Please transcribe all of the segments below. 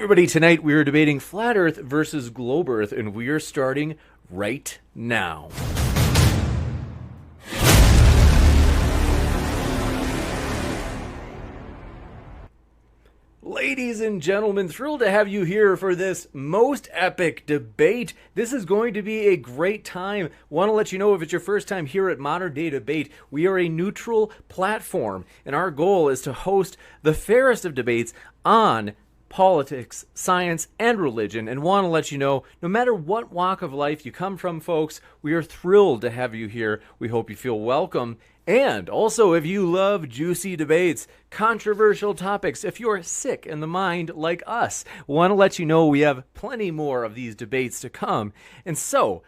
everybody, tonight we are debating flat Earth versus globe Earth, and we are starting right now. Ladies and gentlemen, thrilled to have you here for this most epic debate. This is going to be a great time. Want to let you know, if it's your first time here at Modern Day Debate, we are a neutral platform, and our goal is to host the fairest of debates on politics, science, and religion. And want to let you know, no matter what walk of life you come from, folks, we are thrilled to have you here. We hope you feel welcome. And also, if you love juicy debates, controversial topics, if you're sick in the mind like us, want to let you know we have plenty more of these debates to come. And so,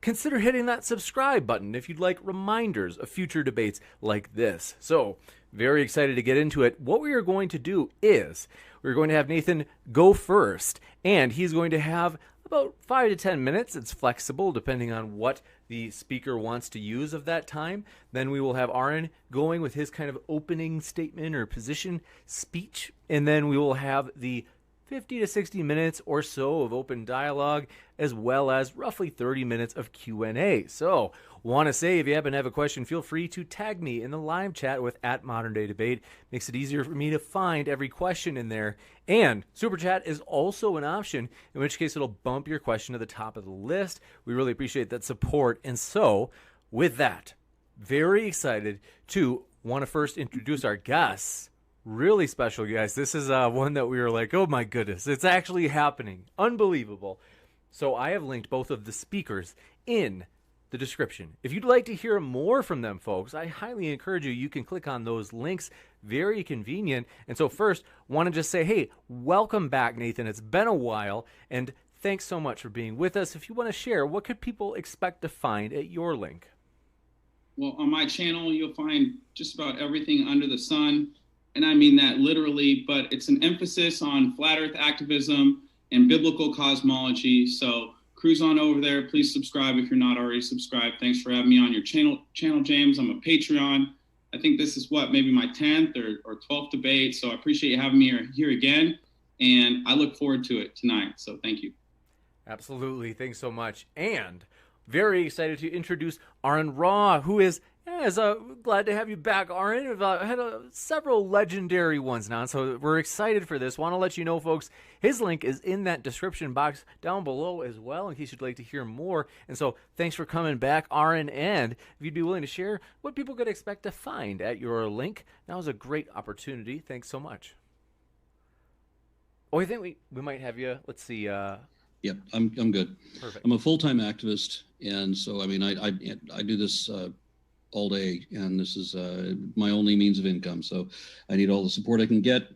consider hitting that subscribe button if you'd like reminders of future debates like this. So, very excited to get into it. What we are going to do is we're going to have Nathan go first, and he's going to have about 5 to 10 minutes. It's flexible depending on what the speaker wants to use of that time. Then we will have Aron going with his kind of opening statement or position speech, and then we will have the 50 to 60 minutes or so of open dialogue, as well as roughly 30 minutes of Q&A. So, want to say, if you happen to have a question, feel free to tag me in the live chat with @ModernDayDebate. Makes it easier for me to find every question in there. And Super Chat is also an option, in which case it'll bump your question to the top of the list. We really appreciate that support. And so, with that, very excited to want to first introduce our guests. Really special, guys. This is one that we were like, oh my goodness, it's actually happening. Unbelievable. So I have linked both of the speakers in the description. If you'd like to hear more from them, folks, I highly encourage you. You can click on those links. Very convenient. And so first, want to just say, hey, welcome back, Nathan. It's been a while, and thanks so much for being with us. If you want to share, what could people expect to find at your link? Well, on my channel, you'll find just about everything under the sun. And I mean that literally, but it's an emphasis on flat Earth activism and biblical cosmology. So cruise on over there. Please subscribe if you're not already subscribed. Thanks for having me on your channel, James. I'm a Patreon. I think this is maybe my 10th or 12th debate. So I appreciate you having me here again. And I look forward to it tonight. So thank you. Absolutely. Thanks so much. And very excited to introduce Aron Raw, who is glad to have you back, Aron. We've had several legendary ones now, so we're excited for this. Want to let you know, folks, his link is in that description box down below as well, in case you'd like to hear more. And so thanks for coming back, Aron. And if you'd be willing to share what people could expect to find at your link, now is a great opportunity. Thanks so much. Oh, I think we might have you. Let's see. Yep, I'm good. Perfect. I'm a full-time activist, and so I mean I do this all day, and this is my only means of income. So I need all the support I can get.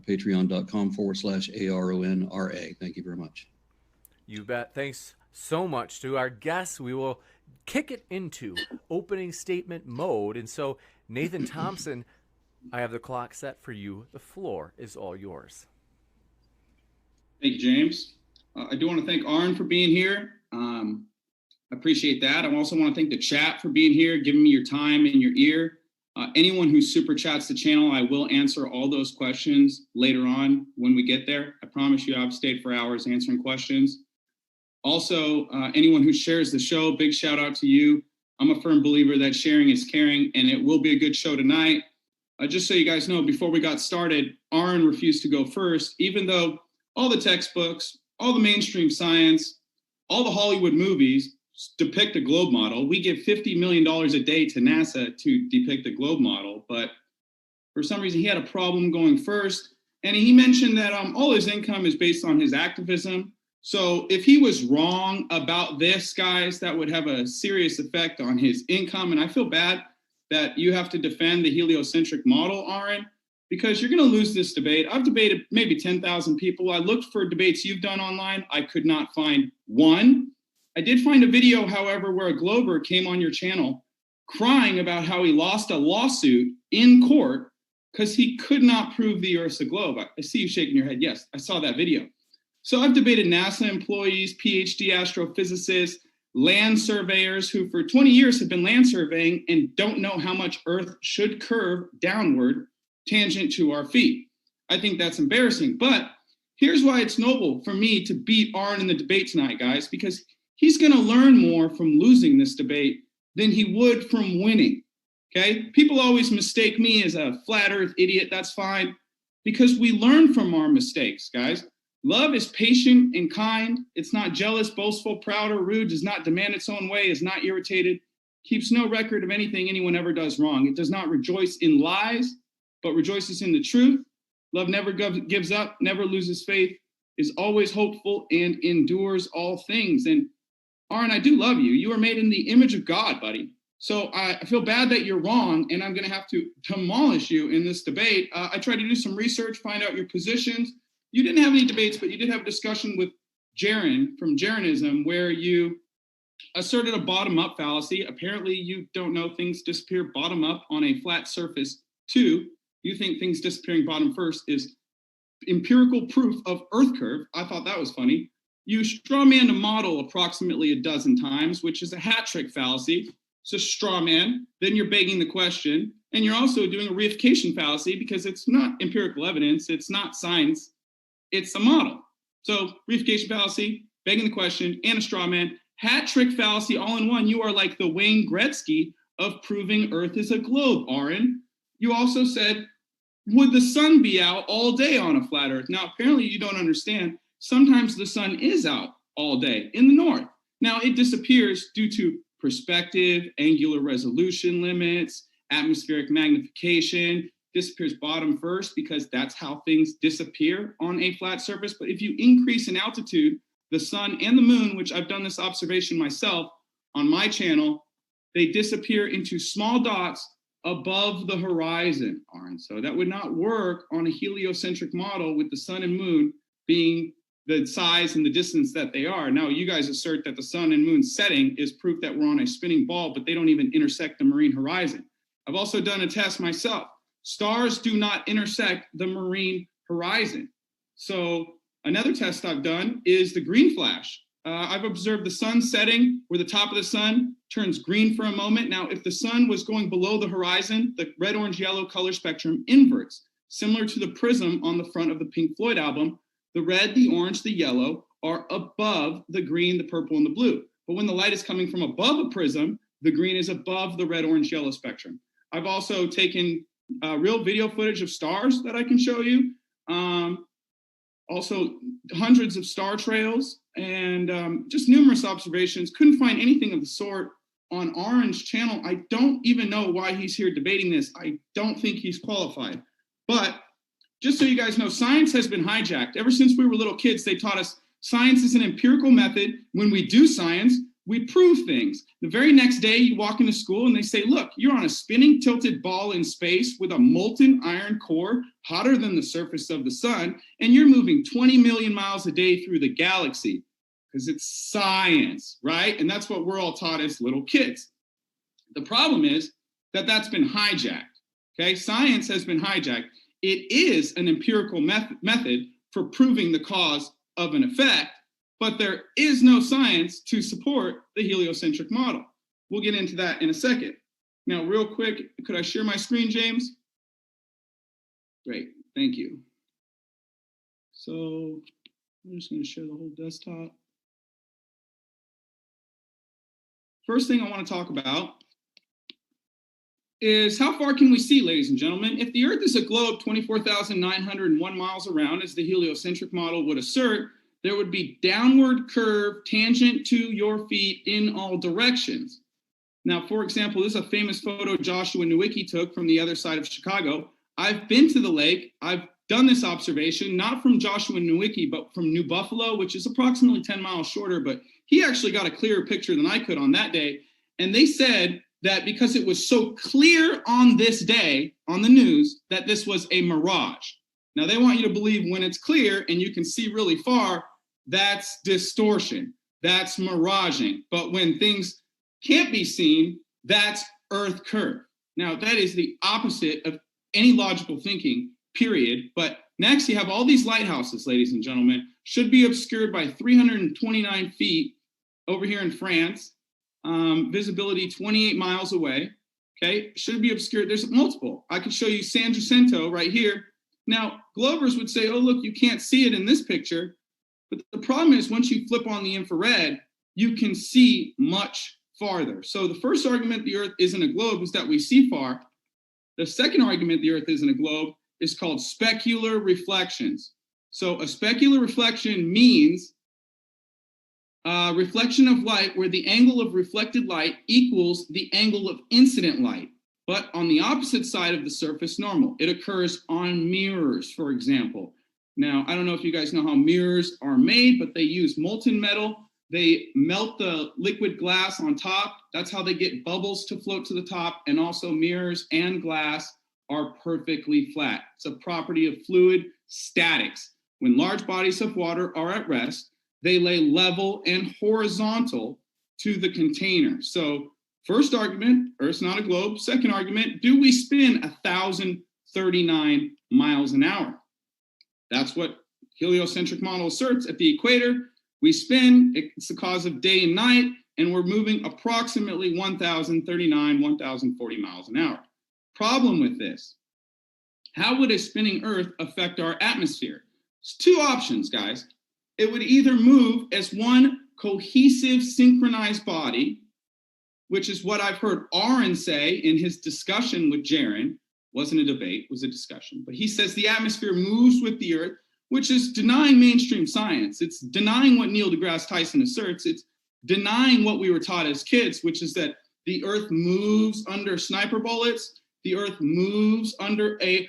Patreon.com/ARONRA. Thank you very much. You bet. Thanks so much to our guests. We will kick it into opening statement mode. And so, Nathan Thompson, I have the clock set for you. The floor is all yours. Thank you, James. I do want to thank Aron for being here. I appreciate that. I also want to thank the chat for being here, giving me your time and your ear. Anyone who super chats the channel, I will answer all those questions later on when we get there. I promise you I've stayed for hours answering questions. Also, anyone who shares the show, big shout out to you. I'm a firm believer that sharing is caring, and it will be a good show tonight. Just so you guys know, before we got started, Aron refused to go first, even though all the textbooks, all the mainstream science, all the Hollywood movies depict a globe model. We give $50 million a day to NASA to depict the globe model, but for some reason he had a problem going first. And he mentioned that all his income is based on his activism. So if he was wrong about this, guys, that would have a serious effect on his income. And I feel bad that you have to defend the heliocentric model, Aron, because you're going to lose this debate. I've debated maybe 10,000 people. I looked for debates you've done online. I could not find one. I did find a video, however, where a glober came on your channel crying about how he lost a lawsuit in court because he could not prove the Earth's a globe. I see you shaking your head. Yes, I saw that video. So I've debated NASA employees, PhD astrophysicists, land surveyors who for 20 years have been land surveying and don't know how much Earth should curve downward tangent to our feet. I think that's embarrassing. But here's why it's noble for me to beat Aron in the debate tonight, guys, because he's going to learn more from losing this debate than he would from winning. Okay? People always mistake me as a flat earth idiot. That's fine, because we learn from our mistakes, guys. Love is patient and kind. It's not jealous, boastful, proud, or rude, does not demand its own way, is not irritated, keeps no record of anything anyone ever does wrong. It does not rejoice in lies, but rejoices in the truth. Love never gives up, never loses faith, is always hopeful, and endures all things. And Aron, I do love you. You are made in the image of God, buddy. So I feel bad that you're wrong, and I'm going to have to demolish you in this debate. I tried to do some research, find out your positions. You didn't have any debates, but you did have a discussion with Jaron from Jaronism, where you asserted a bottom-up fallacy. Apparently, you don't know things disappear bottom-up on a flat surface. 2, you think things disappearing bottom first is empirical proof of Earth curve. I thought that was funny. You straw man a model approximately a dozen times, which is a hat trick fallacy. It's a straw man. Then you're begging the question. And you're also doing a reification fallacy because it's not empirical evidence. It's not science. It's a model. So reification fallacy, begging the question, and a straw man. Hat trick fallacy all in one. You are like the Wayne Gretzky of proving Earth is a globe, Aron. You also said, would the sun be out all day on a flat Earth? Now, apparently you don't understand. Sometimes the sun is out all day in the north. Now, it disappears due to perspective, angular resolution limits, atmospheric magnification, disappears bottom first because that's how things disappear on a flat surface. But if you increase in altitude, the sun and the moon, which I've done this observation myself on my channel, they disappear into small dots above the horizon, Aron. So that would not work on a heliocentric model with the sun and moon being the size and the distance that they are. Now, you guys assert that the sun and moon setting is proof that we're on a spinning ball, but they don't even intersect the marine horizon. I've also done a test myself. Stars do not intersect the marine horizon. So another test I've done is the green flash. I've observed the sun setting where the top of the sun turns green for a moment. Now, if the sun was going below the horizon, the red, orange, yellow color spectrum inverts, similar to the prism on the front of the Pink Floyd album. The red, the orange, the yellow are above the green, the purple, and the blue. But when the light is coming from above a prism, the green is above the red, orange, yellow spectrum. I've also taken real video footage of stars that I can show you. Also hundreds of star trails and just numerous observations. Couldn't find anything of the sort on Aron's channel. I don't even know why he's here debating this. I don't think he's qualified. But just so you guys know, science has been hijacked. Ever since we were little kids, they taught us science is an empirical method. When we do science, we prove things. The very next day, you walk into school and they say, look, you're on a spinning tilted ball in space with a molten iron core hotter than the surface of the sun, and you're moving 20 million miles a day through the galaxy because it's science, right? And that's what we're all taught as little kids. The problem is that that's been hijacked, okay? Science has been hijacked. It is an empirical method for proving the cause of an effect, but there is no science to support the heliocentric model. We'll get into that in a second. Now, real quick, could I share my screen, James? Great, thank you. So I'm just gonna share the whole desktop. First thing I wanna talk about is how far can we see, ladies and gentlemen? If the Earth is a globe 24,901 miles around, as the heliocentric model would assert, there would be downward curve tangent to your feet in all directions. Now, for example, this is a famous photo Joshua Nowicki took from the other side of Chicago. I've been to the lake. I've done this observation, not from Joshua Nowicki, but from New Buffalo, which is approximately 10 miles shorter, but he actually got a clearer picture than I could on that day. And they said that because it was so clear on this day on the news that this was a mirage. Now, they want you to believe when it's clear and you can see really far, that's distortion, that's miraging. But when things can't be seen, that's Earth curve. Now, that is the opposite of any logical thinking, period. But next, you have all these lighthouses, ladies and gentlemen, should be obscured by 329 feet over here in France. Visibility 28 miles away, okay? Should be obscured. There's multiple. I could show you San Jacinto right here. Now, Glovers would say, oh, look, you can't see it in this picture. But the problem is once you flip on the infrared, you can see much farther. So the first argument the Earth isn't a globe is that we see far. The second argument the Earth isn't a globe is called specular reflections. So a specular reflection means reflection of light where the angle of reflected light equals the angle of incident light, but on the opposite side of the surface normal. It occurs on mirrors, for example. Now, I don't know if you guys know how mirrors are made, but they use molten metal. They melt the liquid glass on top. That's how they get bubbles to float to the top. And also mirrors and glass are perfectly flat. It's a property of fluid statics. When large bodies of water are at rest, they lay level and horizontal to the container. So first argument, Earth's not a globe. Second argument, do we spin 1,039 miles an hour? That's what heliocentric model asserts. At the equator, we spin, it's the cause of day and night, and we're moving approximately 1,039, 1,040 miles an hour. Problem with this, how would a spinning Earth affect our atmosphere? There's two options, guys. It would either move as one cohesive, synchronized body, which is what I've heard Aron say in his discussion with Jaron. Wasn't a debate, was a discussion. But he says the atmosphere moves with the Earth, which is denying mainstream science. It's denying what Neil deGrasse Tyson asserts. It's denying what we were taught as kids, which is that the Earth moves under sniper bullets. The Earth moves under a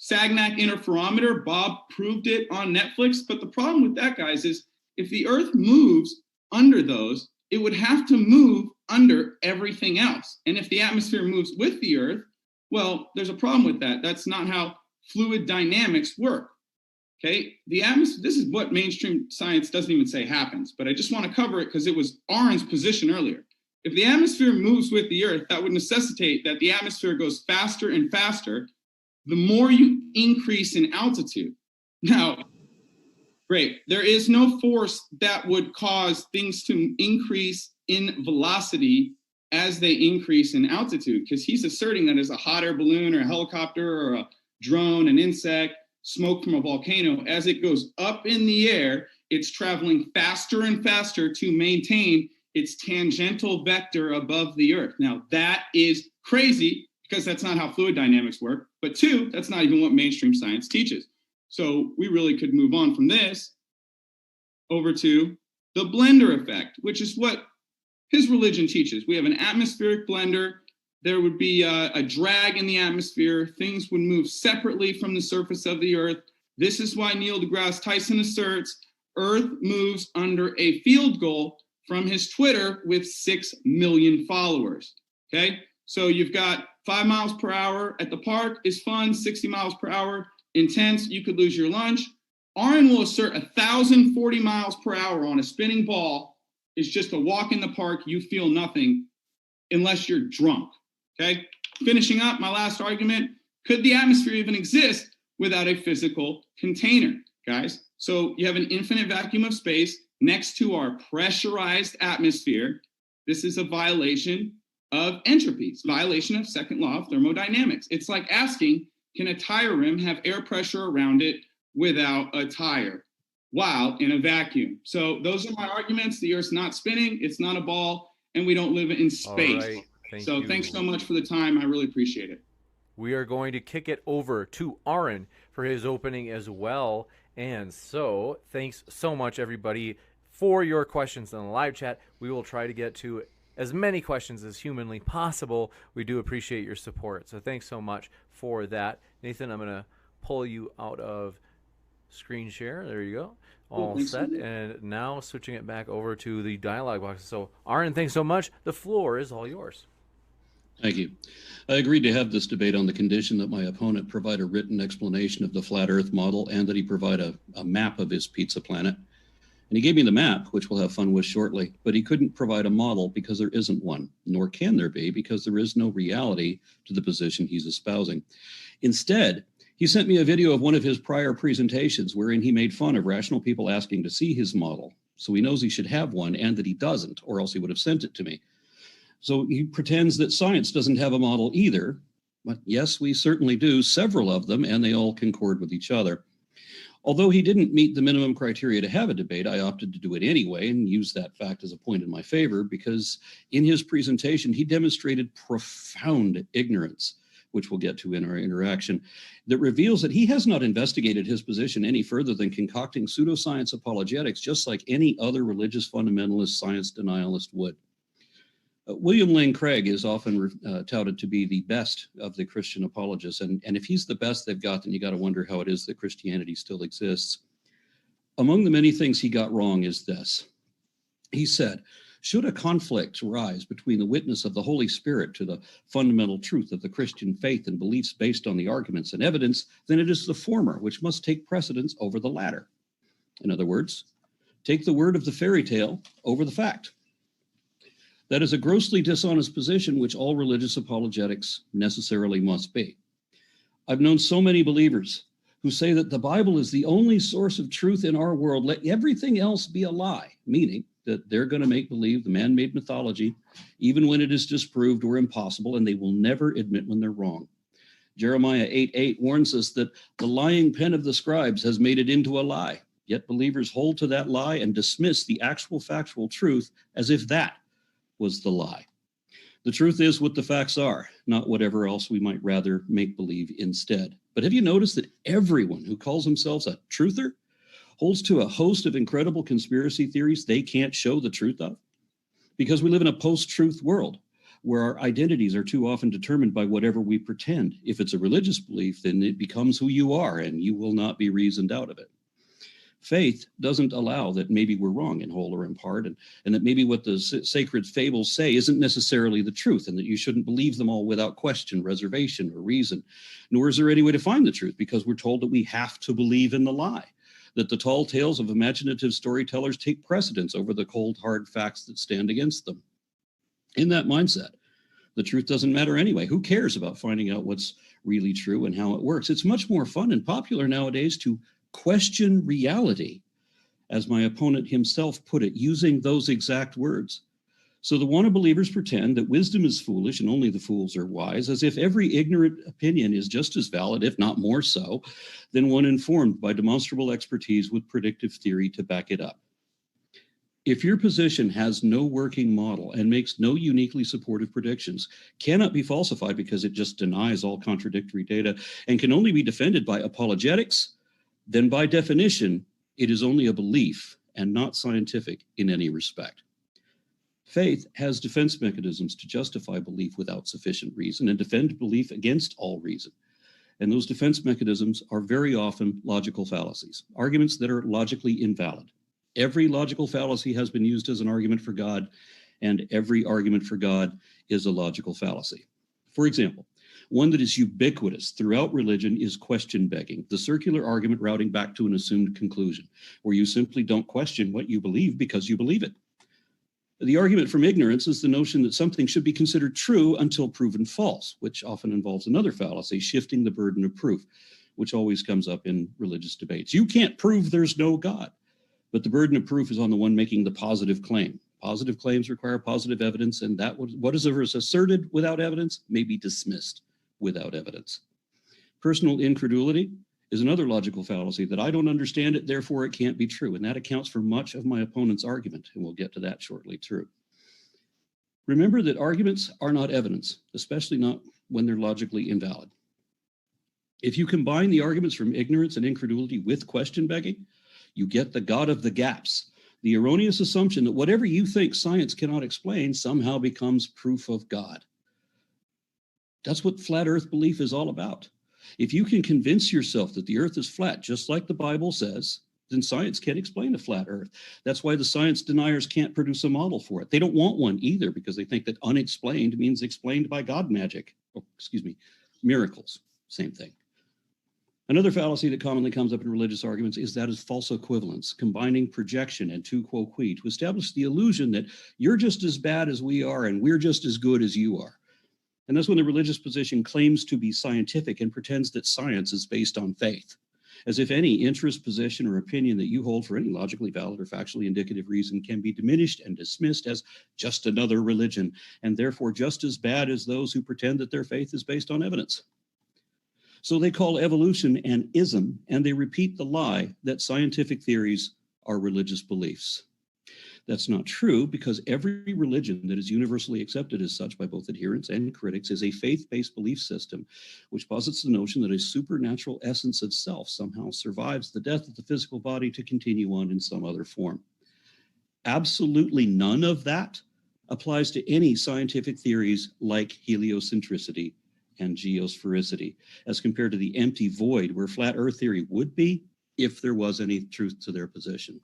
Sagnac interferometer. Bob proved it on Netflix. But the problem with that, guys, is if the Earth moves under those, it would have to move under everything else. And if the atmosphere moves with the Earth, well, there's a problem with that. That's not how fluid dynamics work. Okay, the atmosphere, this is what mainstream science doesn't even say happens, but I just want to cover it because it was Aron's position earlier. If the atmosphere moves with the Earth, that would necessitate that the atmosphere goes faster and faster the more you increase in altitude. Now, great, there is no force that would cause things to increase in velocity as they increase in altitude, because he's asserting that as a hot air balloon or a helicopter or a drone, an insect, smoke from a volcano, as it goes up in the air, it's traveling faster and faster to maintain its tangential vector above the Earth. Now, that is crazy because that's not how fluid dynamics work. But two, that's not even what mainstream science teaches. So we really could move on from this over to the blender effect, which is what his religion teaches. We have an atmospheric blender. There would be a drag in the atmosphere. Things would move separately from the surface of the Earth. This is why Neil deGrasse Tyson asserts Earth moves under a field goal from his Twitter with 6 million followers. Okay, so you've got 5 miles per hour at the park is fun, 60 miles per hour, intense, you could lose your lunch. Aron will assert 1,040 miles per hour on a spinning ball is just a walk in the park, you feel nothing unless you're drunk. Okay, finishing up my last argument, could the atmosphere even exist without a physical container, guys? So you have an infinite vacuum of space next to our pressurized atmosphere. This is a violation of entropy. It's a violation of second law of thermodynamics. It's like asking, can a tire rim have air pressure around it without a tire while in a vacuum? So those are my arguments. The Earth's not spinning, it's not a ball, and we don't live in space. All right. Thanks so much for the time. I really appreciate it. We are going to kick it over to Aron for his opening as well. And so thanks so much, everybody, for your questions in the live chat. We will try to get to as many questions as humanly possible. We do appreciate your support. So thanks so much for that. Nathan, I'm going to pull you out of screen share. There you go. All set. And now switching it back over to the dialogue box. So Aron, thanks so much. The floor is all yours. Thank you. I agreed to have this debate on the condition that my opponent provide a written explanation of the flat Earth model and that he provide a map of his pizza planet. And he gave me the map, which we'll have fun with shortly, but he couldn't provide a model because there isn't one, nor can there be because there is no reality to the position he's espousing. Instead, he sent me a video of one of his prior presentations wherein he made fun of rational people asking to see his model. So he knows he should have one and that he doesn't, or else he would have sent it to me. So he pretends that science doesn't have a model either, But yes, we certainly do, several of them, and they all concord with each other. Although he didn't meet the minimum criteria to have a debate, I opted to do it anyway and use that fact as a point in my favor because in his presentation, he demonstrated profound ignorance, which we'll get to in our interaction, that reveals that he has not investigated his position any further than concocting pseudoscience apologetics, just like any other religious fundamentalist science denialist would. William Lane Craig is often touted to be the best of the Christian apologists. And if he's the best they've got, then you got to wonder how it is that Christianity still exists. Among the many things he got wrong is this. He said, should a conflict rise between the witness of the Holy Spirit to the fundamental truth of the Christian faith and beliefs based on the arguments and evidence, then it is the former which must take precedence over the latter. In other words, take the word of the fairy tale over the fact. That is a grossly dishonest position which all religious apologetics necessarily must be. I've known so many believers who say that the Bible is the only source of truth in our world. Let everything else be a lie, meaning that they're going to make believe the man-made mythology, even when it is disproved or impossible, and they will never admit when they're wrong. Jeremiah 8:8 warns us that the lying pen of the scribes has made it into a lie, yet believers hold to that lie and dismiss the actual factual truth as if that was the lie. The truth is what the facts are, not whatever else we might rather make believe instead. But have you noticed that everyone who calls themselves a truther holds to a host of incredible conspiracy theories they can't show the truth of? Because we live in a post-truth world where our identities are too often determined by whatever we pretend. If it's a religious belief, then it becomes who you are and you will not be reasoned out of it. Faith doesn't allow that maybe we're wrong in whole or in part, and that maybe what the sacred fables say isn't necessarily the truth, and that you shouldn't believe them all without question, reservation, or reason. Nor is there any way to find the truth, because we're told that we have to believe in the lie, that the tall tales of imaginative storytellers take precedence over the cold, hard facts that stand against them. In that mindset, the truth doesn't matter anyway. Who cares about finding out what's really true and how it works? It's much more fun and popular nowadays to question reality, as my opponent himself put it, using those exact words. So the wanna believers pretend that wisdom is foolish and only the fools are wise, as if every ignorant opinion is just as valid, if not more so, than one informed by demonstrable expertise with predictive theory to back it up. If your position has no working model and makes no uniquely supportive predictions, cannot be falsified because it just denies all contradictory data, and can only be defended by apologetics, then by definition, it is only a belief and not scientific in any respect. Faith has defense mechanisms to justify belief without sufficient reason and defend belief against all reason. And those defense mechanisms are very often logical fallacies, arguments that are logically invalid. Every logical fallacy has been used as an argument for God, and every argument for God is a logical fallacy. For example, one that is ubiquitous throughout religion is question begging, the circular argument routing back to an assumed conclusion, where you simply don't question what you believe because you believe it. The argument from ignorance is the notion that something should be considered true until proven false, which often involves another fallacy, shifting the burden of proof, which always comes up in religious debates. You can't prove there's no God, but the burden of proof is on the one making the positive claim. Positive claims require positive evidence, and that what is asserted without evidence may be dismissed without evidence. Personal incredulity is another logical fallacy that I don't understand it, therefore it can't be true. And that accounts for much of my opponent's argument, and we'll get to that shortly too. Remember that arguments are not evidence, especially not when they're logically invalid. If you combine the arguments from ignorance and incredulity with question begging, you get the God of the gaps, the erroneous assumption that whatever you think science cannot explain somehow becomes proof of God. That's what flat earth belief is all about. If you can convince yourself that the earth is flat, just like the Bible says, then science can't explain a flat earth. That's why the science deniers can't produce a model for it. They don't want one either because they think that unexplained means explained by God magic. Miracles, same thing. Another fallacy that commonly comes up in religious arguments is that of false equivalence, combining projection and tu quoque to establish the illusion that you're just as bad as we are and we're just as good as you are. And that's when the religious position claims to be scientific and pretends that science is based on faith. as if any interest, position, or opinion that you hold for any logically valid or factually indicative reason can be diminished and dismissed as just another religion, and therefore just as bad as those who pretend that their faith is based on evidence. So they call evolution an ism, and they repeat the lie that scientific theories are religious beliefs. That's not true, because every religion that is universally accepted as such by both adherents and critics is a faith-based belief system, which posits the notion that a supernatural essence of self somehow survives the death of the physical body to continue on in some other form. Absolutely none of that applies to any scientific theories like heliocentricity and geosphericity, as compared to the empty void where flat Earth theory would be if there was any truth to their position.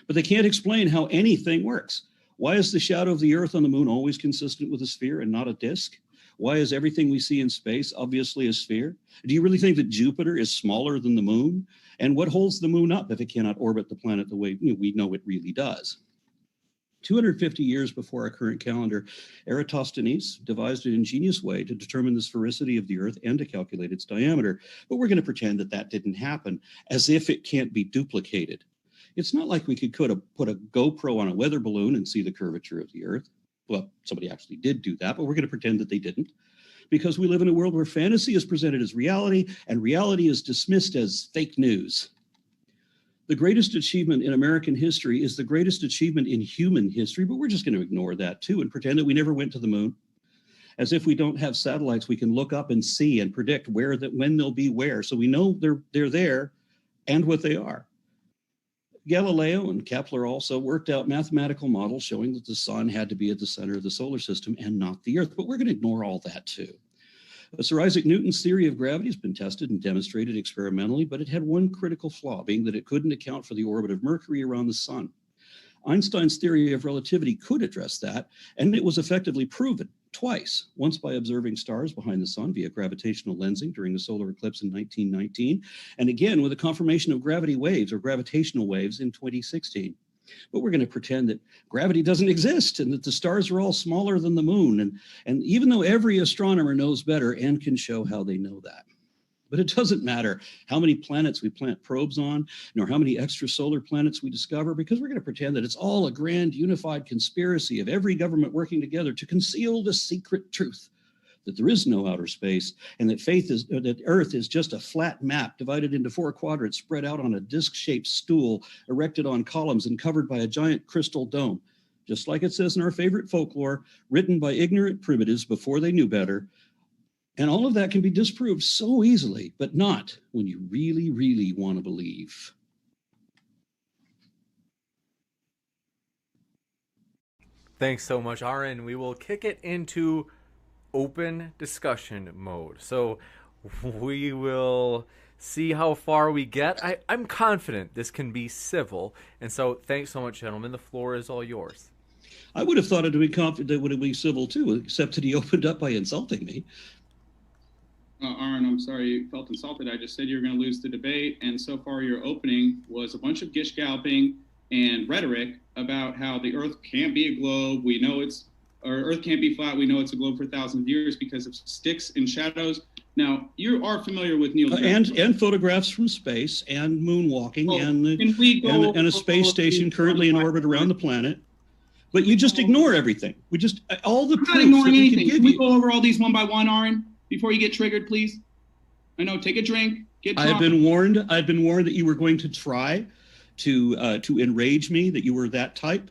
But they can't explain how anything works. Why is the shadow of the Earth on the moon always consistent with a sphere and not a disk? Why is everything we see in space obviously a sphere? Do you really think that Jupiter is smaller than the moon? And what holds the moon up if it cannot orbit the planet the way we know it really does? 250 years before our current calendar, Eratosthenes devised an ingenious way to determine the sphericity of the Earth and to calculate its diameter. But we're going to pretend that that didn't happen, as if it can't be duplicated. It's not like we could put a GoPro on a weather balloon and see the curvature of the Earth. Well, somebody actually did do that, but we're going to pretend that they didn't, because we live in a world where fantasy is presented as reality and reality is dismissed as fake news. The greatest achievement in American history is the greatest achievement in human history, but we're just going to ignore that too and pretend that we never went to the moon. As if we don't have satellites we can look up and see and predict when they'll be where, so we know they're there and what they are. Galileo and Kepler also worked out mathematical models showing that the sun had to be at the center of the solar system and not the Earth, but we're going to ignore all that too. Sir Isaac Newton's theory of gravity has been tested and demonstrated experimentally, but it had one critical flaw, being that it couldn't account for the orbit of Mercury around the sun. Einstein's theory of relativity could address that, and it was effectively proven twice, once by observing stars behind the sun via gravitational lensing during the solar eclipse in 1919, and again with a confirmation of gravity waves or gravitational waves in 2016. But we're going to pretend that gravity doesn't exist and that the stars are all smaller than the moon, and even though every astronomer knows better and can show how they know that. But it doesn't matter how many planets we plant probes on, nor how many extrasolar planets we discover, because we're going to pretend that it's all a grand unified conspiracy of every government working together to conceal the secret truth, that there is no outer space, and that Earth is just a flat map divided into 4 quadrants spread out on a disc-shaped stool erected on columns and covered by a giant crystal dome. Just like it says in our favorite folklore, written by ignorant primitives before they knew better. And all of that can be disproved so easily, but not when you really, really want to believe. Thanks so much, Aron. We will kick it into open discussion mode. So we will see how far we get. I'm confident this can be civil. And so thanks so much, gentlemen. The floor is all yours. I would have thought it would be confident that it would be civil too, except that he opened up by insulting me. Aron, I'm sorry you felt insulted. I just said you were going to lose the debate, and so far your opening was a bunch of gish galloping and rhetoric about how the Earth can't be a globe. We know Earth can't be flat. We know it's a globe for thousands of years because of sticks and shadows. Now, you are familiar with Neil and photographs from space and moonwalking and a space station currently in orbit around the planet. But you just ignore everything. All the proofs not ignoring that we anything. can give Can we you. go over all these one by one, Aron, before you get triggered, please? I know. Take a drink. I've been warned that you were going to try to enrage me, that you were that type.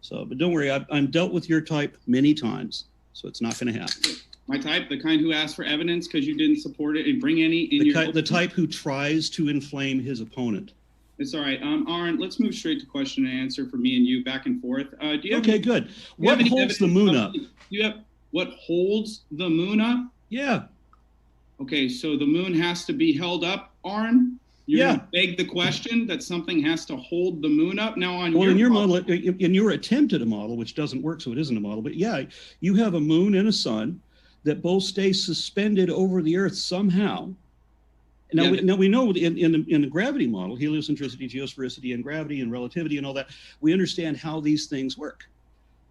So, but don't worry, I'm dealt with your type many times, so it's not going to happen. My type, the kind who asked for evidence because you didn't support it and bring any in the type who tries to inflame his opponent. It's all right. Aron, let's move straight to question and answer for me and you back and forth. Good. What holds the moon up? What holds the moon up? Yeah. Okay, so the moon has to be held up, Aron? You're gonna beg the question that something has to hold the moon up? Now, in your attempt at a model, which doesn't work, so it isn't a model, but yeah, you have a moon and a sun that both stay suspended over the Earth somehow. Now we know in the gravity model, heliocentricity, geosphericity, and gravity and relativity and all that, we understand how these things work.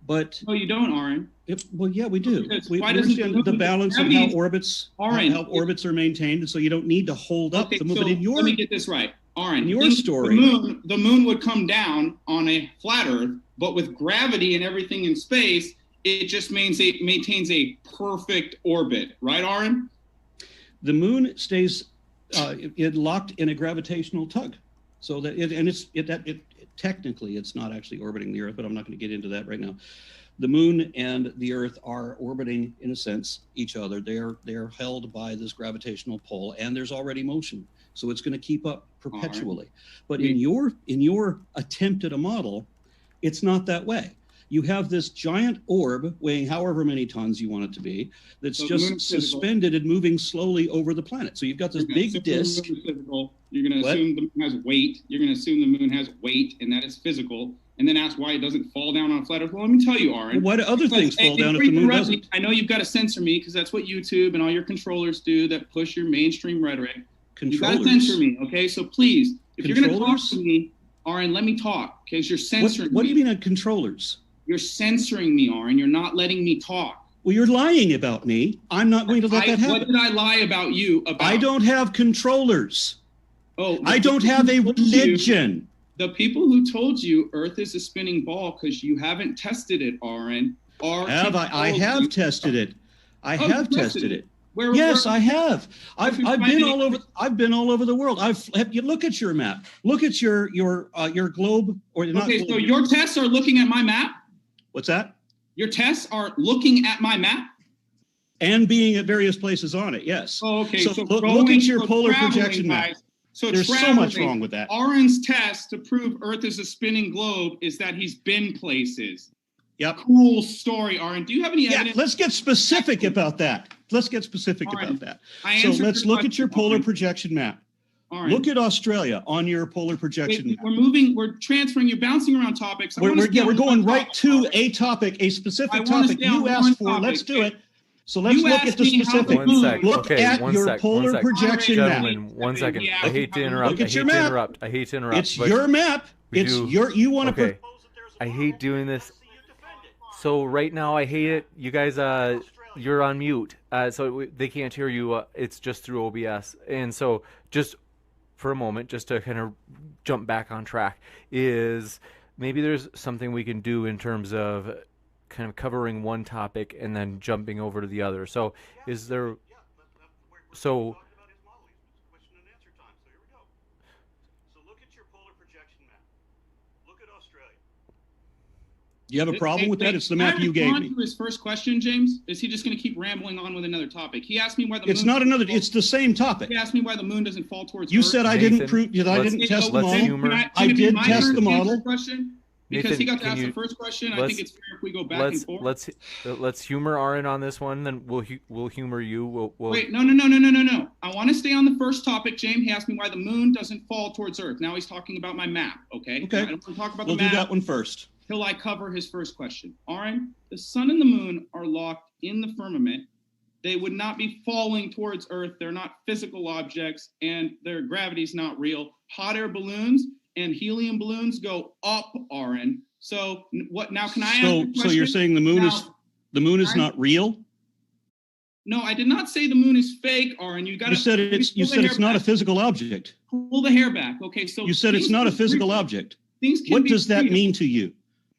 But No, you don't, Aron. well, yeah, we do. Because We why doesn't understand the balance of how orbits are maintained, and so you don't need to hold up the moon. So but in let me get this right, Aron. in your story, the moon would come down on a flat Earth, but with gravity and everything in space, it just maintains a perfect orbit, right, Aron? the moon stays locked in a gravitational tug, so that technically it's not actually orbiting the Earth, but I'm not going to get into that right now. The moon and the Earth are orbiting, in a sense, each other. They're held by this gravitational pull, and there's already motion, so it's going to keep up perpetually. But in your attempt at a model, it's not that way. You have this giant orb weighing however many tons you want it to be, that's just suspended and moving slowly over the planet. So you've got this big disk. You're going to assume the moon has weight. You're going to assume the moon has weight, and that is physical, and then ask why it doesn't fall down on a flat Earth. Well, let me tell you, Aron. Why do other things fall down if the moon doesn't? I know you've got to censor me because that's what YouTube and all your controllers do that push your mainstream rhetoric. You've got to censor me, okay? So please, if you're going to talk to me, Aron, let me talk, because you're censoring me. What do you mean on controllers? You're censoring me, Aron. You're not letting me talk. Well, you're lying about me. I'm not going to let that happen. What did I lie about you about? I don't have controllers. Oh, I don't have a religion. The people who told you Earth is a spinning ball because you haven't tested it, Aron. I have tested it. I have tested it. Yes, I have. I've been all over. I've been all over the world. You look at your map. Look at your globe, or not. Okay, globe. so your tests are looking at my map. What's that? Your tests are looking at my map and being at various places on it. Yes. Oh, okay. So look at your polar projection map. So there's so much wrong with that. Aron's test to prove Earth is a spinning globe is that he's been places. Yep. Cool story, Aron. Do you have any evidence? Yeah, let's get specific about that. Let's look at your polar projection map. Aron. Look at Australia on your polar projection map. We're transferring, you're bouncing around topics. We're going right to a topic, a specific topic you asked for. Let's do it. So let's look at the specific. Look at your polar projection map. Gentlemen, 1 second. I hate to interrupt. Look at your map. I hate to interrupt. It's your map. You want to propose that I hate doing this. So right now I hate it. You guys, you're on mute, so they can't hear you. It's just through OBS. And so just for a moment, just to kind of jump back on track, is maybe there's something we can do in terms of kind of covering one topic and then jumping over to the other. So is there, so you have a problem with that? It's the map you gave me. To his first question, James? Is he just going to keep rambling on with another topic? He asked me why the moon... It's not another... It's the same topic. He asked me why the moon doesn't fall towards Earth. You said I didn't prove... I didn't test the model. I did test the model. Because he got to ask the first question. I think it's fair if we go back and forth. Let's humor Aron on this one, then we'll humor you. We'll... Wait, no. I want to stay on the first topic, James. He asked me why the moon doesn't fall towards Earth. Now he's talking about my map, okay? Okay. I don't want to talk about the map. We'll do that one first. Till I cover his first question. Aron, the sun and the moon are locked in the firmament. They would not be falling towards Earth. They're not physical objects, and their gravity's not real. Hot air balloons and helium balloons go up, Aron. So what now? Can I ask a question? So you're saying the moon is not real? No, I did not say the moon is fake, Aron. You said it's not a physical object. Pull the hair back. Okay, so you said it's not a physical object. What does that mean to you?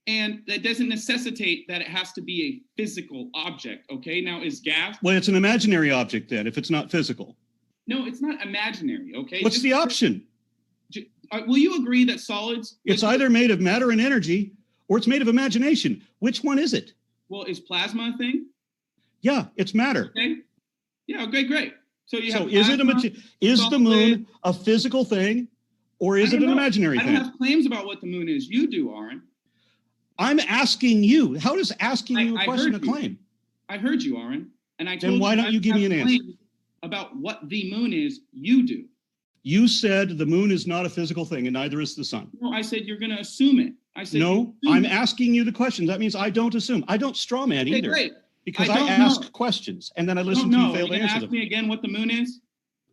And that doesn't necessitate that it has to be a physical object, okay? Now, is gas... Well, it's an imaginary object then, if it's not physical. No, it's not imaginary, okay? What's the option? Will you agree that solids... It's either made of matter and energy, or it's made of imagination. Which one is it? Well, is plasma a thing? Yeah, it's matter. Okay. Yeah, okay, great. So you have is the moon a physical thing, or is it an imaginary thing? I don't have claims about what the moon is. You do, Aron. I'm asking you. How does asking you a question a claim? I heard you, Aron. And I told you. Then why don't you give me an answer? About what the moon is, you do. You said the moon is not a physical thing, and neither is the sun. No, I said you're going to assume it. I said no. I'm asking you the question. That means I don't assume. I don't straw man either. Great. Because I ask questions and then I listen to you fail to answer them. Ask me again what the moon is.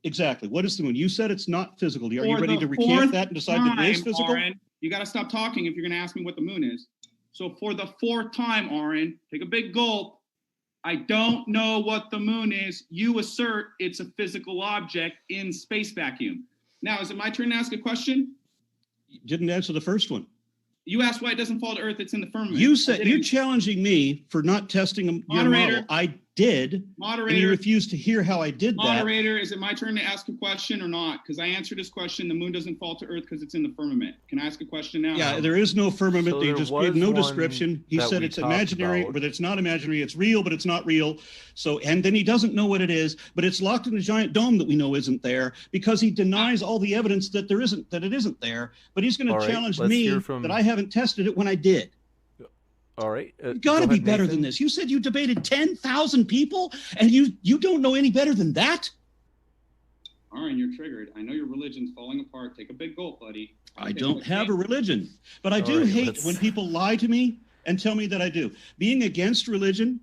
Exactly. What is the moon? You said it's not physical. Are you ready to recant that and decide that it is physical? Aron, you got to stop talking if you're going to ask me what the moon is. So for the fourth time, Aron, take a big gulp. I don't know what the moon is. You assert it's a physical object in space vacuum. Now, is it my turn to ask a question? You didn't answer the first one. You asked why it doesn't fall to Earth. It's in the firmament. You said you're challenging me for not testing your model. I did. Moderator. And you refused to hear how I did that. Moderator, is it my turn to ask a question or not? Because I answered this question. The moon doesn't fall to Earth because it's in the firmament. Can I ask a question now? Yeah, there is no firmament. So They there just was gave no one description. He that said we it's talked imaginary, about. but it's not imaginary. It's real, but it's not real. So, and then he doesn't know what it is, but it's locked in a giant dome that we know isn't there because he denies all the evidence that it isn't there. But he's going All to right, challenge let's me hear from- that I haven't tested it when I did. All right. You got to go be ahead, better Nathan. than this. You said you debated 10,000 people, and you don't know any better than that. Aron, you're triggered. I know your religion's falling apart. Take a big gulp, buddy. I don't have a religion, but I All do right, hate let's- when people lie to me and tell me that I do. Being against religion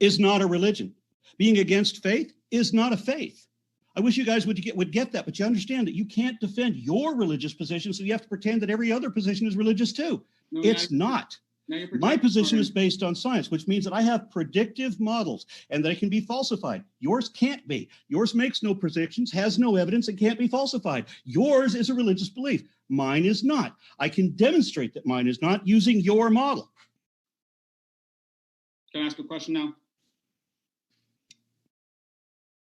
is not a religion. Being against faith is not a faith. I wish you guys would get that, but you understand that you can't defend your religious position, so you have to pretend that every other position is religious too. No, It's not. My position is based on science, which means that I have predictive models and that it can be falsified. Yours can't be. Yours makes no predictions, has no evidence, and can't be falsified. Yours is a religious belief. Mine is not. I can demonstrate that mine is not using your model. Can I ask a question now?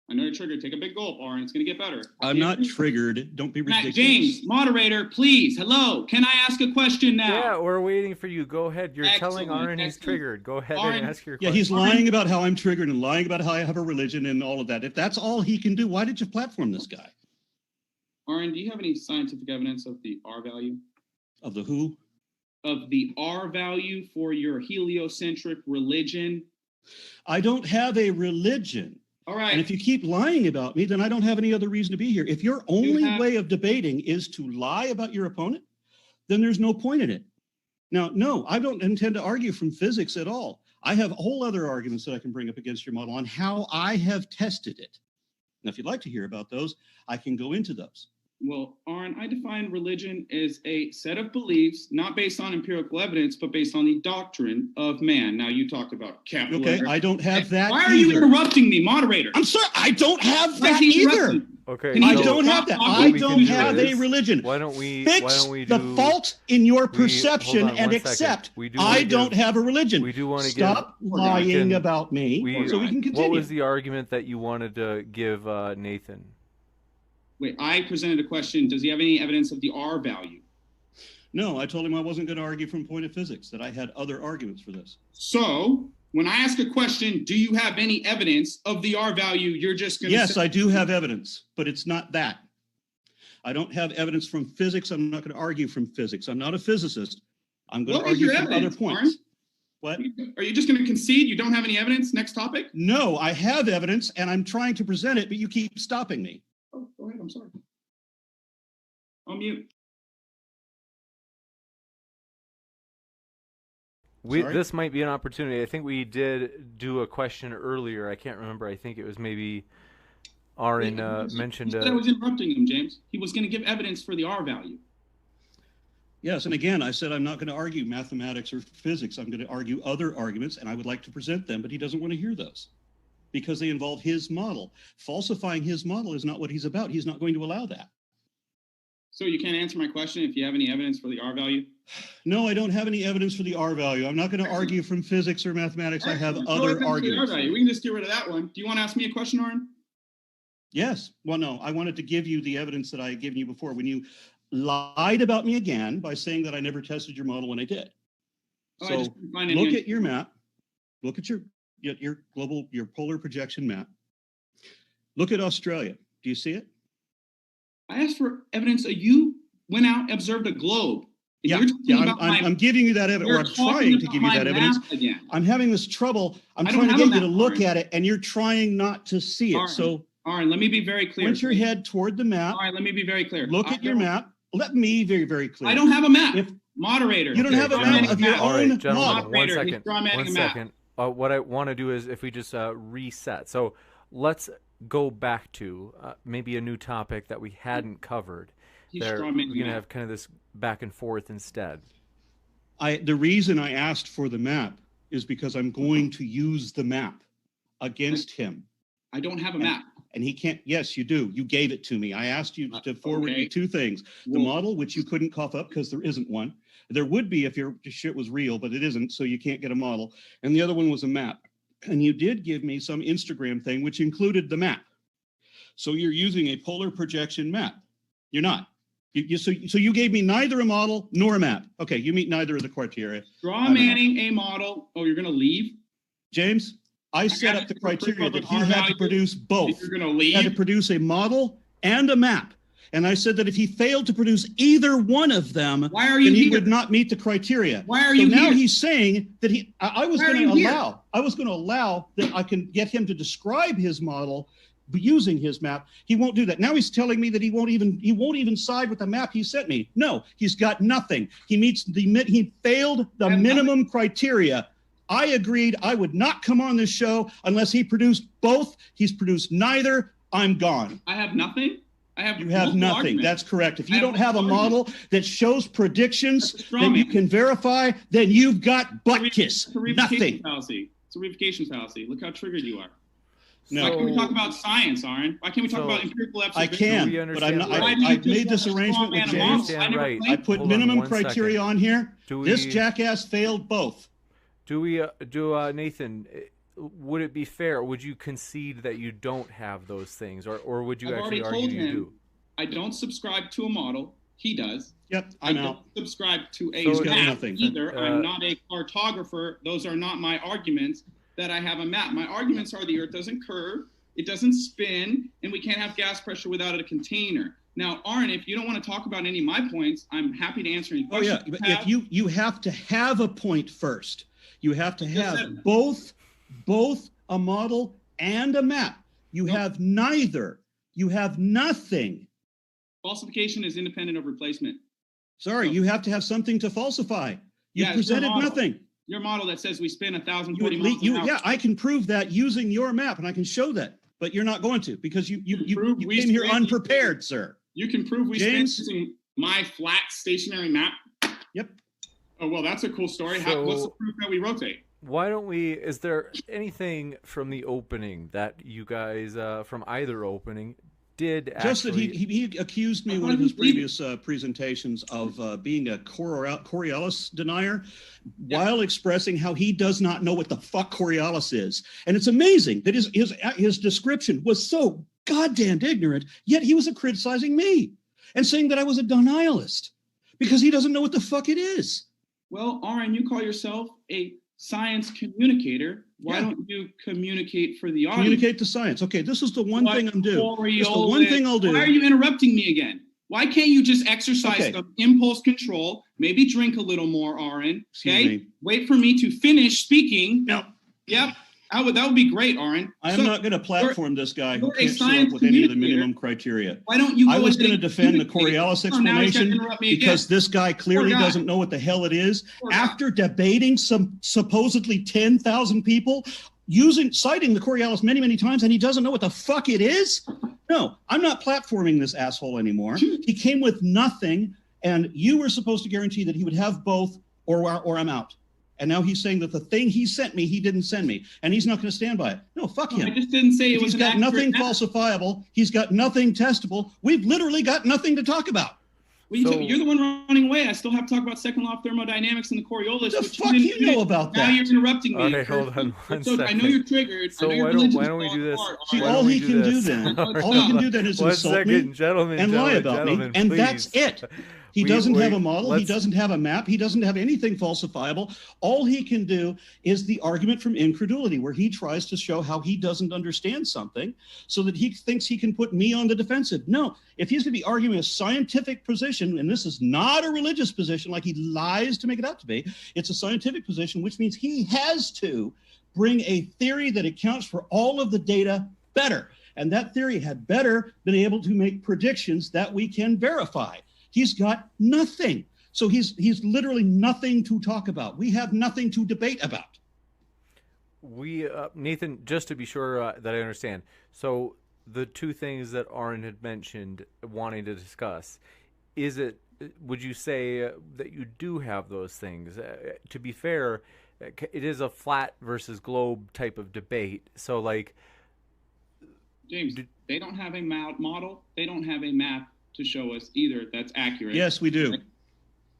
I know you're triggered. Take a big gulp, Aron. It's going to get better. I'm not triggered. Don't be ridiculous. James, moderator, please. Hello. Can I ask a question now? Yeah, we're waiting for you. Go ahead. You're telling Excellent, Aron he's excellent. triggered. Go ahead Aron- and ask your Yeah, question. he's lying about how I'm triggered and lying about how I have a religion and all of that. If that's all he can do, why did you platform this guy? Aron, do you have any scientific evidence of the R value? Of the who? Of the R value for your heliocentric religion? I don't have a religion. All right. And if you keep lying about me, then I don't have any other reason to be here. If your only way of debating is to lie about your opponent, then there's no point in it. Now, no, I don't intend to argue from physics at all. I have whole other arguments that I can bring up against your model on how I have tested it. Now, if you'd like to hear about those, I can go into those. Well, Aron, I define religion as a set of beliefs, not based on empirical evidence, but based on the doctrine of man. Now, you talked about capital Okay, letter. I don't have that Why are you either. interrupting me, moderator? I'm sorry, I don't have Why is that he either. interrupting? Okay. Can you I so don't have that. What I we don't can do have a is- religion. Why don't we Fix do the fault in your perception hold on and one second. accept We do I wanna don't give- have a religion. we do wanna give- Stop lying about me so we can continue. What was the argument that you wanted to give Nathan? Wait, I presented a question. Does he have any evidence of the R value? No, I told him I wasn't going to argue from point of physics, that I had other arguments for this. So, when I ask a question, do you have any evidence of the R value? You're just going to Yes, say, I do have evidence, but it's not that. I don't have evidence from physics. I'm not going to argue from physics. I'm not a physicist. I'm going What to is argue your from evidence, other points. Aron? What? Are you just going to concede you don't have any evidence? Next topic? No, I have evidence, and I'm trying to present it, but you keep stopping me. Oh, go ahead. I'm sorry. I'll mute. Sorry? This might be an opportunity. I think we did do a question earlier. I can't remember. I think it was maybe Aron mentioned. He said I was interrupting him, James. He was going to give evidence for the R value. Yes, and again, I said I'm not going to argue mathematics or physics. I'm going to argue other arguments, and I would like to present them, but he doesn't want to hear those because they involve his model. Falsifying his model is not what he's about. He's not going to allow that. So you can't answer my question if you have any evidence for the R value? No, I don't have any evidence for the R value. I'm not going to argue from physics or mathematics. I have No other evidence for the R arguments. value. We can just get rid of that one. Do you want to ask me a question, Aron? Yes. Well, no, I wanted to give you the evidence that I had given you before when you lied about me again by saying that I never tested your model when I did. Oh, I So just couldn't find any look at your map. Look at your polar projection map. Look at Australia. Do you see it? I asked for evidence. You went out and observed a globe. And Yeah, you're talking about I'm giving you that evidence, or I'm trying to give you that evidence. Again. I'm having this trouble. I'm I don't trying to have get a you to map, look Aron. at it, and you're trying not to see it. Aron, So Aron, let me be very clear. point your head toward the map. All right, let me be very clear. Look at your map. Let me be very clear. I don't have a map. If- Moderator. You don't have a map of your All right, own gentlemen, model. one Moderator, he's second. drawing One a map. second. What I want to do is if we just reset. So let's go back to maybe a new topic that we hadn't covered. He's We're drawing a going to map. have kind of this back and forth instead. The reason I asked for the map is because I'm going to use the map against him. I don't have a map. And he can't. Yes, you do. You gave it to me. I asked you to forward me two things. The model, which you couldn't cough up because there isn't one. There would be if your shit was real, but it isn't, so you can't get a model. And the other one was a map. And you did give me some Instagram thing, which included the map. So you're using a polar projection map. You're not. So you gave me neither a model nor a map. Okay, you meet neither of the criteria. Straw manning a model. Oh, you're going to leave? James, I set up the criteria that he had to produce both. You're going to leave? He had to produce a model and a map. And I said that if he failed to produce either one of them, then he would not meet the criteria. Why are you here? So now here? he's saying that I was going to allow that I can get him to describe his model using his map. He won't do that. Now he's telling me that he won't even side with the map he sent me. No, he's got nothing. He failed the minimum criteria. I agreed I would not come on this show unless he produced both. He's produced neither. I'm gone. I have nothing. You have nothing. Argument. That's correct. If you don't have a model that shows predictions that you can verify, then you've got butt kiss. Nothing. Fallacy. It's a reification fallacy. Look how triggered you are. No. Why can't we talk about science, Aron? Why can't we talk about empirical evidence? I can, but I'm not. I made this arrangement with James. I put minimum criteria on here. This jackass failed both. Nathan, would it be fair? Would you concede that you don't have those things, or would you actually argue you do? I don't subscribe to a model. He does. Yep, I don't subscribe to a map either. I'm not a cartographer. Those are not my arguments that I have a map. My arguments are the Earth doesn't curve, it doesn't spin, and we can't have gas pressure without a container. Now, Aron, if you don't want to talk about any of my points, I'm happy to answer any questions. Oh yeah, but if you have to have a point first. You have to have both a model and a map. You have neither. You have nothing. Falsification is independent of replacement. Sorry, you have to have something to falsify. You presented nothing. Your model that says we spin 1,040 miles an hour. Yeah, I can prove that using your map, and I can show that. But you're not going to because you came here unprepared, sir. You can prove we spin using my flat stationary map. Yep. Oh, well, that's a cool story. What's the proof that we rotate? Why don't we, is there anything from the opening that you guys, from either opening, did actually... Just that he accused me in one of his previous presentations of being a Coriolis denier while expressing how he does not know what the fuck Coriolis is. And it's amazing that his description was so goddamn ignorant, yet he was criticizing me and saying that I was a denialist because he doesn't know what the fuck it is. Well, Aron, you call yourself a science communicator. Why don't you communicate for the audience? Communicate the science. Okay, this is the one thing I'm doing. This is the one thing I'll do. Why are you interrupting me again? Why can't you just exercise some impulse control? Maybe drink a little more, Aron. Okay? Wait for me to finish speaking. No. Yep. That would be great, Aron. I'm not going to platform this guy who can't show up with any of the minimum criteria. Why don't you? I was going to defend the Coriolis explanation because this guy clearly doesn't know what the hell it is. After debating some supposedly 10,000 people, citing the Coriolis many, many times, and he doesn't know what the fuck it is? No, I'm not platforming this asshole anymore. He came with nothing, and you were supposed to guarantee that he would have both, or I'm out. And now he's saying that the thing he sent me, he didn't send me. And he's not going to stand by it. No, fuck him. I just didn't say it was He's got nothing falsifiable. He's got nothing testable. We've literally got nothing to talk about. Well, you're the one running away. I still have to talk about second law of thermodynamics and the Coriolis. The fuck you know about that? Now you're interrupting me. Okay, hold on one second. I know you're triggered. So why don't we do this? See, all he can do then is insult me and lie about me, and that's it. He doesn't have a model. He doesn't have a map. He doesn't have anything falsifiable. All he can do is the argument from incredulity, where he tries to show how he doesn't understand something so that he thinks he can put me on the defensive. No, if he's going to be arguing a scientific position, and this is not a religious position like he lies to make it out to be, it's a scientific position, which means he has to bring a theory that accounts for all of the data better. And that theory had better been able to make predictions that we can verify. He's got nothing. So he's literally nothing to talk about. We have nothing to debate about. Nathan, just to be sure that I understand. So the two things that Aron had mentioned wanting to discuss, is it would you say that you do have those things? To be fair, it is a flat versus globe type of debate. So, like, James, they don't have a model. They don't have a map to show us either that's accurate. Yes, we do. Right?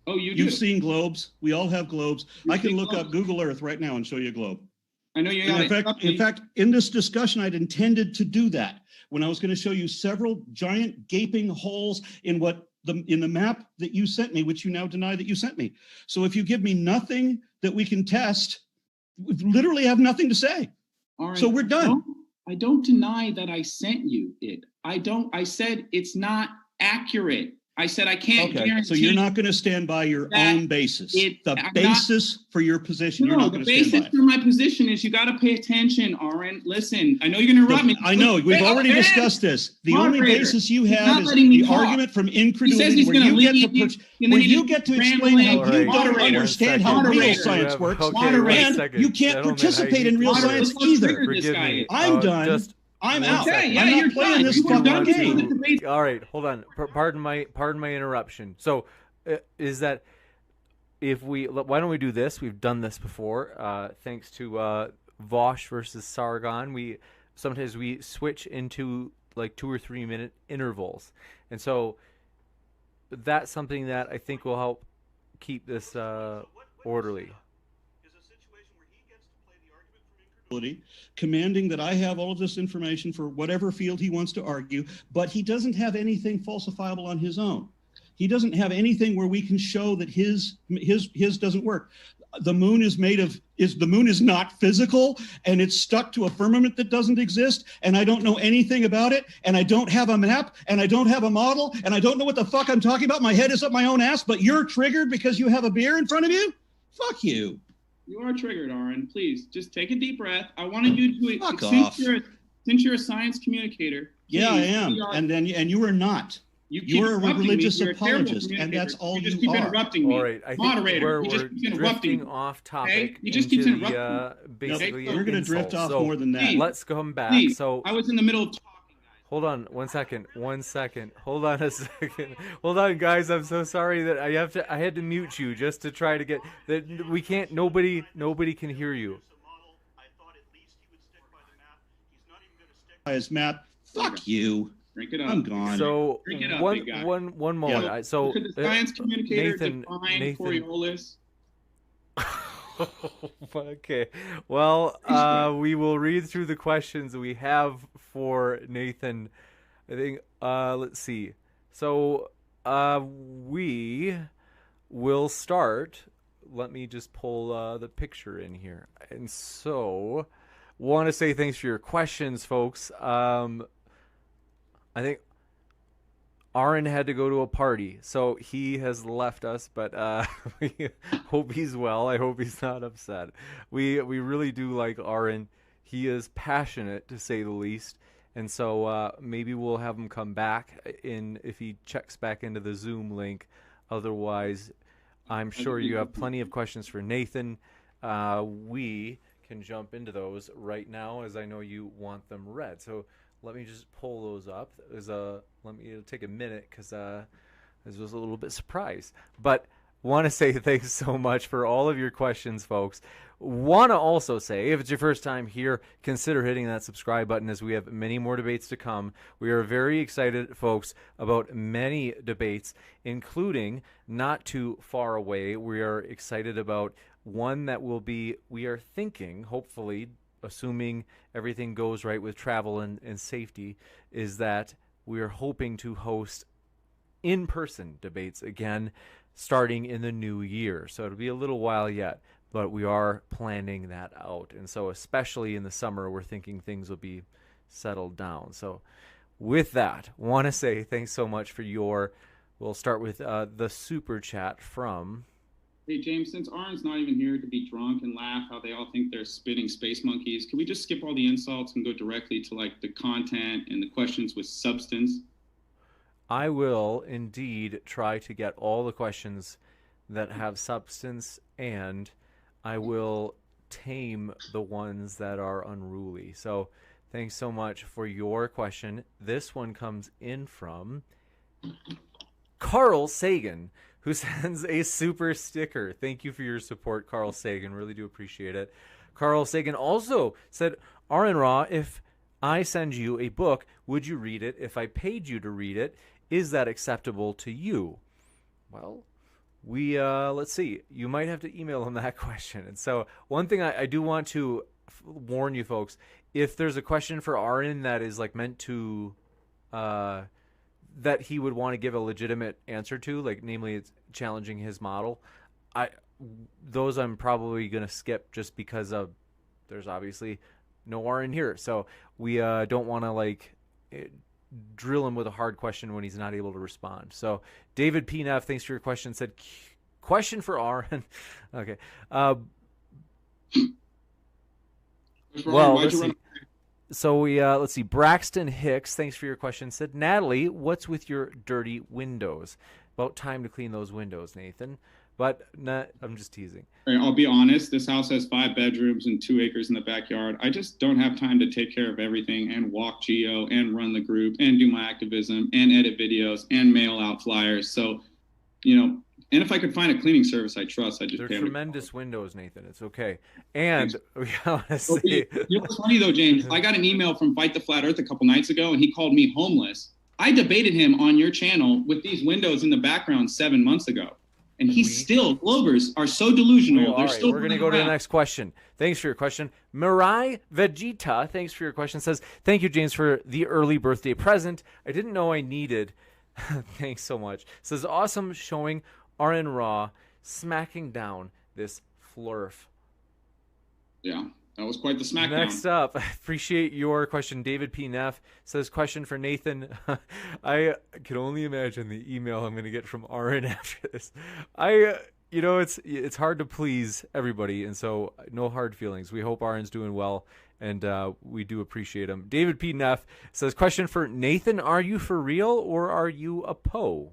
Oh, you do? You've seen globes. We all have globes. I can look up Google Earth right now and show you a globe. I know you. In fact, in this discussion, I'd intended to do that when I was going to show you several giant gaping holes in the map that you sent me, which you now deny that you sent me. So if you give me nothing that we can test, we literally have nothing to say. All right. So we're done. I don't deny that I sent you it. I said it's not accurate. I said I can't guarantee. So you're not going to stand by your own basis. For your position. You're not going to stand by. The basis for my position is you got to pay attention, Aron. Listen, I know you're going to interrupt me. I know. We've already discussed this. The only basis you have is the argument from incredulity, where you get to explain how you don't understand how real science works, and you can't participate in real science either. I'm done. I'm out. Okay, I'm not playing this fucking game. All right, hold on. Pardon my interruption. So, is that why don't we do this? We've done this before. Thanks to Vosh versus Sargon, sometimes we switch into like 2 or 3 minute intervals, and so that's something that I think will help keep this orderly. Commanding that I have all of this information for whatever field he wants to argue, but he doesn't have anything falsifiable on his own. He doesn't have anything where we can show that his doesn't work. The moon is the moon is not physical, and it's stuck to a firmament that doesn't exist, and I don't know anything about it, and I don't have a map, and I don't have a model, and I don't know what the fuck I'm talking about. My head is up my own ass, but you're triggered because you have a beer in front of you? Fuck you. You are triggered, Aron. Please, just take a deep breath. I wanted you to fuck off. Since you're a science communicator. Yeah, I am. And you are not. You're a religious apologist, and that's all you keep are. Interrupting me. All right, I think moderator. we're drifting off topic. Okay? He just keeps interrupting. Basically, we're going to drift off more than that. Let's come back. Please. So I was in the middle of talking. Hold on 1 second. 1 second. Hold on a second. Hold on, guys. I'm so sorry that I had to mute you just to try to get that. We can't. Nobody can hear you. By his map. Fuck you. Drink it up. I'm gone. So one moment. Yeah. So could the science communicator Nathan define Coriolis? Okay. Well, we will read through the questions we have for Nathan. I think, let's see. So, we will start. Let me just pull the picture in here. And so, want to say thanks for your questions, folks. I think Aron had to go to a party, so he has left us, but we hope he's well. I hope he's not upset. We really do like Aron. He is passionate, to say the least, and so maybe we'll have him come back if he checks back into the Zoom link. Otherwise, I'm sure you have plenty of questions for Nathan. We can jump into those right now, as I know you want them read. So let me just pull those up. It'll take a minute because I was a little bit surprised. But want to say thanks so much for all of your questions, folks. Want to also say, if it's your first time here, consider hitting that subscribe button, as we have many more debates to come. We are very excited, folks, about many debates, including not too far away. We are excited about one that will be, we are thinking, hopefully, assuming everything goes right with travel and safety, is that we're hoping to host in-person debates again starting in the new year. So it'll be a little while yet, but we are planning that out. And so especially in the summer, we're thinking things will be settled down. So with that, want to say thanks so much for we'll start with the super chat from... Hey, James, since Aron's not even here to be drunk and laugh how they all think they're spitting space monkeys, can we just skip all the insults and go directly to like the content and the questions with substance? I will indeed try to get all the questions that have substance, and I will tame the ones that are unruly. So thanks so much for your question. This one comes in from Carl Sagan, who sends a super sticker. Thank you for your support, Carl Sagan. Really do appreciate it. Carl Sagan also said, Aron Ra, if I send you a book, would you read it if I paid you to read it? Is that acceptable to you? Well, let's see. You might have to email him that question. And so one thing I do want to warn you folks, if there's a question for Aron that is like meant to, that he would want to give a legitimate answer to, like namely it's challenging his model, those I'm probably going to skip just because of there's obviously no Aron here. So we don't want to like drill him with a hard question when he's not able to respond. So David P. Neff, thanks for your question, said, question for Aron. Okay. Well, let's see. So let's see. Braxton Hicks, thanks for your question, said, Natalie, what's with your dirty windows? About time to clean those windows, Nathan. But I'm just teasing. I'll be honest. This house has 5 bedrooms and 2 acres in the backyard. I just don't have time to take care of everything and walk Geo and run the group and do my activism and edit videos and mail out flyers. So, and if I could find a cleaning service I trust, I just they're tremendous windows, Nathan. It's okay. And we want to see. You know what's funny though, James? I got an email from Fight the Flat Earth a couple nights ago, and he called me homeless. I debated him on your channel with these windows in the background 7 months ago. And he's still, Globers are so delusional. All right, we're going to go to the next question. Thanks for your question. Mirai Vegeta, thanks for your question, says, thank you, James, for the early birthday present. I didn't know I needed. Thanks so much. Says, awesome showing Aron Ra smacking down this flurf. Yeah, that was quite the smackdown. Next up, I appreciate your question. David P. Neff says, question for Nathan. I can only imagine the email I'm going to get from Aron after this. It's hard to please everybody, and so no hard feelings. We hope Aron's doing well, and we do appreciate him. David P. Neff says, question for Nathan, are you for real or are you a Poe?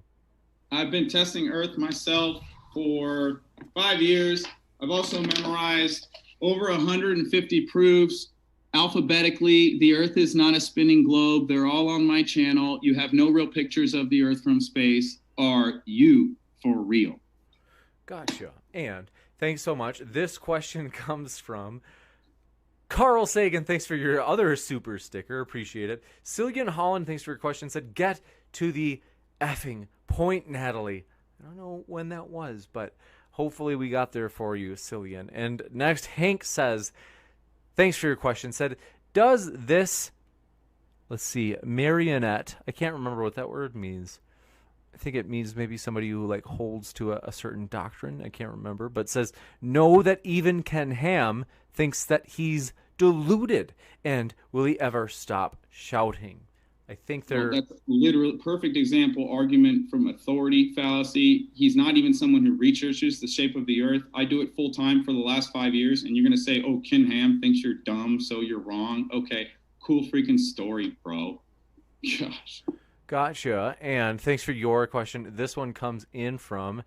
I've been testing Earth myself for 5 years. I've also memorized over 150 proofs alphabetically. The Earth is not a spinning globe. They're all on my channel. You have no real pictures of the Earth from space. Are you for real? Gotcha. And thanks so much. This question comes from Carl Sagan. Thanks for your other super sticker. Appreciate it. Cillian Holland, thanks for your question. Said, get to the effing point, Natalie. I don't know when that was, but hopefully we got there for you, Cillian. And next, Hank says, thanks for your question, said, does this, let's see, marionette, I can't remember what that word means. I think it means maybe somebody who like holds to a certain doctrine. I can't remember, but says, know that even Ken Ham thinks that he's deluded. And will he ever stop shouting? I think that's literally perfect example argument from authority fallacy. He's not even someone who researches the shape of the Earth. I do it full time for the last 5 years, and you're going to say, oh, Ken Ham thinks you're dumb, so you're wrong. Okay, cool freaking story, bro. Gosh. Gotcha. And thanks for your question. This one comes in from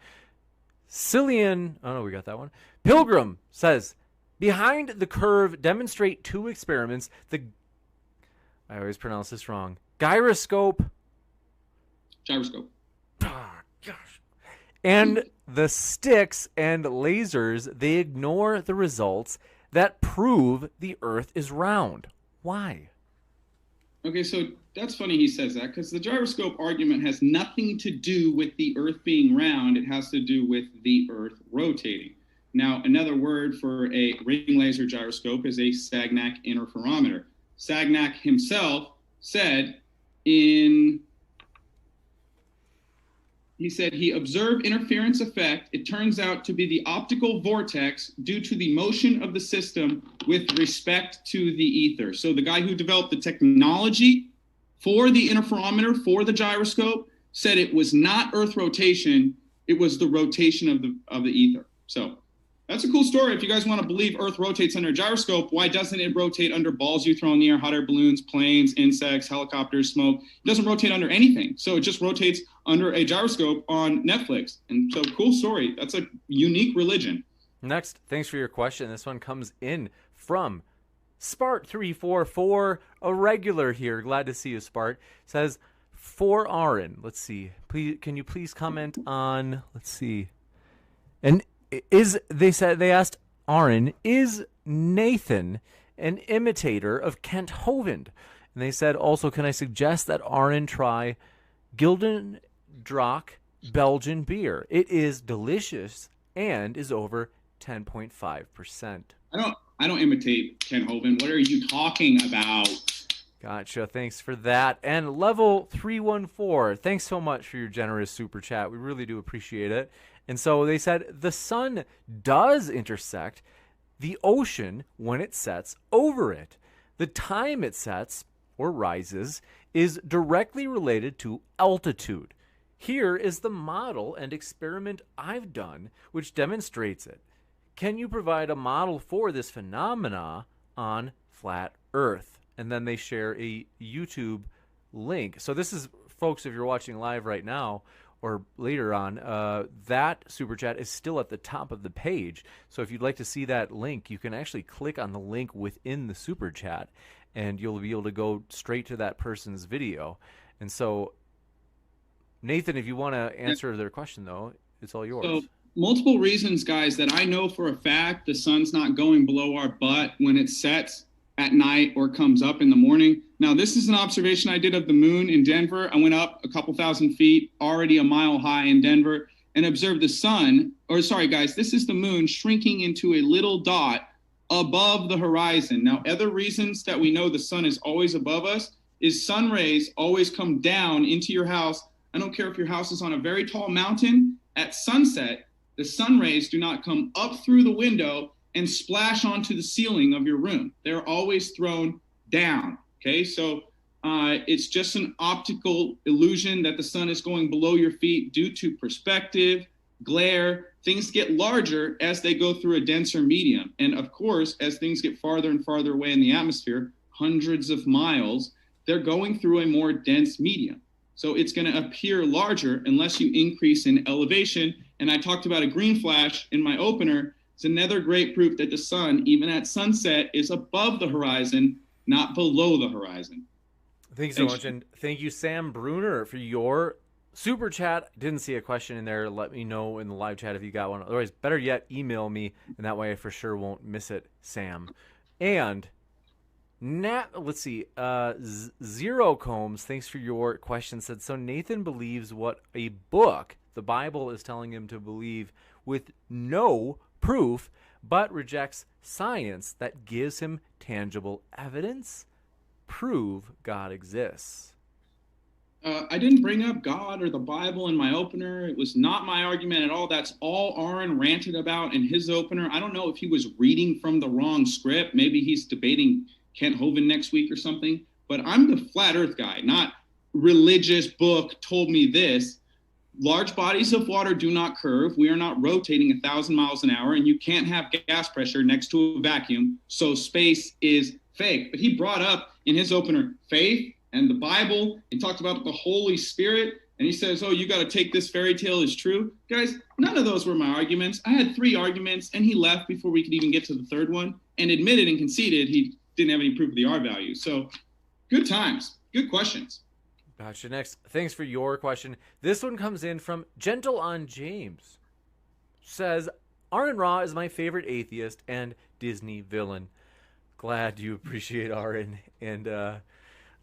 Cillian. Oh, no, we got that one. Pilgrim says, behind the curve, demonstrate 2 experiments. I always pronounce this wrong. Gyroscope. Oh, gosh. And the sticks and lasers, they ignore the results that prove the Earth is round. Why? Okay, so that's funny he says that, because the gyroscope argument has nothing to do with the Earth being round. It has to do with the Earth rotating. Now, another word for a ring laser gyroscope is a Sagnac interferometer. Sagnac himself said he observed interference effect. It turns out to be the optical vortex due to the motion of the system with respect to the ether. So the guy who developed the technology for the interferometer, for the gyroscope, said it was not Earth rotation. It was the rotation of the ether. So that's a cool story. If you guys want to believe Earth rotates under a gyroscope, why doesn't it rotate under balls you throw in the air, hot air balloons, planes, insects, helicopters, smoke? It doesn't rotate under anything. So it just rotates under a gyroscope on Netflix. And so cool story. That's a unique religion. Next, thanks for your question. This one comes in from Spart344, a regular here. Glad to see you, Spart. Says, for Aron, let's see. Please, can you please comment on? Let's see. And they asked Aron, is Nathan an imitator of Kent Hovind? And they said also, can I suggest that Aron try Gilden Draak Belgian beer? It is delicious and is over 10.5%. I don't imitate Kent Hovind. What are you talking about? Gotcha. Thanks for that. And Level 314, thanks so much for your generous super chat. We really do appreciate it. And so they said the sun does intersect the ocean when it sets over it. The time it sets or rises is directly related to altitude. Here is the model and experiment I've done which demonstrates it. Can you provide a model for this phenomena on flat Earth? And then they share a YouTube link. So this is, folks, if you're watching live right now or later on, that super chat is still at the top of the page. So if you'd like to see that link, you can actually click on the link within the super chat, and you'll be able to go straight to that person's video. And so, Nathan, if you want to answer their question, though, it's all yours. So, multiple reasons, guys, that I know for a fact the sun's not going below our butt when it sets at night or comes up in the morning. Now, this is an observation I did of the moon in Denver. I went up a couple thousand feet, already a mile high in Denver, and observed the sun, or sorry, guys, this is the moon shrinking into a little dot above the horizon. Now, other reasons that we know the sun is always above us is sun rays always come down into your house. I don't care if your house is on a very tall mountain. At sunset, the sun rays do not come up through the window and splash onto the ceiling of your room. They're always thrown down, okay? So it's just an optical illusion that the sun is going below your feet due to perspective, glare. Things get larger as they go through a denser medium. And of course, as things get farther and farther away in the atmosphere, hundreds of miles, they're going through a more dense medium. So it's going to appear larger unless you increase in elevation. And I talked about a green flash in my opener. It's another great proof that the sun, even at sunset, is above the horizon, not below the horizon. Thanks so much. And thank you, Sam Bruner, for your super chat. Didn't see a question in there. Let me know in the live chat if you got one. Otherwise, better yet, email me, and that way I for sure won't miss it, Sam. And let's see. Zero Combs, thanks for your question. Said, so Nathan believes what a book, the Bible, is telling him to believe with no proof, but rejects science that gives him tangible evidence. Prove God exists. I didn't bring up God or the Bible in my opener. It was not my argument at all. That's all Aron ranted about in his opener. I don't know if he was reading from the wrong script. Maybe he's debating Kent Hovind next week or something. But I'm the flat earth guy, not religious book told me this. Large bodies of water do not curve. We are not rotating 1,000 miles an hour, and you can't have gas pressure next to a vacuum. So space is fake. But he brought up in his opener faith and the Bible and talked about the Holy Spirit. And he says, oh, you got to take this fairy tale as true. Guys, none of those were my arguments. I had 3 arguments, and he left before we could even get to the third one and admitted and conceded he didn't have any proof of the R value. So good times, good questions. Gotcha. Next, thanks for your question. This one comes in from Gentle on James. Says, Aron Ra is my favorite atheist and Disney villain. Glad you appreciate Aron. And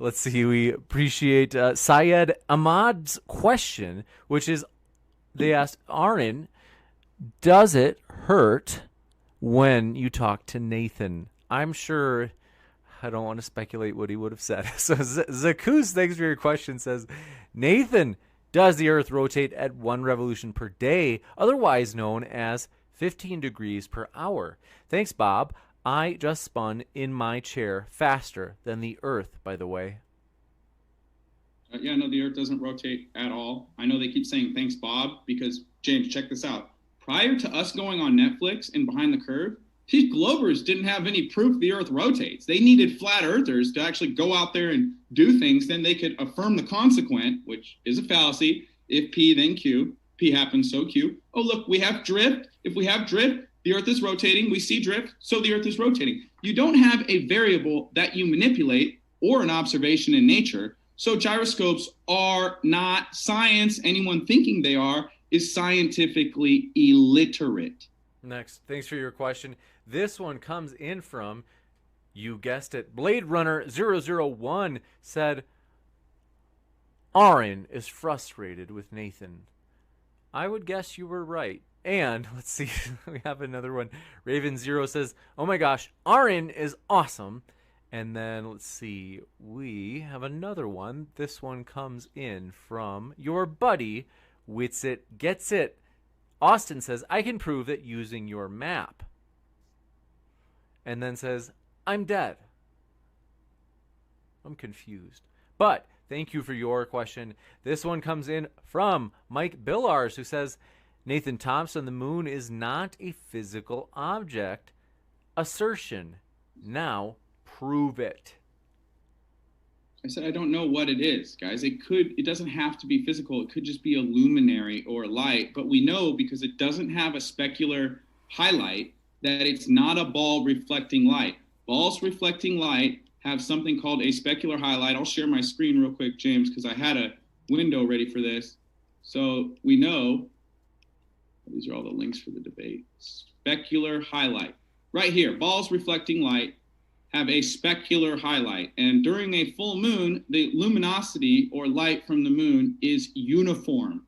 let's see, we appreciate Syed Ahmad's question, which is, they asked, Aron, does it hurt when you talk to Nathan? I'm sure... I don't want to speculate what he would have said. So Zakus, thanks for your question, says, Nathan, does the Earth rotate at 1 revolution per day, otherwise known as 15 degrees per hour? Thanks, Bob. I just spun in my chair faster than the Earth, by the way. Yeah, no, the Earth doesn't rotate at all. I know they keep saying thanks, Bob, because, James, check this out. Prior to us going on Netflix and Behind the Curve, these Globers didn't have any proof the Earth rotates. They needed flat earthers to actually go out there and do things. Then they could affirm the consequent, which is a fallacy. If P, then Q. P happens, so Q. Oh, look, we have drift. If we have drift, the Earth is rotating. We see drift, so the Earth is rotating. You don't have a variable that you manipulate or an observation in nature So gyroscopes are not science. Anyone thinking they are is scientifically illiterate. Next, thanks for your question. This one comes in from, you guessed it, Blade Runner 001 said, Aron is frustrated with Nathan. I would guess you were right. And let's see, we have another one. Raven Zero says, oh my gosh, Aron is awesome. And then let's see, we have another one. This one comes in from your buddy, Witsit Gets It. Austin says, I can prove it using your map. And then says, I'm dead. I'm confused. But thank you for your question. This one comes in from Mike Billars, who says, Nathan Thompson, the moon is not a physical object. Assertion. Now prove it. I said, I don't know what it is, guys. It doesn't have to be physical. It could just be a luminary or light. But we know, because it doesn't have a specular highlight, that it's not a ball reflecting light. Balls reflecting light have something called a specular highlight. I'll share my screen real quick, James, because I had a window ready for this. So we know, these are all the links for the debate. Specular highlight. Right here, balls reflecting light have a specular highlight. And during a full moon, the luminosity or light from the moon is uniform.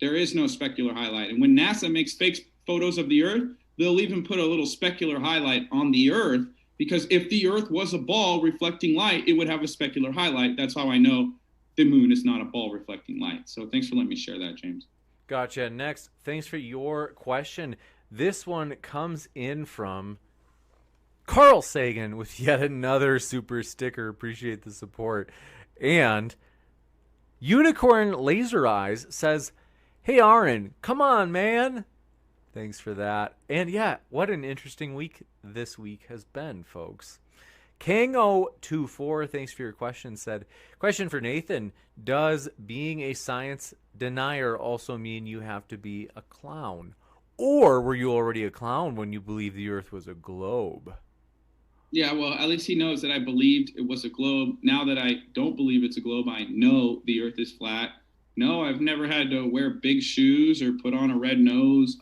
There is no specular highlight. And when NASA makes fake photos of the Earth, they'll even put a little specular highlight on the Earth, because if the Earth was a ball reflecting light, it would have a specular highlight. That's how I know the moon is not a ball reflecting light. So thanks for letting me share that, James. Gotcha. Next, thanks for your question. This one comes in from Carl Sagan with yet another super sticker. Appreciate the support. And Unicorn Laser Eyes says, hey, Aron, come on, man. Thanks for that. And yeah, what an interesting week this week has been, folks. Kango24, thanks for your question, said, question for Nathan, does being a science denier also mean you have to be a clown? Or were you already a clown when you believed the Earth was a globe? Yeah, well, at least he knows that I believed it was a globe. Now that I don't believe it's a globe, I know the Earth is flat. No, I've never had to wear big shoes or put on a red nose.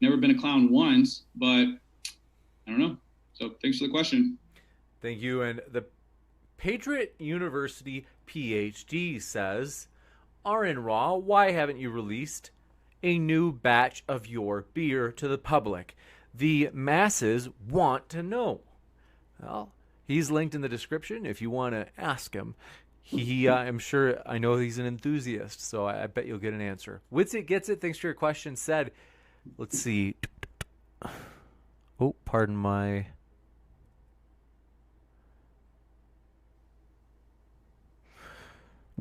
Never been a clown once, but I don't know. So thanks for the question. Thank you. And the Patriot University PhD says, Aron Raw, why haven't you released a new batch of your beer to the public? The masses want to know. Well, he's linked in the description if you want to ask him. I'm sure, I know he's an enthusiast, so I bet you'll get an answer. Witsit Gets It, thanks for your question, said, let's see. Oh, pardon my...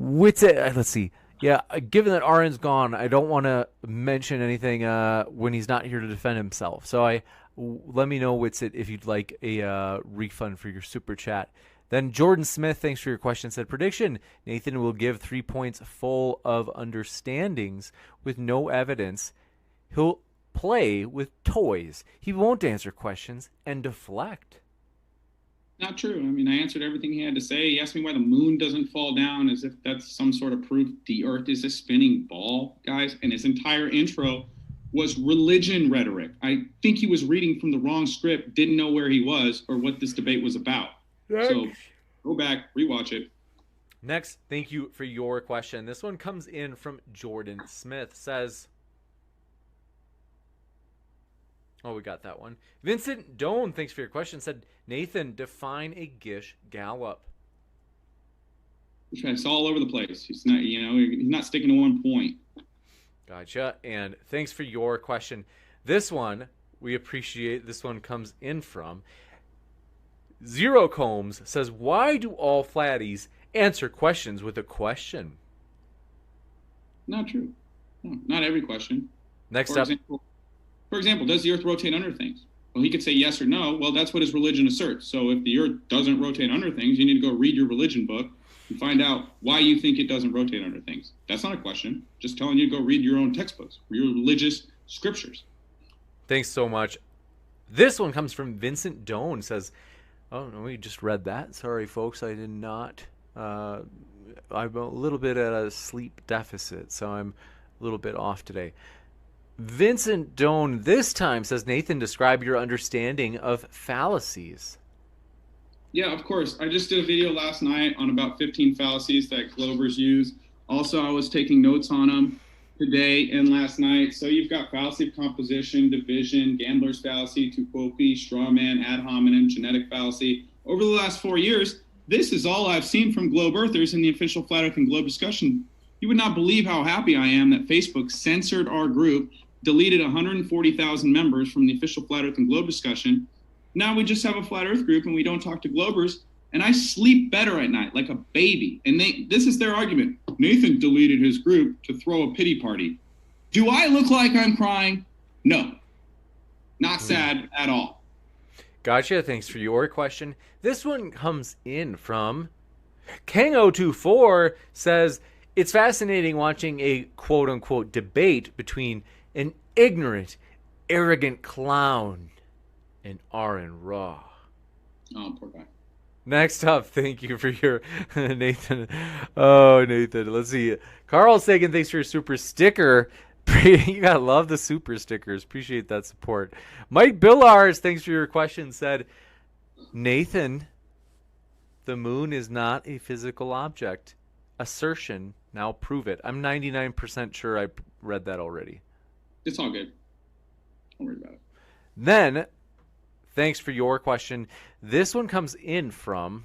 Witsit, let's see. Yeah, given that Aron's gone, I don't want to mention anything when he's not here to defend himself. So let me know, Witsit, if you'd like a refund for your super chat. Then Jordan Smith, thanks for your question, said, prediction, Nathan will give 3 points full of understandings with no evidence. He'll play with toys. He won't answer questions and deflect. Not true. I mean, I answered everything he had to say. He asked me why the moon doesn't fall down, as if that's some sort of proof the Earth is a spinning ball, guys. And his entire intro was religion rhetoric. I think he was reading from the wrong script, didn't know where he was or what this debate was about. So go back, rewatch it. Next, thank you for your question. This one comes in from Jordan Smith, says, oh, we got that one. Vincent Doan, thanks for your question, said, Nathan, define a Gish Gallop. It's all over the place. He's not, he's not sticking to one point. Gotcha. And thanks for your question. This one, we appreciate. This one comes in from Zero Combs, says, why do all flatties answer questions with a question? Not true. No, not every question. Next up. For example, does the Earth rotate under things? Well, he could say yes or no. Well, that's what his religion asserts. So if the Earth doesn't rotate under things, you need to go read your religion book and find out why you think it doesn't rotate under things. That's not a question. Just telling you to go read your own textbooks, your religious scriptures. Thanks so much. This one comes from Vincent Doan, says, oh, no, we just read that. Sorry, folks, I did not I'm a little bit at a sleep deficit, so I'm a little bit off today. Vincent Doan this time says, Nathan, describe your understanding of fallacies. Yeah, of course. I just did a video last night on about 15 fallacies that Globers use. Also, I was taking notes on them today and last night. So you've got fallacy of composition, division, gambler's fallacy, tu quoque, straw man, ad hominem, genetic fallacy. Over the last 4 years, this is all I've seen from Globe Earthers in the official Flat Earth and Globe discussion. You would not believe how happy I am that Facebook censored our group, deleted 140,000 members from the official Flat Earth and Globe discussion. Now we just have a Flat Earth group and we don't talk to Globers, and I sleep better at night like a baby. And this is their argument. Nathan deleted his group to throw a pity party. Do I look like I'm crying? No. Not sad at all. Gotcha. Thanks for your question. This one comes in from Kang024 says, it's fascinating watching a quote-unquote debate between an ignorant, arrogant clown and Aron Raw. Oh, poor guy. Next up, thank you for your Nathan. Oh, Nathan. Let's see. Carl Sagan, thanks for your super sticker. You gotta love the super stickers. Appreciate that support. Mike Billars, thanks for your question. Said, Nathan, the moon is not a physical object. Assertion. Now prove it. I'm 99% sure I read that already. It's all good. Don't worry about it. Then, thanks for your question. This one comes in from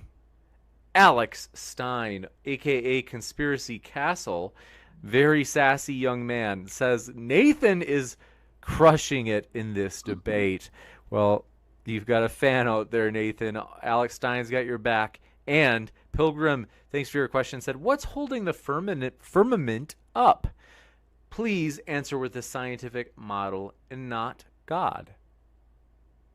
Alex Stein, a.k.a. Conspiracy Castle. Very sassy young man. Says, Nathan is crushing it in this debate. Well, you've got a fan out there, Nathan. Alex Stein's got your back. And Pilgrim, thanks for your question, said, what's holding the firmament up? Please answer with a scientific model and not God.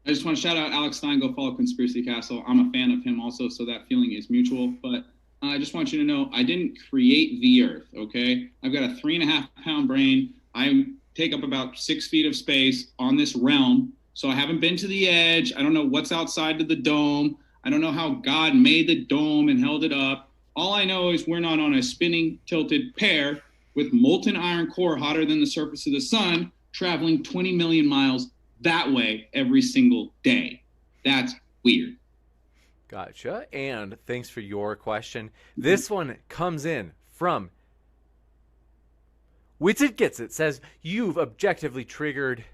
I just want to shout out Alex Stein. Go follow Conspiracy Castle. I'm a fan of him also, so that feeling is mutual. But I just want you to know I didn't create the Earth, okay? I've got a 3.5-pound brain. I take up about 6 feet of space on this realm, so I haven't been to the edge. I don't know what's outside of the dome. I don't know how God made the dome and held it up. All I know is we're not on a spinning, tilted pear with molten iron core hotter than the surface of the sun, traveling 20 million miles that way every single day. That's weird. Gotcha. And thanks for your question. This one comes in from Wits It Gets It. Says, you're objectively triggered.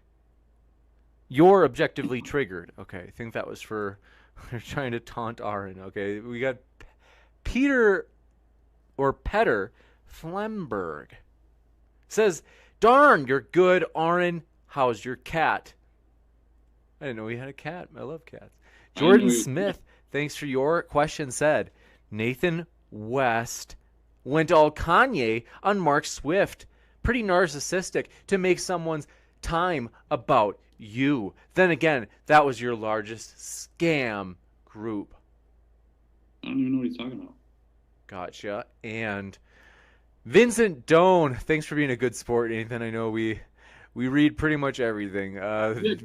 Okay, I think that was for, they're trying to taunt Aron. Okay, we got Peter Flemberg. Says, darn, you're good, Aron. How's your cat? I didn't know we had a cat. I love cats. Jordan Smith, thanks for your question, said, Nathan West went all Kanye on Mark Swift. Pretty narcissistic to make someone's time about you. Then again, that was your largest scam group. I don't even know what he's talking about. Gotcha. And Vincent Doan, thanks for being a good sport, Nathan. I know we read pretty much everything.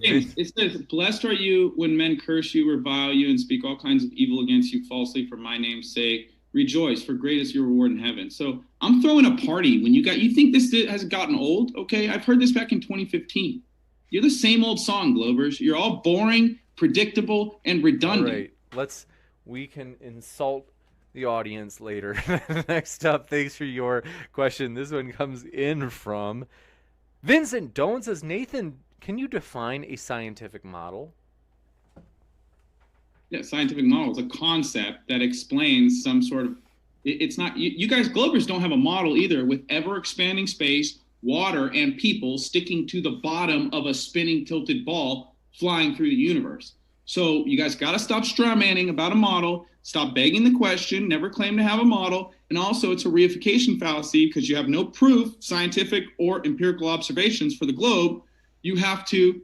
James, it says, blessed are you when men curse you, revile you, and speak all kinds of evil against you falsely for my name's sake. Rejoice, for great is your reward in heaven. So I'm throwing a party when you think this has gotten old? Okay, I've heard this back in 2015. You're the same old song, Glovers. You're all boring, predictable, and redundant. All right, we can insult the audience later. Next up, thanks for your question. This one comes in from Vincent Doan. Says, Nathan, can you define a scientific model? Yeah, scientific model is a concept that explains some sort of, it's not, you guys, Globers don't have a model either, with ever expanding space, water, and people sticking to the bottom of a spinning tilted ball flying through the universe. So you guys got to stop straw manning about a model, stop begging the question, never claim to have a model. And also it's a reification fallacy because you have no proof, scientific or empirical observations for the globe. You have to,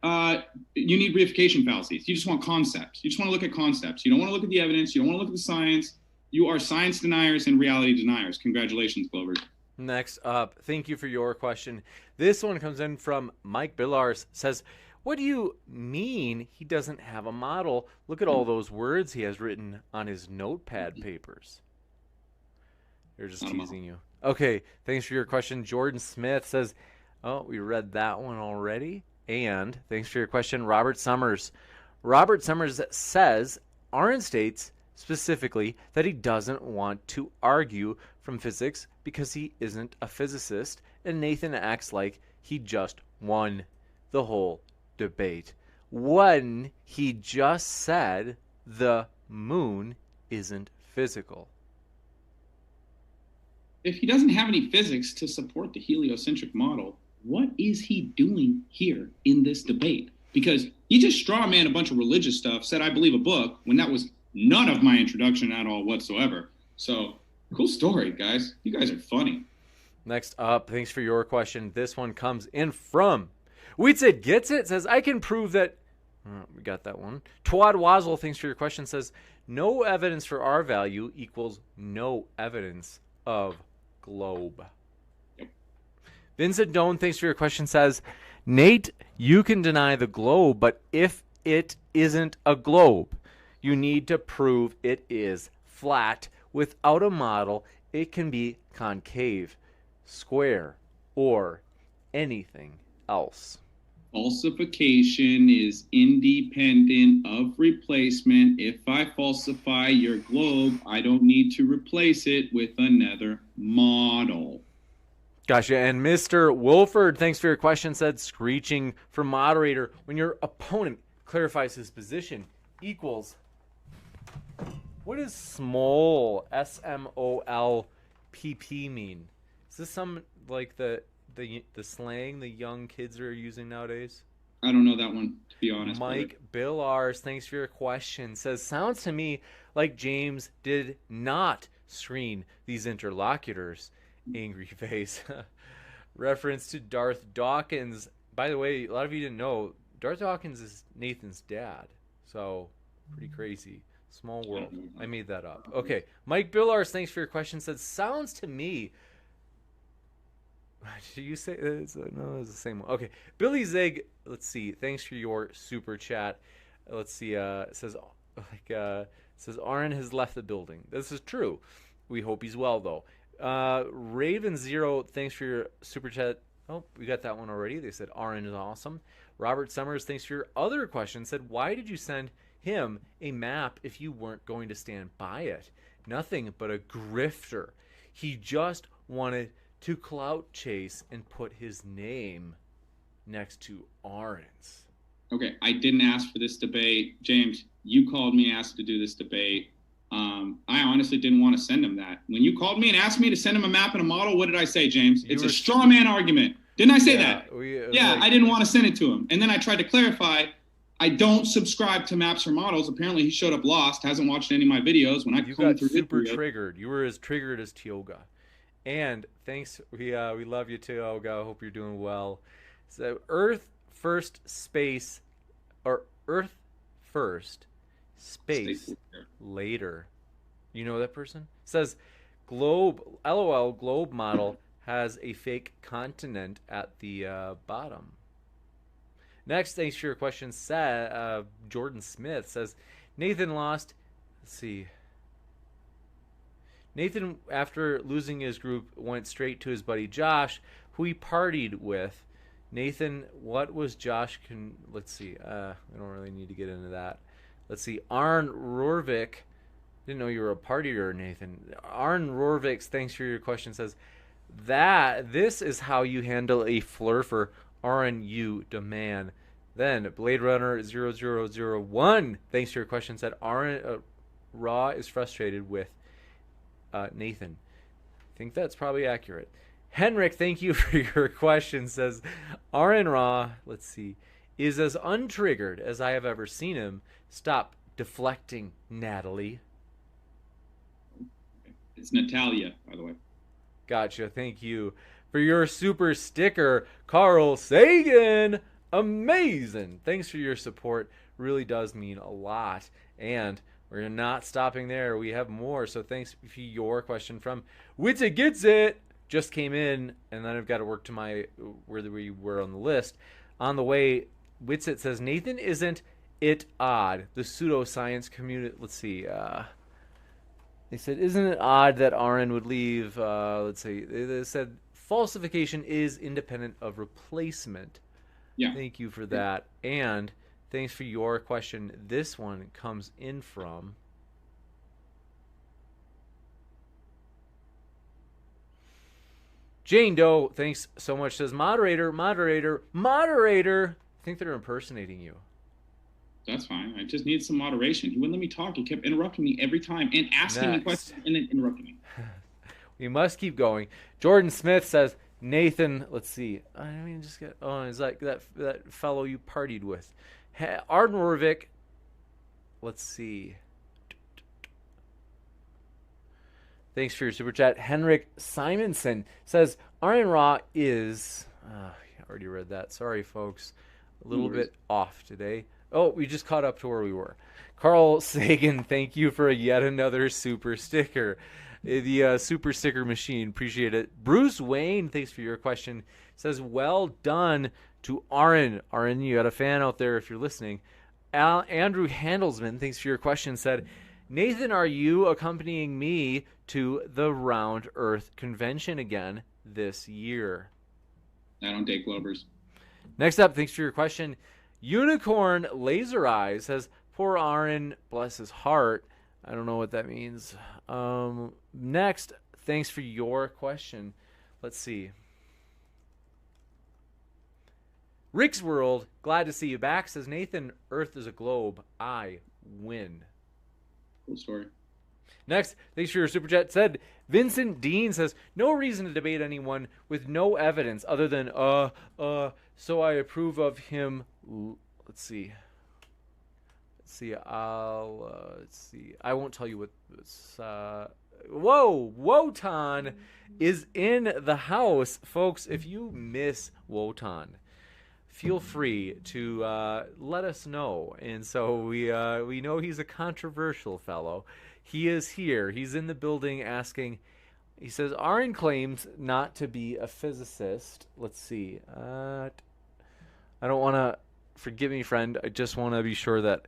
you need reification fallacies. You just want concepts. You just want to look at concepts. You don't want to look at the evidence. You don't want to look at the science. You are science deniers and reality deniers. Congratulations, Glovers. Next up, thank you for your question. This one comes in from Mike Billars. Says, what do you mean he doesn't have a model? Look at all those words he has written on his notepad papers. They're just teasing you. Okay, thanks for your question. Jordan Smith says, oh, we read that one already. And thanks for your question, Robert Summers. Robert Summers says, Aron states specifically that he doesn't want to argue from physics because he isn't a physicist, and Nathan acts like he just won the whole debate when he just said the moon isn't physical. If he doesn't have any physics to support the heliocentric model, what is he doing here in this debate? Because he just strawman a bunch of religious stuff, said I believe a book, when that was none of my introduction at all whatsoever. So, cool story, guys. You guys are funny. Next up, thanks for your question. This one comes in from Weetsit Gets It. Says, I can prove that... we got that one. Twad Wazzle, thanks for your question, says, no evidence for R value equals no evidence of globe. Yep. Vincent Doan, thanks for your question, says, Nate, you can deny the globe, but if it isn't a globe, you need to prove it is flat. Without a model, it can be concave, square, or anything else. Falsification is independent of replacement. If I falsify your globe, I don't need to replace it with another model. Gotcha. And Mr. Wolford, thanks for your question, said screeching for moderator when your opponent clarifies his position equals... What does small, SMOLPP mean? Is this some, like, the slang the young kids are using nowadays? I don't know that one, to be honest. Mike Billars, thanks for your question, says, sounds to me like James did not screen these interlocutors. Angry face. Reference to Darth Dawkins. By the way, a lot of you didn't know, Darth Dawkins is Nathan's dad. So, pretty crazy. Small world. I made that up. Okay. Mike Billars, thanks for your question, said, sounds to me... Did you say... no, it's the same one. Okay. Billy Zig, let's see. Thanks for your super chat. Let's see. It says, Aron has left the building. This is true. We hope he's well, though. Raven Zero, thanks for your super chat. Oh, we got that one already. They said Aron is awesome. Robert Summers, thanks for your other question, said, why did you send him a map if you weren't going to stand by it? Nothing but a grifter. He just wanted to clout chase and put his name next to Aron's. Okay, I didn't ask for this debate. James, you called me, asked to do this debate. I honestly didn't want to send him that. When you called me and asked me to send him a map and a model, what did I say, James? It's a straw man argument. Didn't I say that? I didn't want to send it to him. And then I tried to clarify, I don't subscribe to maps or models. Apparently he showed up lost, hasn't watched any of my videos. When I you got super triggered. You were as triggered as Tioga. And thanks, we love you, Tioga. I hope you're doing well. So Earth first, space, or Earth first, space later. You know that person? Says globe, LOL, globe model has a fake continent at the bottom. Next, thanks for your question, Jordan Smith says, Nathan lost, let's see. Nathan, after losing his group, went straight to his buddy Josh, who he partied with. Nathan, what was Josh? Let's see. I don't really need to get into that. Let's see. Aron Rorvik. Didn't know you were a partier, Nathan. Aron Rorvik, thanks for your question, says, this is how you handle a flurfer. Aron, you demand. Then Blade Runner 0001, thanks for your question, said Aron Raw is frustrated with Nathan. I think that's probably accurate. Henrik, thank you for your question, says Aron Raw, let's see, is as untriggered as I have ever seen him. Stop deflecting, Natalie. It's Natalia, by the way. Gotcha. Thank you for your super sticker, Carl Sagan. Amazing. Thanks for your support. Really does mean a lot. And we're not stopping there. We have more. So thanks for your question from Witsit Gets It. Just came in, and then I've got to work to my where we were on the list. On the way, Witsit says, Nathan, isn't it odd? The pseudoscience community. Let's see. They said, isn't it odd that Aron would leave? Let's see. They said falsification is independent of replacement. Yeah. Thank you for that. And thanks for your question. This one comes in from Jane Doe. Thanks so much. Says, moderator. I think they're impersonating you. That's fine. I just need some moderation. He wouldn't let me talk. He kept interrupting me every time and asking me questions and then interrupting me. We must keep going. Jordan Smith says, Nathan, let's see. I mean, just get, is like that fellow you partied with. Arden Rorvik, let's see. Thanks for your super chat. Henrik Simonson says, Aron Ra is, I already read that. Sorry, folks. A little bit off today. Oh, we just caught up to where we were. Carl Sagan, thank you for yet another super sticker. The super sticker machine, appreciate it. Bruce Wayne, thanks for your question. Says, well done to Aron. Aron, you got a fan out there if you're listening. Andrew Handelsman, thanks for your question, said, Nathan, are you accompanying me to the Round Earth Convention again this year? I don't date Glovers. Next up, thanks for your question. Unicorn Laser Eyes says, poor Aron, bless his heart. I don't know what that means. Next, thanks for your question. Let's see. Rick's World, glad to see you back, says, Nathan, Earth is a globe. I win. Cool story. Next, thanks for your super chat. Said Vincent Dean says, no reason to debate anyone with no evidence other than so I approve of him. Let's see. Let's see. I won't tell you what this. Wotan is in the house, folks. If you miss Wotan, feel free to let us know. And so we know he's a controversial fellow. He is here. He's in the building asking. He says, Aron claims not to be a physicist. Let's see. I don't want to, forgive me, friend. I just want to be sure that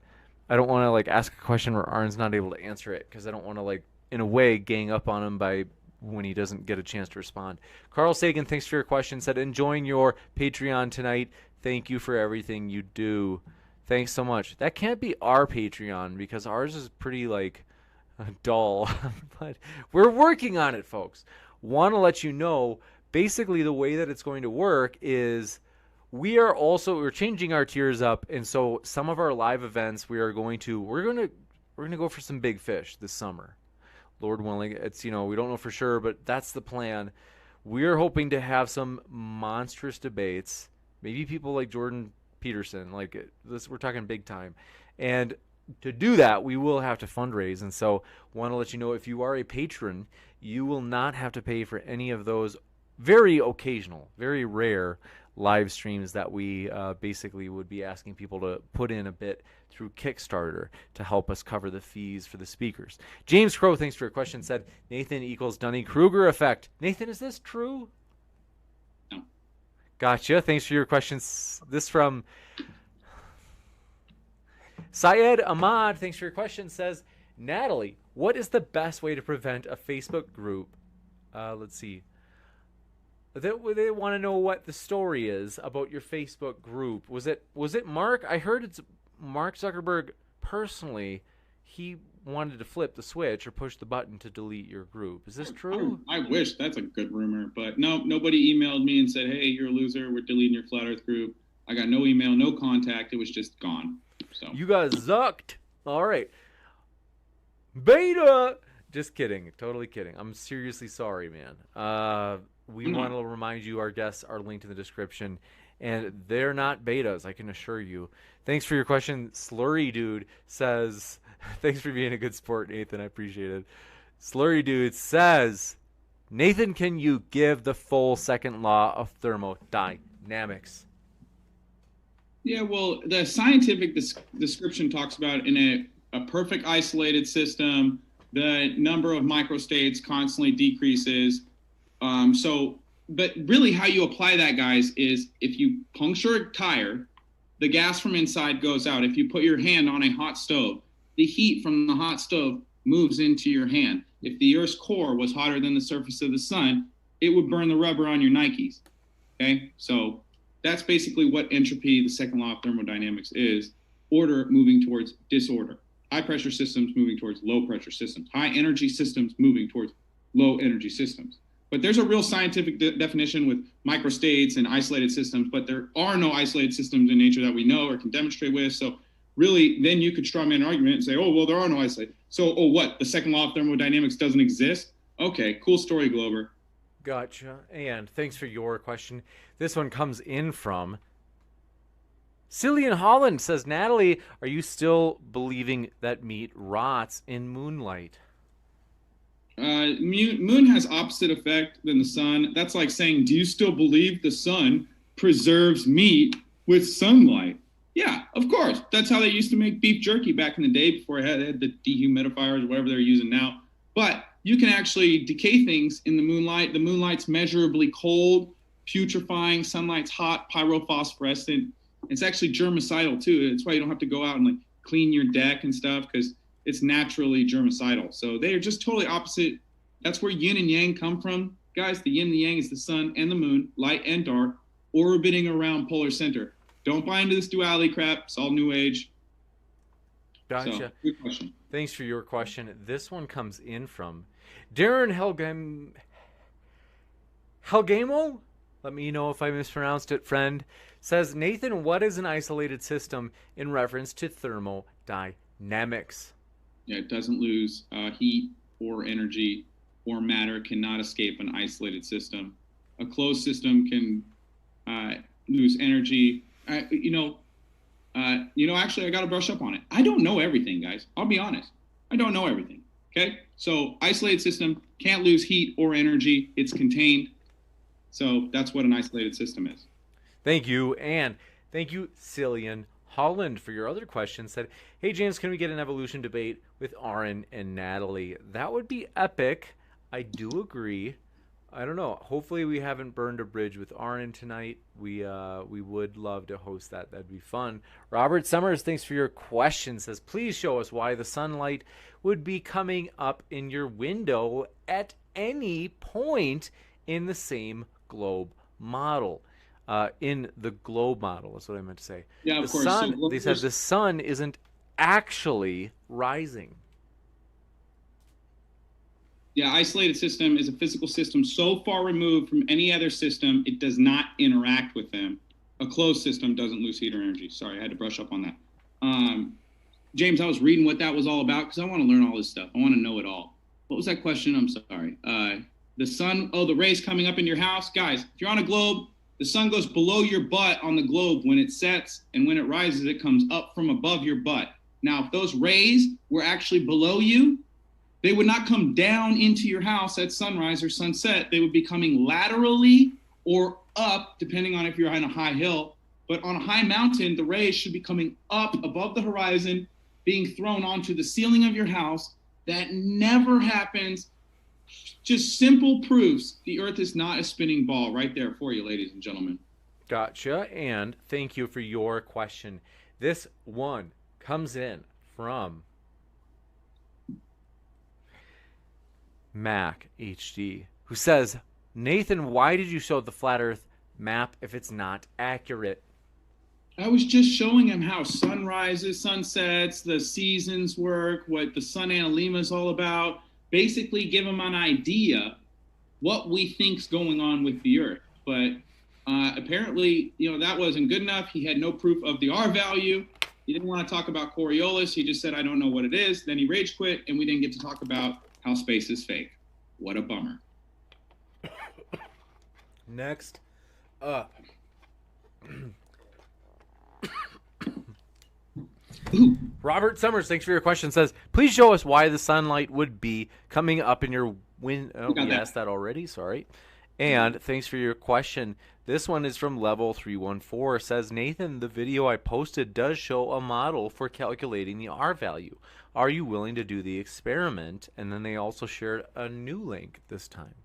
I don't want to like ask a question where Aron's not able to answer it, because I don't want to like, in a way, gang up on him by when he doesn't get a chance to respond. Carl Sagan, thanks for your question. Said, enjoying your Patreon tonight. Thank you for everything you do. Thanks so much. That can't be our Patreon because ours is pretty like dull, but we're working on it, folks. Want to let you know, basically the way that it's going to work is we're changing our tiers up, and so some of our live events we're going to go for some big fish this summer. Lord willing, it's, we don't know for sure, but that's the plan. We're hoping to have some monstrous debates, maybe people like Jordan Peterson, like this, we're talking big time. And to do that, we will have to fundraise. And so want to let you know, if you are a patron, you will not have to pay for any of those very occasional, very rare live streams that we basically would be asking people to put in a bit through Kickstarter to help us cover the fees for the speakers. James Crow, thanks for your question, said, Nathan equals Dunning-Kruger effect. Nathan, is this true? No. Gotcha. Thanks for your questions. This from Syed Ahmad, thanks for your question, says, Natalie, what is the best way to prevent a Facebook group? Let's see. They want to know what the story is about your Facebook group. Was it Mark? I heard it's Mark Zuckerberg personally. He wanted to flip the switch or push the button to delete your group. Is this true? I wish. That's a good rumor. But no, nobody emailed me and said, hey, you're a loser. We're deleting your Flat Earth group. I got no email, no contact. It was just gone. So you guys zucked. All right. Beta. Just kidding. Totally kidding. I'm seriously sorry, man. We want to remind you our guests are linked in the description, and they're not betas, I can assure you. Thanks for your question. Slurry Dude says, thanks for being a good sport, Nathan. I appreciate it. Slurry Dude says, Nathan, can you give the full second law of thermodynamics? Yeah, well, the scientific description talks about in a perfect isolated system, the number of microstates constantly decreases. But really how you apply that, guys, is if you puncture a tire, the gas from inside goes out. If you put your hand on a hot stove, the heat from the hot stove moves into your hand. if the Earth's core was hotter than the surface of the sun, it would burn the rubber on your Nikes. Okay, so that's basically what entropy, the second law of thermodynamics, is. Order moving towards disorder. High pressure systems moving towards low pressure systems. High energy systems moving towards low energy systems. But there's a real scientific definition with microstates and isolated systems, but there are no isolated systems in nature that we know or can demonstrate with. So really, then you could straw man an argument and say, oh, well, there are no isolated. So, oh, what? The second law of thermodynamics doesn't exist? Okay, cool story, Glover. Gotcha. And thanks for your question. This one comes in from Cillian Holland. Says, Natalie, are you still believing that meat rots in moonlight? Moon has opposite effect than the sun. That's like saying, do you still believe the sun preserves meat with sunlight? Yeah, of course. That's how they used to make beef jerky back in the day before it had the dehumidifiers or whatever they're using now. But you can actually decay things in the moonlight. The moonlight's measurably cold, putrefying. Sunlight's hot, pyrophosphorescent. It's actually germicidal too. That's why you don't have to go out and like clean your deck and stuff, because it's naturally germicidal. So they are just totally opposite. That's where yin and yang come from. Guys, the yin and the yang is the sun and the moon, light and dark, orbiting around polar center. Don't buy into this duality crap. It's all new age. Gotcha. So, good question. Thanks for your question. This one comes in from Darren Helgamo. Let me know if I mispronounced it, friend. Says, Nathan, what is an isolated system in reference to thermodynamics? Yeah, it doesn't lose heat or energy or matter, cannot escape an isolated system. A closed system can lose energy. Actually, I got to brush up on it. I don't know everything, guys. I'll be honest. I don't know everything. Okay. So isolated system can't lose heat or energy. It's contained. So that's what an isolated system is. Thank you. And thank you, Cillian Holland, for your other question. Said, hey, James, can we get an evolution debate with Aron and Natalie? That would be epic. I do agree. I don't know. Hopefully we haven't burned a bridge with Aron tonight. We would love to host that. That'd be fun. Robert Summers, thanks for your question. Says, please show us why the sunlight would be coming up in your window at any point in the same globe model. In the globe model, that's what I meant to say. Yeah, of course. They said the sun isn't actually rising. Yeah, isolated system is a physical system so far removed from any other system, it does not interact with them. A closed system doesn't lose heat or energy. Sorry, I had to brush up on that. James, I was reading what that was all about because I want to learn all this stuff. I want to know it all. What was that question? I'm sorry. The sun, the rays coming up in your house. Guys, if you're on a globe, the sun goes below your butt on the globe when it sets, and when it rises, it comes up from above your butt. Now, if those rays were actually below you, they would not come down into your house at sunrise or sunset. They would be coming laterally or up, depending on if you're on a high hill. But on a high mountain, the rays should be coming up above the horizon, being thrown onto the ceiling of your house. That never happens. Just simple proofs. The Earth is not a spinning ball right there for you, ladies and gentlemen. Gotcha. And thank you for your question. This one comes in from Mac HD, who says, Nathan, why did you show the flat Earth map if it's not accurate? I was just showing him how sunrises, sunsets, the seasons work, what the sun analemma is all about. Basically give him an idea what we think's going on with the Earth. But apparently, that wasn't good enough. He had no proof of the R value. He didn't want to talk about Coriolis. He just said, I don't know what it is. Then he rage quit, and we didn't get to talk about how space is fake. What a bummer. Next up. Robert Summers, thanks for your question, says, please show us why the sunlight would be coming up in your window. We asked that already, sorry. And thanks for your question. This one is from Level 314. Says, Nathan, the video I posted does show a model for calculating the R value. Are you willing to do the experiment? And then they also shared a new link this time.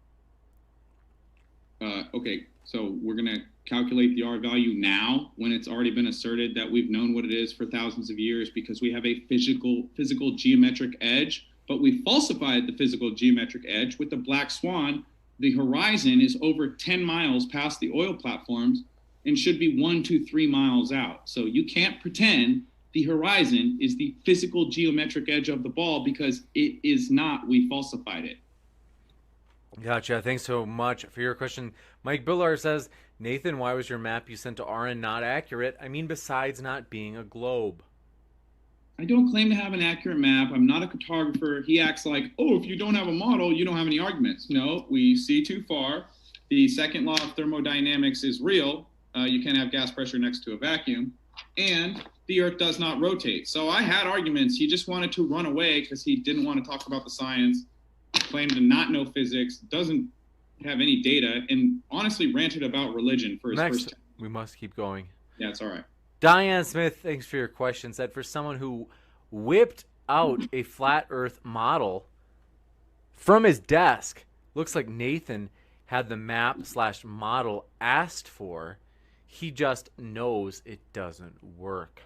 Okay, so we're going to calculate the R value now when it's already been asserted that we've known what it is for thousands of years because we have a physical geometric edge but we falsified the physical geometric edge with the black swan. The horizon is over 10 miles past the oil platforms and should be 1 to 3 miles out. So you can't pretend the horizon is the physical geometric edge of the ball, because it is not. We falsified it. Gotcha. Thanks so much for your question. Mike Billar says, Nathan, why was your map you sent to Aron not accurate? I mean, besides not being a globe. I don't claim to have an accurate map. I'm not a cartographer. He acts like, oh, if you don't have a model, you don't have any arguments. No, we see too far. The second law of thermodynamics is real. You can't have gas pressure next to a vacuum. And the Earth does not rotate. So I had arguments. He just wanted to run away because he didn't want to talk about the science, claimed to not know physics, doesn't have any data, and honestly ranted about religion for his first time. We must keep going. Yeah, it's all right. Diane Smith, thanks for your question. Said, for someone who whipped out a flat Earth model from his desk, looks like Nathan had the map/model asked for. He just knows it doesn't work.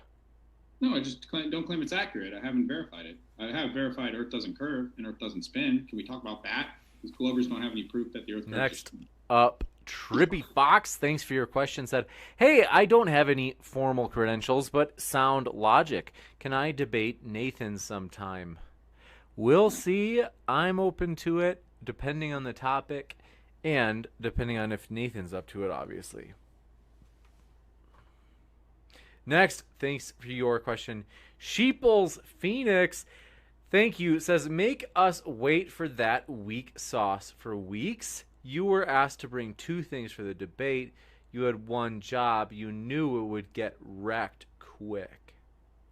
No, I just don't claim it's accurate. I haven't verified it. I have verified Earth doesn't curve and Earth doesn't spin. Can we talk about that? Because Glovers don't have any proof that the Earth curves. Next up, Trippy Fox, thanks for your question, said, hey, I don't have any formal credentials, but sound logic. Can I debate Nathan sometime? We'll see. I'm open to it, depending on the topic and depending on if Nathan's up to it, obviously. Next, thanks for your question. Sheeples Phoenix, thank you, says, make us wait for that weak sauce for weeks. You were asked to bring 2 things for the debate. You had one job. You knew it would get wrecked quick.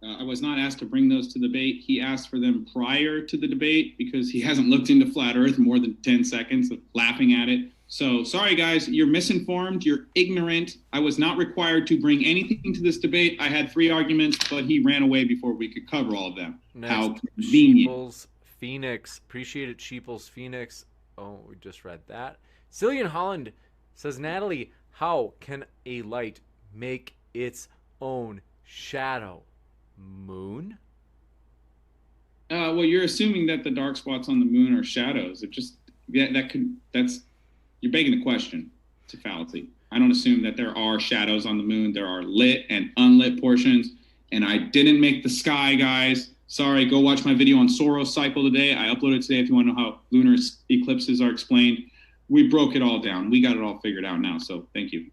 I was not asked to bring those to the debate. He asked for them prior to the debate because he hasn't looked into flat Earth more than 10 seconds of laughing at it. So sorry, guys, you're misinformed. You're ignorant. I was not required to bring anything to this debate. I had 3 arguments, but he ran away before we could cover all of them. Next, how convenient. Sheeples Phoenix. Appreciate it, Sheeples Phoenix. Oh, we just read that. Cillian Holland says, Natalie, how can a light make its own shadow? Moon? Well, you're assuming that the dark spots on the moon are shadows. It just that's you're begging the question. It's a fallacy. I don't assume that there are shadows on the moon. There are lit and unlit portions, and I didn't make the sky, guys. Sorry, go watch my video on Soros cycle today. I uploaded today if you want to know how lunar eclipses are explained. We broke it all down. We got it all figured out now, so thank you.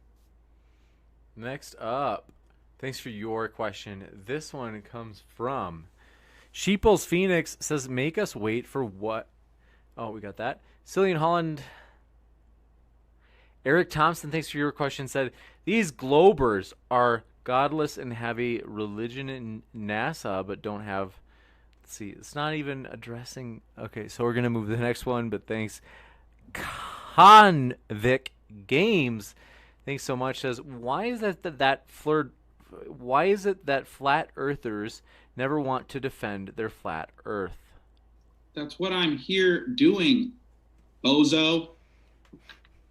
Next up, thanks for your question. This one comes from Sheeples Phoenix, says, make us wait for what? Oh, we got that. Cillian Holland. Eric Thompson, thanks for your question, said, these Globers are godless and have a religion in NASA, but don't have, let's see, it's not even addressing, okay, so we're going to move to the next one, but thanks. Convic Games, thanks so much, says, why is it that flat earthers never want to defend their flat earth? That's what I'm here doing, bozo.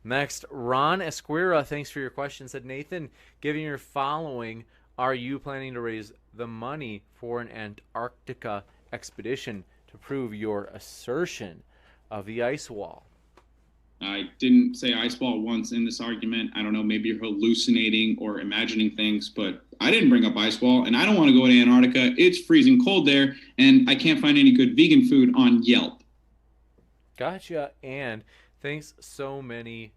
Next, Ron Esquera, thanks for your question, said, Nathan, given your following, are you planning to raise the money for an Antarctica expedition to prove your assertion of the ice wall? I didn't say ice wall once in this argument. I don't know, maybe you're hallucinating or imagining things, but I didn't bring up ice wall, and I don't want to go to Antarctica. It's freezing cold there, and I can't find any good vegan food on Yelp. Gotcha, and thanks so many.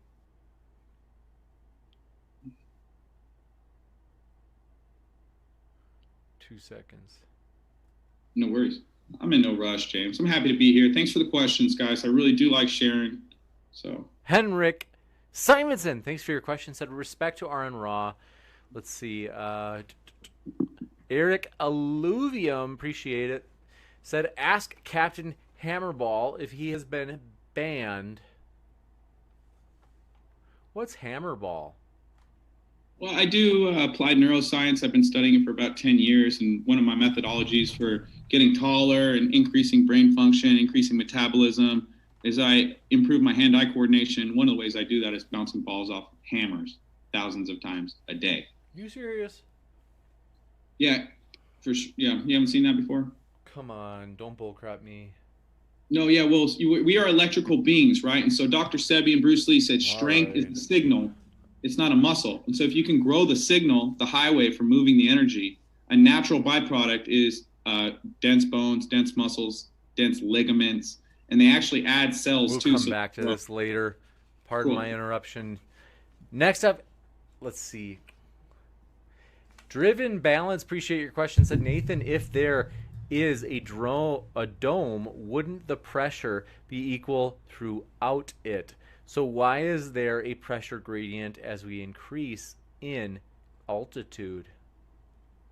Two seconds. No worries. I'm in no rush, James. I'm happy to be here. Thanks for the questions, guys. I really do like sharing. So Henrik Simonson, thanks for your question. Said, respect to Aron Raw. Let's see. Eric Alluvium, appreciate it. Said, ask Captain Hammerball if he has been banned. What's Hammerball? Well, I do applied neuroscience. I've been studying it for about 10 years. And one of my methodologies for getting taller and increasing brain function, increasing metabolism, is I improve my hand-eye coordination. One of the ways I do that is bouncing balls off hammers thousands of times a day. You serious? Yeah, for sure. Yeah, you haven't seen that before? Come on, don't bullcrap me. No, yeah, well, we are electrical beings, right? And so Dr. Sebi and Bruce Lee said strength is the signal. It's not a muscle. And so if you can grow the signal, the highway for moving the energy, a natural byproduct is dense bones, dense muscles, dense ligaments, and they actually add cells too. We'll come back to this later. Pardon my interruption. Next up, let's see. Driven Balance, appreciate your question. Said, Nathan, if there is a dome, wouldn't the pressure be equal throughout it? So why is there a pressure gradient as we increase in altitude?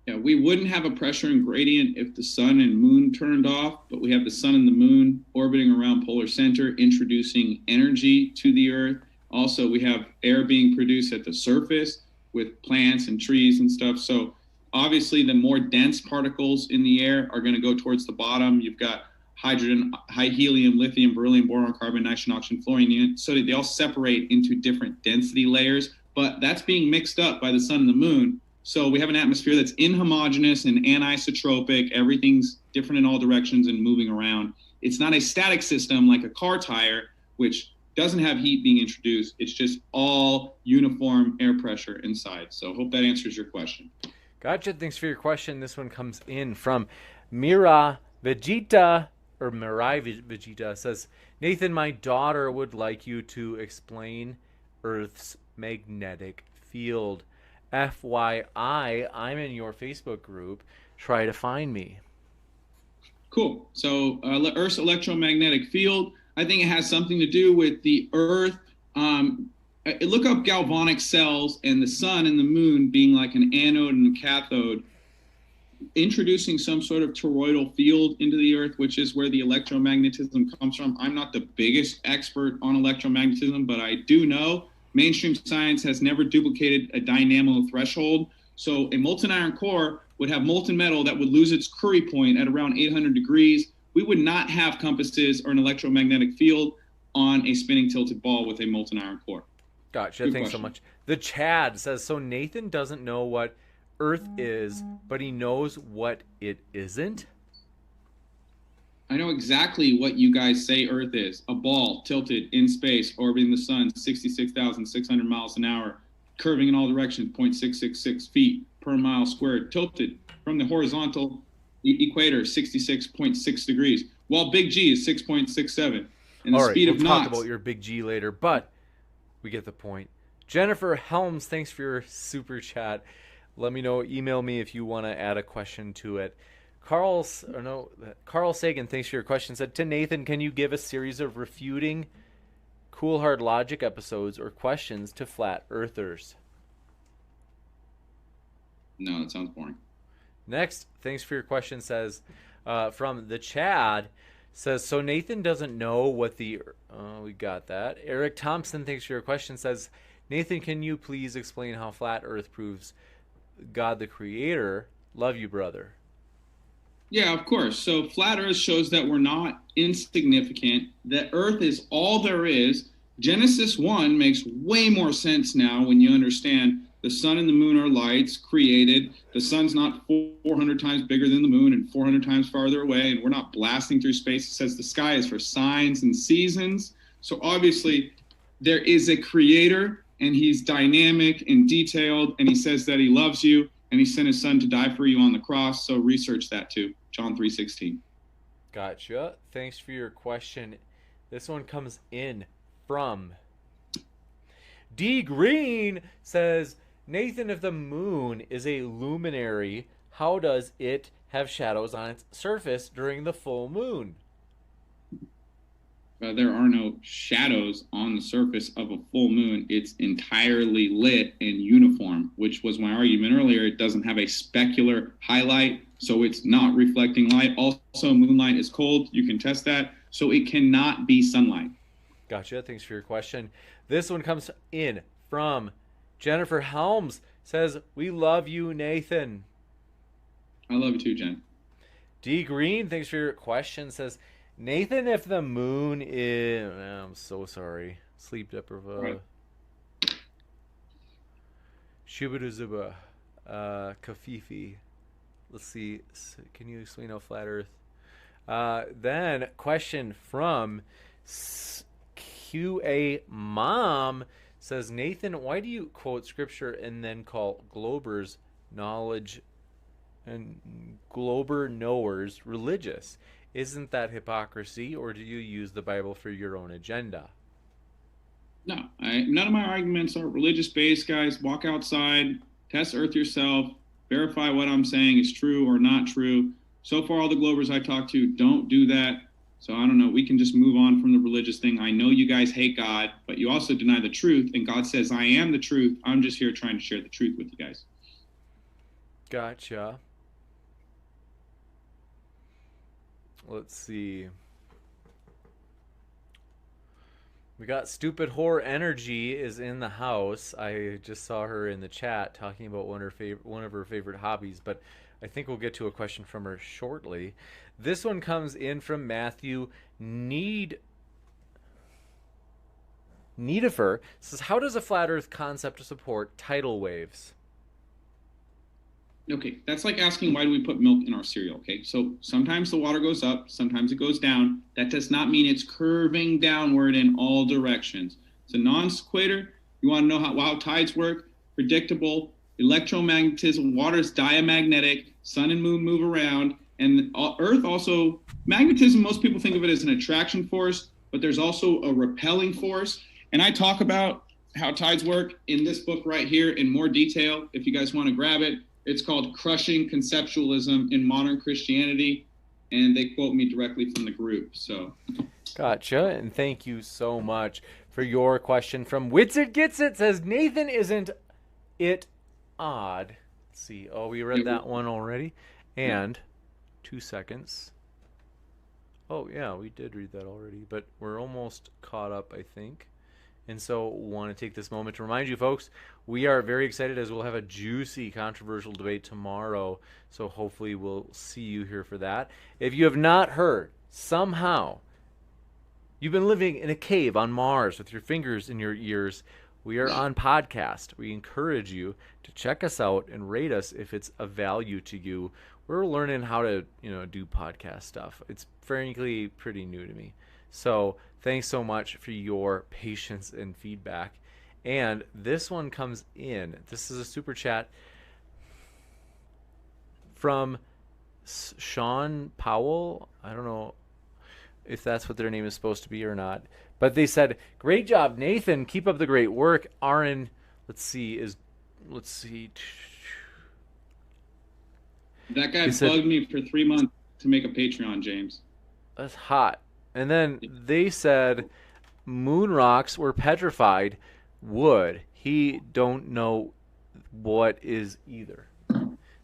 Yeah, we wouldn't have a pressure and gradient if the sun and moon turned off, but we have the sun and the moon orbiting around polar center, introducing energy to the Earth. Also, we have air being produced at the surface with plants and trees and stuff. So obviously, the more dense particles in the air are going to go towards the bottom. You've got hydrogen, high helium, lithium, beryllium, boron, carbon, nitrogen, oxygen, fluorine. So they all separate into different density layers, but that's being mixed up by the sun and the moon. So we have an atmosphere that's inhomogeneous and anisotropic. Everything's different in all directions and moving around. It's not a static system like a car tire, which doesn't have heat being introduced. It's just all uniform air pressure inside. So hope that answers your question. Gotcha. Thanks for your question. This one comes in from Mirai Vegeta. Says, Nathan, my daughter would like you to explain Earth's magnetic field. FYI, I'm in your Facebook group. Try to find me. Cool. So Earth's electromagnetic field, I think it has something to do with the Earth. Look up galvanic cells and the sun and the moon being like an anode and a cathode, introducing some sort of toroidal field into the Earth, which is where the electromagnetism comes from. I'm not the biggest expert on electromagnetism, but I do know mainstream science has never duplicated a dynamo threshold. So a molten iron core would have molten metal that would lose its Curie point at around 800 degrees. We would not have compasses or an electromagnetic field on a spinning tilted ball with a molten iron core. Gotcha. Thanks so much. The Chad says, so Nathan doesn't know what Earth is, but he knows what it isn't? I know exactly what you guys say Earth is. A ball tilted in space, orbiting the sun 66,600 miles an hour, curving in all directions, 0.666 feet per mile squared, tilted from the horizontal equator, 66.6 degrees, while big G is 6.67. And the speed of knots. We'll talk about your big G later, but we get the point. Jennifer Helms, thanks for your super chat. Let me know. Email me if you want to add a question to it. Carl Sagan, thanks for your question. Said, to Nathan, can you give a series of refuting Cool Hard Logic episodes or questions to flat earthers? No, that sounds boring. Next, thanks for your question, says from the Chad, says, so Nathan doesn't know what the... we got that. Eric Thompson, thanks for your question, says, Nathan, can you please explain how flat earth proves God the Creator? Love you, brother. Yeah, of course. So flat earth shows that we're not insignificant, that earth is all there is. Genesis 1 makes way more sense now when you understand the sun and the moon are lights created. The sun's not 400 times bigger than the moon and 400 times farther away, and we're not blasting through space. It says the sky is for signs and seasons. So obviously there is a creator, and he's dynamic and detailed, and he says that he loves you, and he sent his son to die for you on the cross. So research that too. John 3:16. Gotcha. Thanks for your question. This one comes in from D Green, says, Nathan, if the moon is a luminary, how does it have shadows on its surface during the full moon? There are no shadows on the surface of a full moon. It's entirely lit and uniform, which was my argument earlier. It doesn't have a specular highlight, so it's not reflecting light. Also, moonlight is cold. You can test that. So it cannot be sunlight. Gotcha. Thanks for your question. This one comes in from Jennifer Helms, says, we love you, Nathan. I love you too, Jen. D Green, thanks for your question, says, Nathan, if the moon is... I'm so sorry. Sleep deprivation. Shubaduzuba. Kafifi. Let's see. Can you explain how flat Earth... Then question from QA Mom says, Nathan, why do you quote scripture and then call Glober's knowledge and Glober knowers religious? Isn't that hypocrisy, or do you use the Bible for your own agenda? No, none of my arguments are religious based, guys. Walk outside, test earth yourself, verify what I'm saying is true or not true. So far, all the Globers I talk to don't do that. So I don't know. We can just move on from the religious thing. I know you guys hate God, but you also deny the truth. And God says, I am the truth. I'm just here trying to share the truth with you guys. Gotcha. Let's see. We got Stupid Whore Energy is in the house. I just saw her in the chat talking about one of her favorite hobbies, but I think we'll get to a question from her shortly. This one comes in from Matthew Needifer. Says, how does a flat earth concept support tidal waves? Okay, that's like asking why do we put milk in our cereal, okay? So sometimes the water goes up, sometimes it goes down. That does not mean it's curving downward in all directions. It's a non-sequitur. You want to know how tides work? Predictable. Electromagnetism, water is diamagnetic. Sun and moon move around. And Earth also, magnetism, most people think of it as an attraction force, but there's also a repelling force. And I talk about how tides work in this book right here in more detail, if you guys want to grab it. It's called Crushing Conceptualism in Modern Christianity, and they quote me directly from the group. So, gotcha, and thank you so much for your question. From Witsit Gets It says, Nathan, isn't it odd? Let's see. Oh, we read that one already. And 2 seconds. Oh, yeah, we did read that already, but we're almost caught up, I think. And so want to take this moment to remind you folks, we are very excited as we'll have a juicy controversial debate tomorrow. So hopefully we'll see you here for that. If you have not heard, somehow you've been living in a cave on Mars with your fingers in your ears, we are on podcast. We encourage you to check us out and rate us if it's of value to you. We're learning how to, do podcast stuff. It's frankly pretty new to me. So thanks so much for your patience and feedback. And this one comes in. This is a super chat from Sean Powell. I don't know if that's what their name is supposed to be or not. But they said, great job, Nathan. Keep up the great work. Aron, let's see. That guy bugged me for 3 months to make a Patreon, James. That's hot. And then they said moon rocks were petrified wood. He don't know what is either.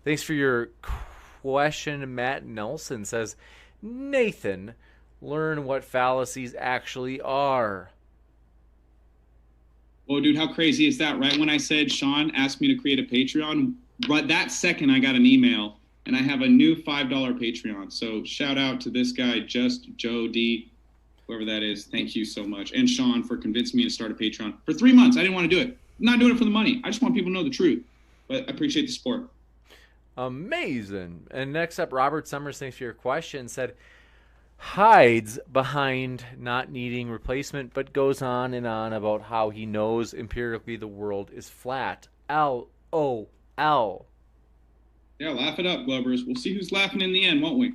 Thanks for your question. Matt Nelson says, Nathan, learn what fallacies actually are. Oh, dude, how crazy is that? Right when I said Sean asked me to create a Patreon, right that second I got an email. And I have a new $5 Patreon. So shout out to this guy, Just Joe D, whoever that is. Thank you so much. And Sean for convincing me to start a Patreon. For 3 months, I didn't want to do it. I'm not doing it for the money. I just want people to know the truth. But I appreciate the support. Amazing. And next up, Robert Summers, thanks for your question, said, hides behind not needing replacement, but goes on and on about how he knows empirically the world is flat. LOL. Yeah, laugh it up, Glovers. We'll see who's laughing in the end, won't we?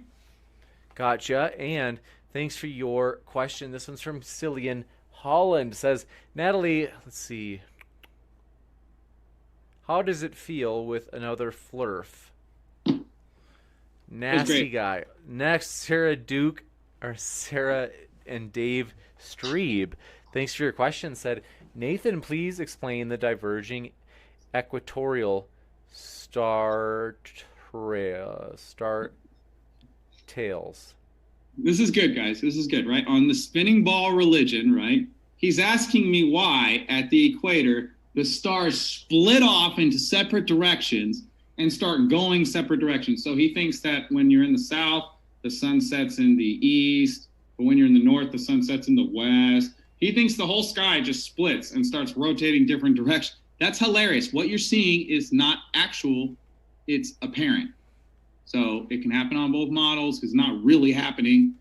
Gotcha. And thanks for your question. This one's from Cillian Holland. Says, Natalie, let's see. How does it feel with another flurf? Nasty guy. Next, Sarah and Dave Streeb. Thanks for your question. Said, Nathan, please explain the diverging equatorial star tails. This is good, guys. This is good, right? On the spinning ball religion, right? He's asking me why at the equator the stars split off into separate directions and start going separate directions. So he thinks that when you're in the south, the sun sets in the east, but when you're in the north, the sun sets in the west. He thinks the whole sky just splits and starts rotating different directions. That's hilarious. What you're seeing is not actual, it's apparent. So it can happen on both models. It's not really happening.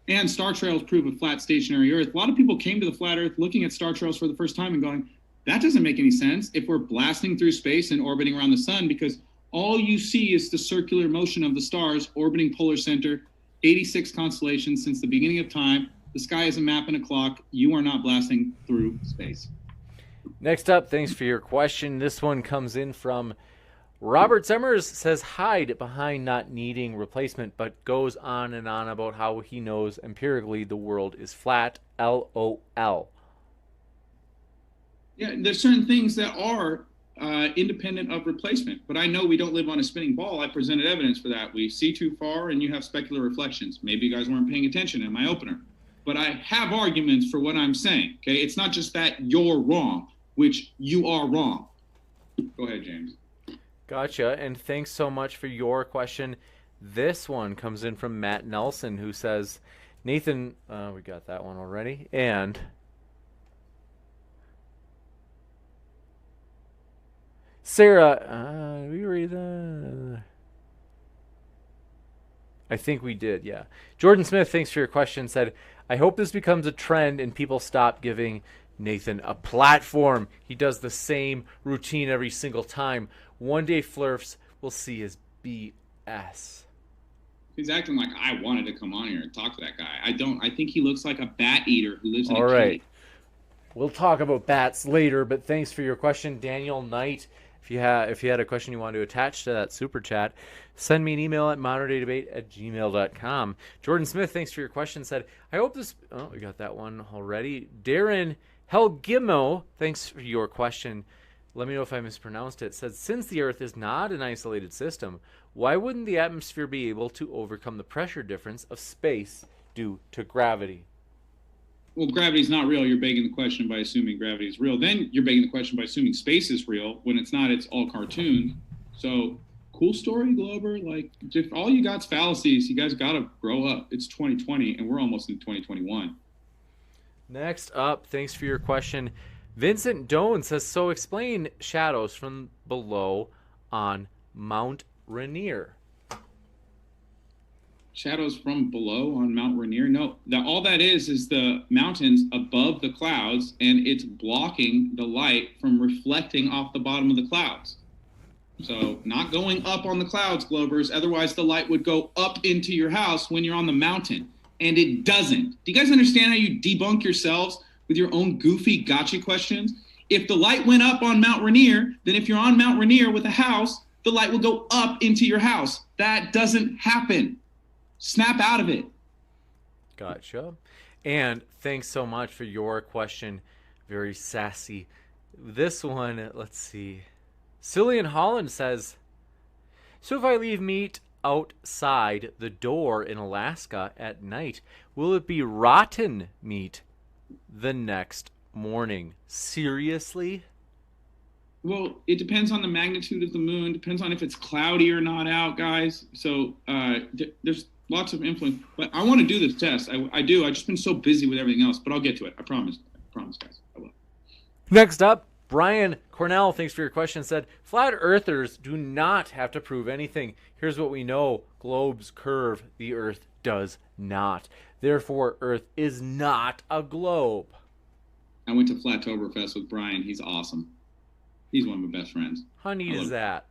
And star trails prove a flat stationary Earth. A lot of people came to the flat Earth looking at star trails for the first time and going, that doesn't make any sense if we're blasting through space and orbiting around the sun, because all you see is the circular motion of the stars orbiting polar center, 86 constellations since the beginning of time. The sky is a map and a clock. You are not blasting through space. Next up, thanks for your question. This one comes in from Robert Summers, says hide behind not needing replacement, but goes on and on about how he knows empirically the world is flat. LOL. Yeah, there's certain things that are independent of replacement, but I know we don't live on a spinning ball. I presented evidence for that. We see too far and you have specular reflections. Maybe you guys weren't paying attention in my opener, but I have arguments for what I'm saying. Okay, it's not just that you're wrong, which you are wrong. Go ahead, James. Gotcha, and thanks so much for your question. This one comes in from Matt Nelson, who says, Nathan, we got that one already, and Sarah, did we read that? I think we did, yeah. Jordan Smith, thanks for your question, said, I hope this becomes a trend and people stop giving Nathan a platform. He does the same routine every single time. One day Flurfs will see his BS. He's acting like I wanted to come on here and talk to that guy. I don't. I think he looks like a bat eater who lives in a cave. All right. We'll talk about bats later, but thanks for your question, Daniel Knight. If you had a question you want to attach to that super chat, send me an email at moderndebate@gmail.com. Jordan Smith, thanks for your question, said, I hope this... Oh, we got that one already. Darren Helgimo, thanks for your question. Let me know if I mispronounced it. Said, since the Earth is not an isolated system, why wouldn't the atmosphere be able to overcome the pressure difference of space due to gravity? Well, gravity's not real. You're begging the question by assuming gravity is real. Then you're begging the question by assuming space is real. When it's not, it's all cartoons. So, cool story, Glover. Like, if all you got's fallacies, you guys got to grow up. It's 2020, and we're almost in 2021. Next up, thanks for your question. Vincent Doan says, so explain shadows from below on Mount Rainier. Shadows from below on Mount Rainier? No, all that is the mountains above the clouds, and it's blocking the light from reflecting off the bottom of the clouds. So not going up on the clouds, Glovers, otherwise the light would go up into your house when you're on the mountain, and it doesn't. Do you guys understand how you debunk yourselves with your own goofy gotcha questions? If the light went up on Mount Rainier, then if you're on Mount Rainier with a house, the light will go up into your house. That doesn't happen. Snap out of it. Gotcha. And thanks so much for your question. Very sassy. This one, let's see. Cillian Holland says, so if I leave meat outside the door in Alaska at night, will it be rotten meat the next morning? Seriously? Well, it depends on the magnitude of the moon. Depends on if it's cloudy or not out, guys. So there's lots of influence. But I want to do this test. I do. I've just been so busy with everything else. But I'll get to it. I promise. I promise, guys. I will. Next up, Brian Cornell, thanks for your question, said, flat earthers do not have to prove anything. Here's what we know. Globes curve. The Earth does not. Therefore, Earth is not a globe. I went to Flattoberfest with Brian. He's awesome. He's one of my best friends. How neat is that?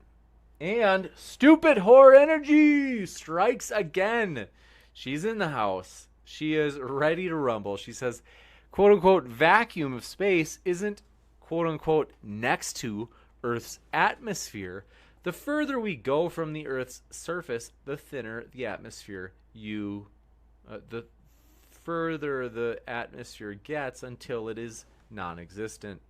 And Stupid Whore Energy strikes again. She's in the house. She is ready to rumble. She says, quote-unquote, vacuum of space isn't, quote-unquote, next to Earth's atmosphere. The further we go from the Earth's surface, the thinner the atmosphere the further the atmosphere gets until it is non-existent.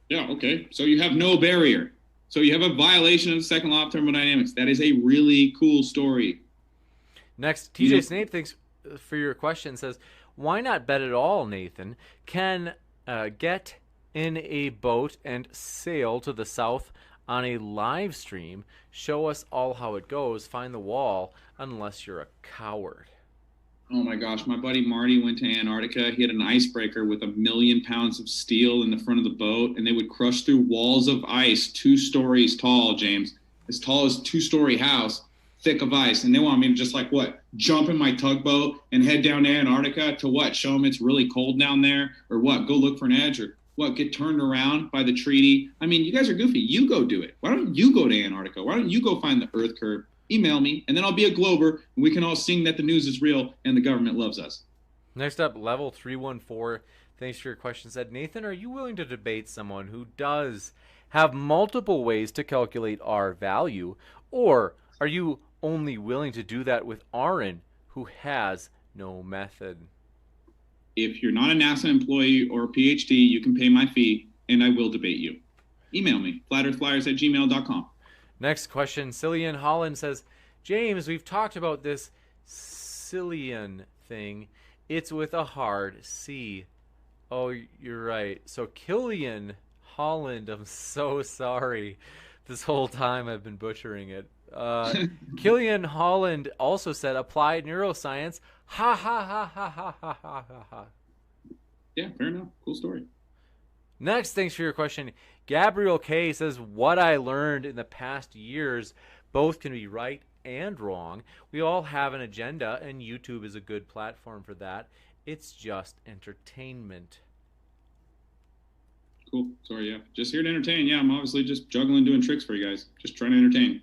Yeah, okay. So you have no barrier. So you have a violation of the second law of thermodynamics. That is a really cool story. Next, TJ Snape, thanks for your question, says, why not bet at all, Nathan? Can get in a boat and sail to the south on a live stream. Show us all how it goes. Find the wall, unless you're a coward. Oh my gosh, my buddy Marty went to Antarctica. He had an icebreaker with 1 million pounds of steel in the front of the boat, and they would crush through walls of ice 2 stories tall, James, as tall as 2-story house, thick of ice, and they want me to just like what, jump in my tugboat and head down to Antarctica to what, show them it's really cold down there, or what, go look for an edge, or what, get turned around by the treaty. I mean, you guys are goofy. You go do it. Why don't you go to Antarctica? Why don't you go find the Earth curve? Email me, and then I'll be a Glober, and we can all sing that the news is real and the government loves us. Next up, Level 314. Thanks for your question. Said, Nathan, are you willing to debate someone who does have multiple ways to calculate R value, or are you only willing to do that with Aron, who has no method? If you're not a NASA employee or a PhD, you can pay my fee, and I will debate you. Email me, flatearthflyers@gmail.com. Next question, Cillian Holland says, James, we've talked about this Cillian thing. It's with a hard C. Oh, you're right. So Cillian Holland, I'm so sorry. This whole time I've been butchering it. Cillian Holland also said applied neuroscience. Ha ha ha ha ha ha ha ha. Yeah, fair enough. Cool story. Next, thanks for your question. Gabriel K says, what I learned in the past years, both can be right and wrong. We all have an agenda, and YouTube is a good platform for that. It's just entertainment. Cool. Sorry, yeah. Just here to entertain. Yeah, I'm obviously just juggling, doing tricks for you guys. Just trying to entertain.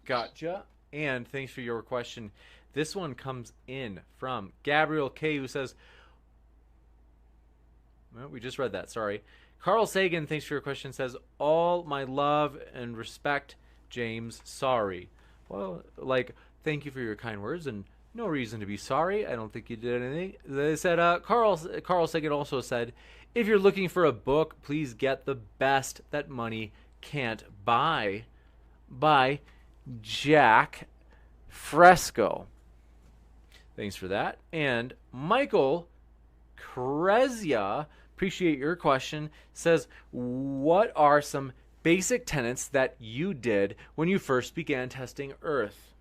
Gotcha. And thanks for your question. This one comes in from Gabriel K, who says, well, we just read that, sorry. Carl Sagan, thanks for your question, says, all my love and respect, James, sorry. Well, like, thank you for your kind words, and no reason to be sorry. I don't think you did anything. They said, Carl Sagan also said, if you're looking for a book, please get the best that money can't buy by Jack Fresco. Thanks for that. And Michael Krezia, appreciate your question, says, what are some basic tenets that you did when you first began testing Earth?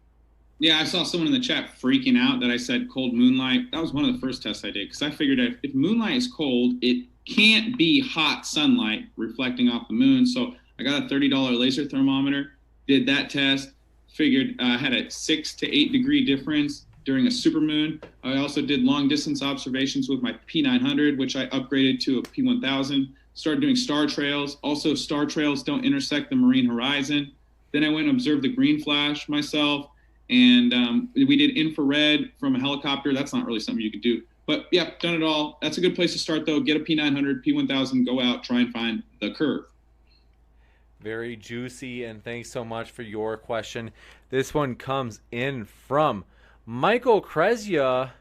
Yeah, I saw someone in the chat freaking out that I said cold moonlight. That was one of the first tests I did, because I figured if moonlight is cold, it can't be hot sunlight reflecting off the moon. So I got a $30 laser thermometer, did that test, figured I had a 6 to 8 degree difference during a supermoon. I also did long distance observations with my P900, which I upgraded to a P1000. Started doing star trails. Also, star trails don't intersect the marine horizon. Then I went and observed the green flash myself. And we did infrared from a helicopter. That's not really something you could do. But yeah, done it all. That's a good place to start, though. Get a P900, P1000, go out, try and find the curve. Very juicy, and thanks so much for your question. This one comes in from Michael Krezia.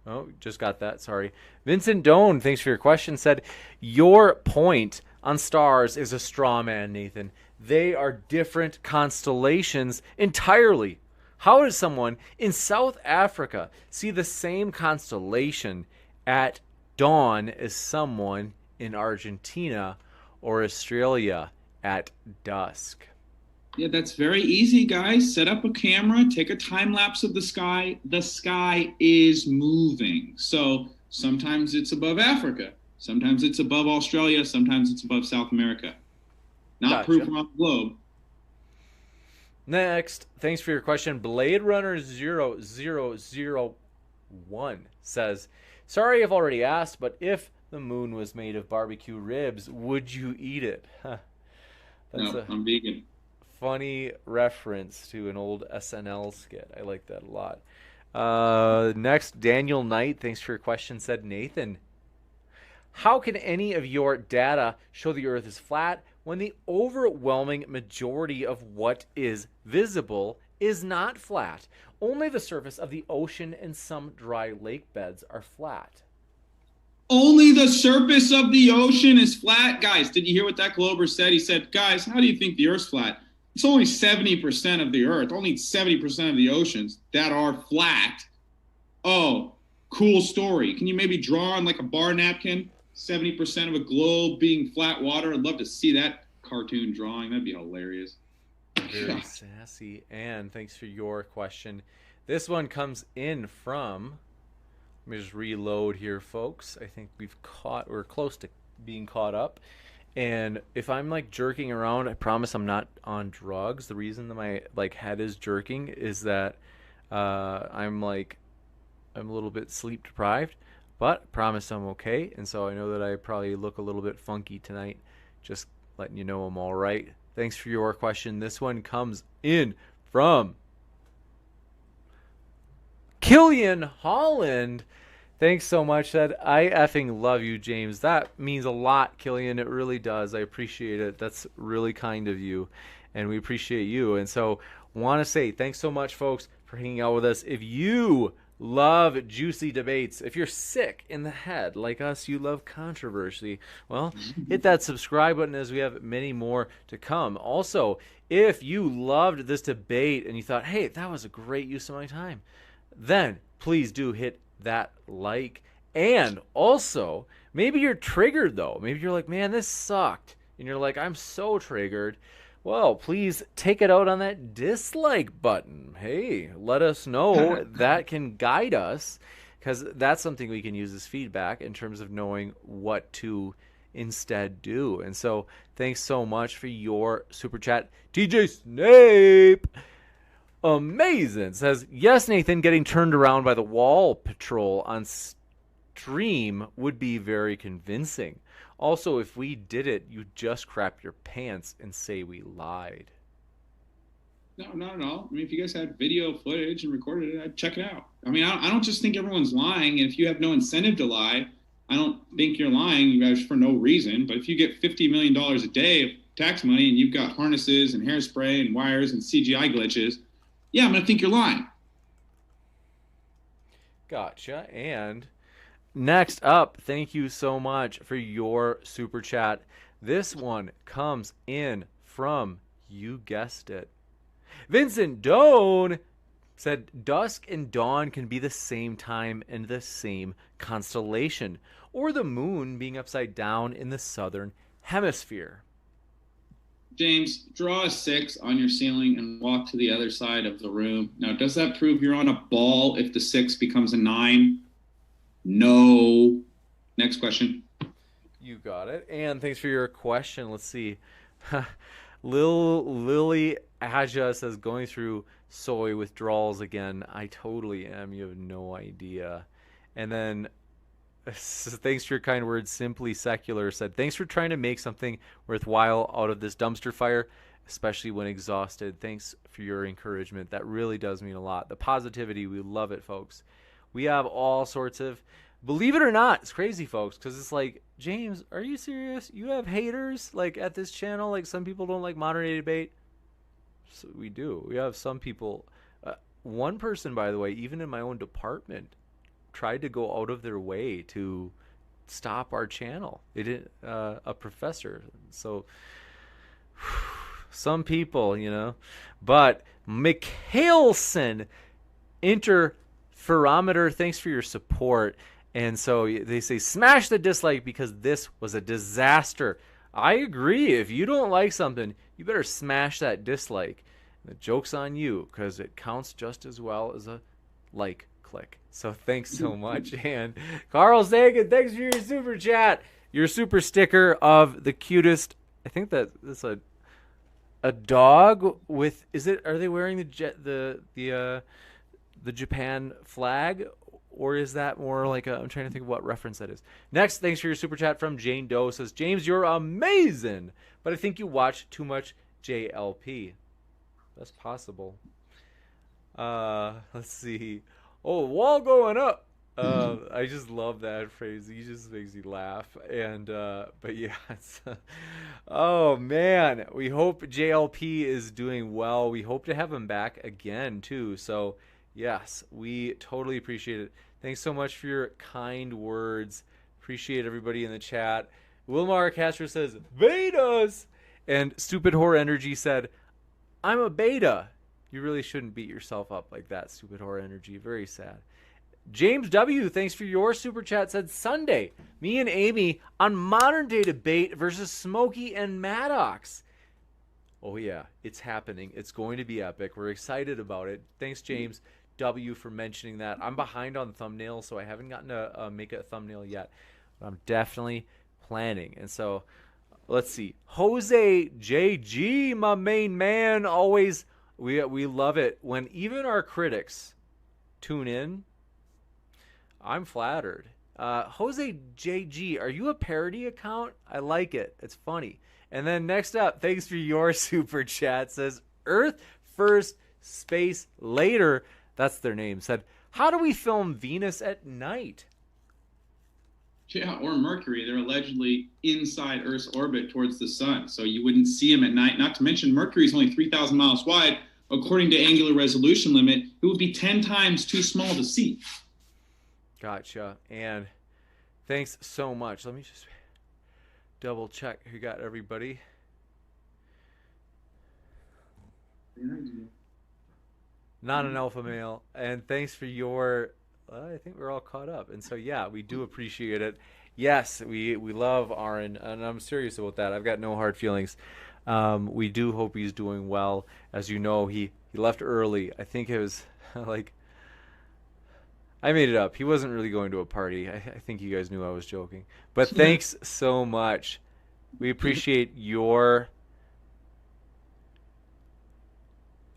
Oh, just got that, sorry. Vincent Doan, thanks for your question, said, your point on stars is a straw man, Nathan. They are different constellations entirely. How does someone in South Africa see the same constellation at dawn as someone in Argentina or Australia at dusk? Yeah, that's very easy, guys. Set up a camera, take a time lapse of the sky. The sky is moving. So sometimes it's above Africa. Sometimes it's above Australia. Sometimes it's above South America. Not proof around the globe. Next, thanks for your question. Blade Runner 0001 says, sorry I've already asked, but if the moon was made of barbecue ribs, would you eat it? No, I'm vegan. Funny reference to an old SNL skit. I like that a lot. Next, Daniel Knight, thanks for your question, said, Nathan, how can any of your data show the Earth is flat when the overwhelming majority of what is visible is not flat? Only the surface of the ocean and some dry lake beds are flat. Only the surface of the ocean is flat? Guys, did you hear what that Glober said? He said, guys, how do you think the Earth's flat? It's only 70% of the Earth, only 70% of the oceans that are flat. Oh, cool story. Can you maybe draw on like a bar napkin 70% of a globe being flat water? I'd love to see that cartoon drawing. That'd be hilarious. Very sassy. And thanks for your question. This one comes in from, let me just reload here, folks. I think we're close to being caught up. And if I'm like jerking around, I promise I'm not on drugs. The reason that my like head is jerking is that I'm a little bit sleep deprived, but I promise I'm okay. And so I know that I probably look a little bit funky tonight. Just letting you know I'm all right. Thanks for your question. This one comes in from Killian Holland. Thanks so much. Said, I effing love you, James. That means a lot, Killian. It really does. I appreciate it. That's really kind of you, and we appreciate you. And so want to say thanks so much, folks, for hanging out with us. If you love juicy debates, if you're sick in the head like us, you love controversy, well, hit that subscribe button as we have many more to come. Also, if you loved this debate and you thought, hey, that was a great use of my time, then please do hit that like. And also, maybe you're triggered though. Maybe you're like, man, this sucked. And you're like, I'm so triggered. Well, please take it out on that dislike button. Hey, let us know. That can guide us, because that's something we can use as feedback in terms of knowing what to instead do. And so thanks so much for your super chat. TJ Snape, amazing, says, yes, Nathan, getting turned around by the wall patrol on stream would be very convincing. Also, if we did it, you'd just crap your pants and say we lied. No, not at all. I mean, if you guys had video footage and recorded it, I'd check it out. I mean, I don't just think everyone's lying. And if you have no incentive to lie, I don't think you're lying, you guys, for no reason. But if you get $50 million a day of tax money and you've got harnesses and hairspray and wires and CGI glitches, yeah, I'm going to think you're lying. Gotcha. And next up, thank you so much for your super chat. This one comes in from, you guessed it, Vincent Doan. Said, dusk and dawn can be the same time and the same constellation, or the moon being upside down in the southern hemisphere. James, draw a 6 on your ceiling and walk to the other side of the room. Now, does that prove you're on a ball if the 6 becomes a 9? No. Next question. You got it. And thanks for your question. Let's see. Lily Aja says, going through soy withdrawals again. I totally am. You have no idea. And then thanks for your kind words. Simply Secular said, thanks for trying to make something worthwhile out of this dumpster fire, especially when exhausted. Thanks for your encouragement. That really does mean a lot. The positivity, we love it, folks. We have all sorts of, believe it or not, it's crazy, folks, because it's like, James, are you serious? You have haters like at this channel? Like, some people don't like modern day debate? So we do. We have some people. One person, by the way, even in my own department, tried to go out of their way to stop our channel. They didn't. A professor. So some people, you know. But Mikhailson, Interferometer, thanks for your support. And so they say, smash the dislike because this was a disaster. I agree. If you don't like something, you better smash that dislike. The joke's on you, because it counts just as well as a like click. So thanks so much. And Carl Sagan, thanks for your super chat. Your super sticker of the cutest. I think that it's a dog with. Is it? Are they wearing the Japan flag? Or is that more like I'm trying to think of what reference that is. Next, thanks for your super chat from Jane Doe. Says, James, you're amazing, but I think you watch too much JLP. That's possible. Let's see. Oh, wall going up. I just love that phrase. He just makes me laugh. And but yeah, it's, oh man, we hope JLP is doing well. We hope to have him back again too. So yes, we totally appreciate it. Thanks so much for your kind words. Appreciate everybody in the chat. Wilmar Castro says, betas! And Stupid Horror Energy said, I'm a beta. You really shouldn't beat yourself up like that, Stupid Horror Energy. Very sad. James W., thanks for your super chat, said, Sunday, me and Amy on modern day debate versus Smokey and Maddox. Oh yeah, it's happening. It's going to be epic. We're excited about it. Thanks, James W., for mentioning that. I'm behind on thumbnails, so I haven't gotten to make a thumbnail yet. But I'm definitely planning. And so let's see. Jose JG, my main man, always we love it when even our critics tune in. I'm flattered. Jose JG, are you a parody account? I like it. It's funny. And then next up, thanks for your super chat, says Earth First, Space Later. That's their name. Said, how do we film Venus at night? Yeah, or Mercury. They're allegedly inside Earth's orbit towards the sun, so you wouldn't see them at night. Not to mention, Mercury is only 3,000 miles wide. According to angular resolution limit, it would be 10 times too small to see. Gotcha. And thanks so much. Let me just double check who got everybody. Not an alpha male. And thanks for your... I think we're all caught up. And so, yeah, we do appreciate it. Yes, we love Aron, and I'm serious about that. I've got no hard feelings. We do hope he's doing well. As you know, he left early. I think it was like... I made it up. He wasn't really going to a party. I think you guys knew I was joking. But thanks so much. We appreciate your...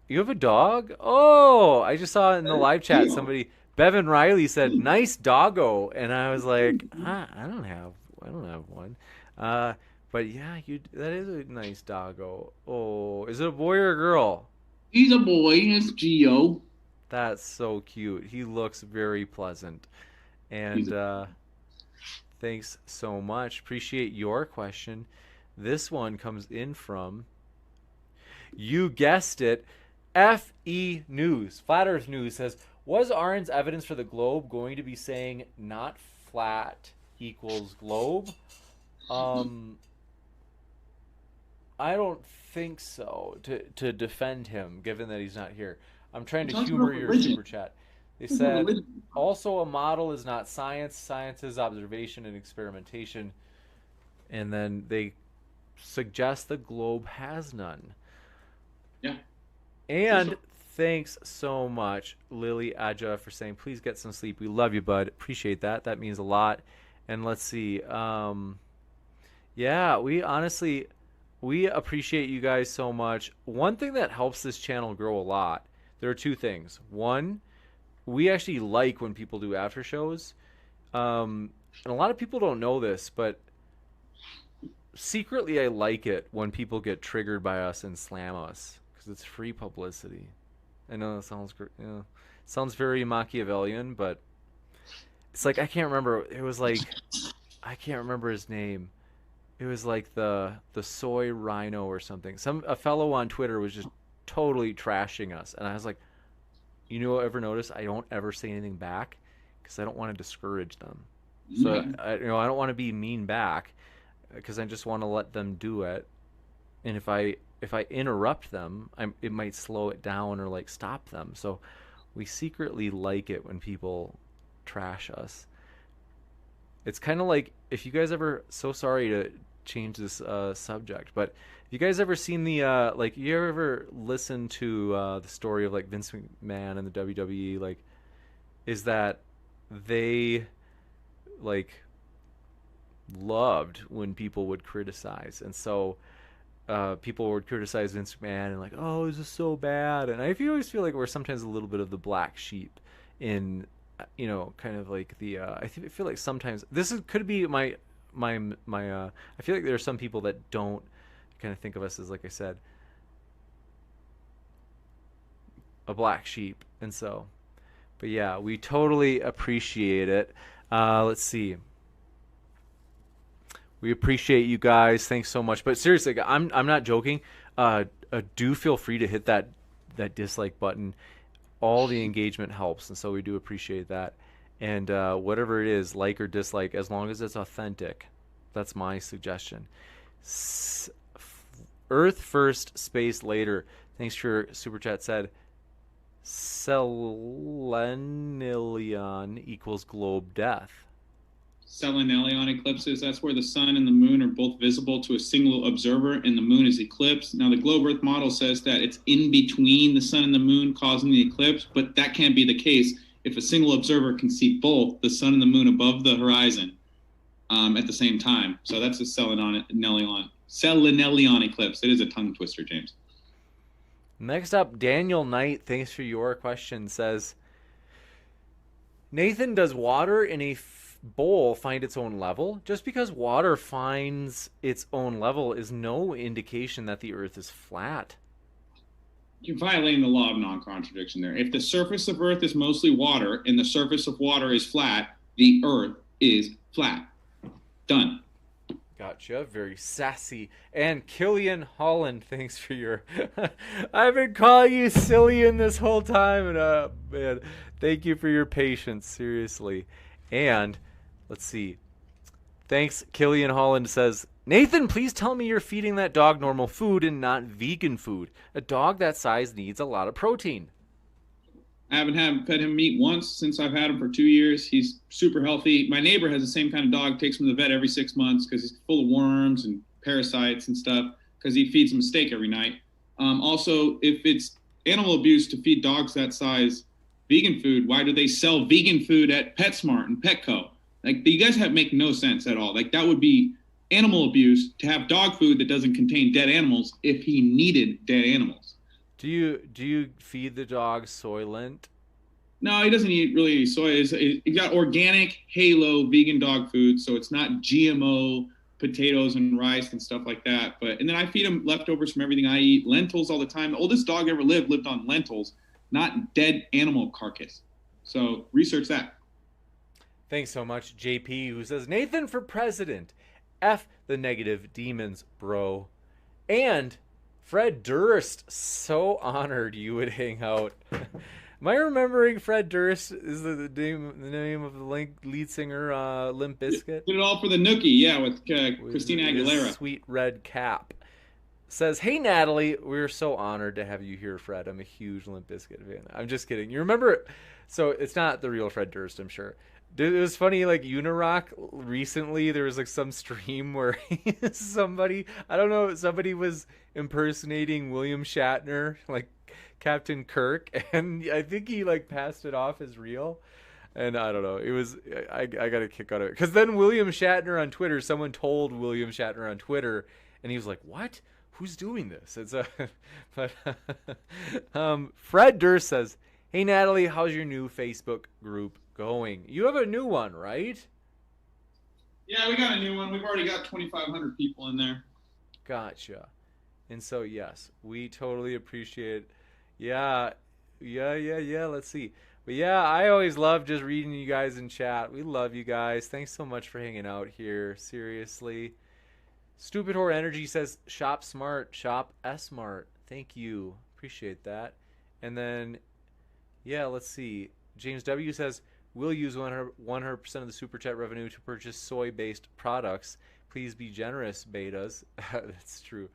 You have a dog? Oh, I just saw in the live chat somebody... Bevan Riley said, nice doggo. And I was like, I don't have one. But yeah, that is a nice doggo. Oh, is it a boy or a girl? He's a boy. It's Gio. That's so cute. He looks very pleasant. And thanks so much. Appreciate your question. This one comes in from, you guessed it, FE News. Flat Earth News says, was Aron's evidence for the globe going to be saying not flat equals globe? I don't think so, to defend him, given that he's not here. I'm trying to humor your super chat. They said, also a model is not science. Science is observation and experimentation. And then they suggest the globe has none. Yeah. And thanks so much, Lily Aja, for saying, please get some sleep. We love you, bud. Appreciate that. That means a lot. And let's see. Yeah, we appreciate you guys so much. One thing that helps this channel grow a lot, there are two things. One, we actually like when people do after shows. And a lot of people don't know this, but secretly I like it when people get triggered by us and slam us, because it's free publicity. I know it sounds very Machiavellian, but it's like, I can't remember. It was like, I can't remember his name. It was like the soy rhino or something. A fellow on Twitter was just totally trashing us, and I was like, ever notice I don't ever say anything back because I don't want to discourage them. So I don't want to be mean back because I just want to let them do it. And if I interrupt them, it might slow it down or like stop them. So we secretly like it when people trash us. It's kind of like, if you guys ever, so sorry to change this subject, but have you guys ever seen the you ever listened to the story of like Vince McMahon and the WWE? Like, is that they like loved when people would criticize, and so people would criticize Vince McMahon and like, oh, this is so bad. And I always feel like we're sometimes a little bit of the black sheep in, kind of like the I feel like sometimes could be my I feel like there are some people that don't kind of think of us as, like I said, a black sheep. And so, but yeah, we totally appreciate it. Let's see. We appreciate you guys. Thanks so much. But seriously, I'm not joking. Do feel free to hit that dislike button. All the engagement helps, and so we do appreciate that. And whatever it is, like or dislike, as long as it's authentic, that's my suggestion. Earth first, space later. Thanks for your super chat. Said Selenilion equals globe death. Selenilion eclipses, that's where the sun and the moon are both visible to a single observer and the moon is eclipsed. Now, the globe Earth model says that it's in between the sun and the moon causing the eclipse, but that can't be the case if a single observer can see both the sun and the moon above the horizon at the same time. So that's a Selenilion Selenelion eclipse. It is a tongue twister, James. Next up, Daniel Knight, thanks for your question, says, Nathan, does water in a bowl find its own level? Just because water finds its own level is no indication that the Earth is flat. You're violating the law of non-contradiction there. If the surface of Earth is mostly water and the surface of water is flat, the Earth is flat. Done. Gotcha. Very sassy. And Killian Holland, thanks for your... I've been calling you Cillian this whole time, and man, thank you for your patience, seriously. And let's see. Thanks, Killian Holland says, Nathan, please tell me you're feeding that dog normal food and not vegan food. A dog that size needs a lot of protein. I haven't fed him meat once since I've had him for 2 years. He's super healthy. My neighbor has the same kind of dog, takes him to the vet every 6 months because he's full of worms and parasites and stuff because he feeds him a steak every night. Also, if it's animal abuse to feed dogs that size vegan food, why do they sell vegan food at PetSmart and Petco? Like, you guys make no sense at all. Like, that would be animal abuse to have dog food that doesn't contain dead animals if he needed dead animals. Do you feed the dog Soylent? No, he doesn't eat really soy. He got organic Halo vegan dog food, so it's not GMO potatoes and rice and stuff like that. And then I feed him leftovers from everything I eat, lentils all the time. The oldest dog ever lived on lentils, not dead animal carcass. So research that. Thanks so much, JP, who says, Nathan for president. F the negative demons, bro. And Fred Durst, so honored you would hang out. Am I remembering Fred Durst is the name of the lead singer, Limp Bizkit? Did it all for the Nookie, yeah, with Christina Aguilera. Sweet red cap. Says, hey, Natalie, we're so honored to have you here, Fred. I'm a huge Limp Bizkit fan. I'm just kidding. You remember, so it's not the real Fred Durst, I'm sure. It was funny, like Unirock recently, there was like some stream where somebody was impersonating William Shatner, like Captain Kirk, and I think he like passed it off as real. And I don't know, it was, I got a kick out of it. Because then William Shatner on Twitter, someone told William Shatner on Twitter, and he was like, what? Who's doing this? It's Fred Durst says, hey, Natalie, how's your new Facebook group going? You have a new one, right? Yeah, we got a new one. We've already got 2,500 people in there. Gotcha. And so, yes, we totally appreciate. Yeah. Let's see. But yeah, I always love just reading you guys in chat. We love you guys. Thanks so much for hanging out here. Seriously. Stupid Whore Energy says, shop smart, shop S-Mart. Thank you. Appreciate that. And then, yeah, let's see. James W. says, we'll use 100% of the Super Chat revenue to purchase soy-based products. Please be generous, betas. That's true.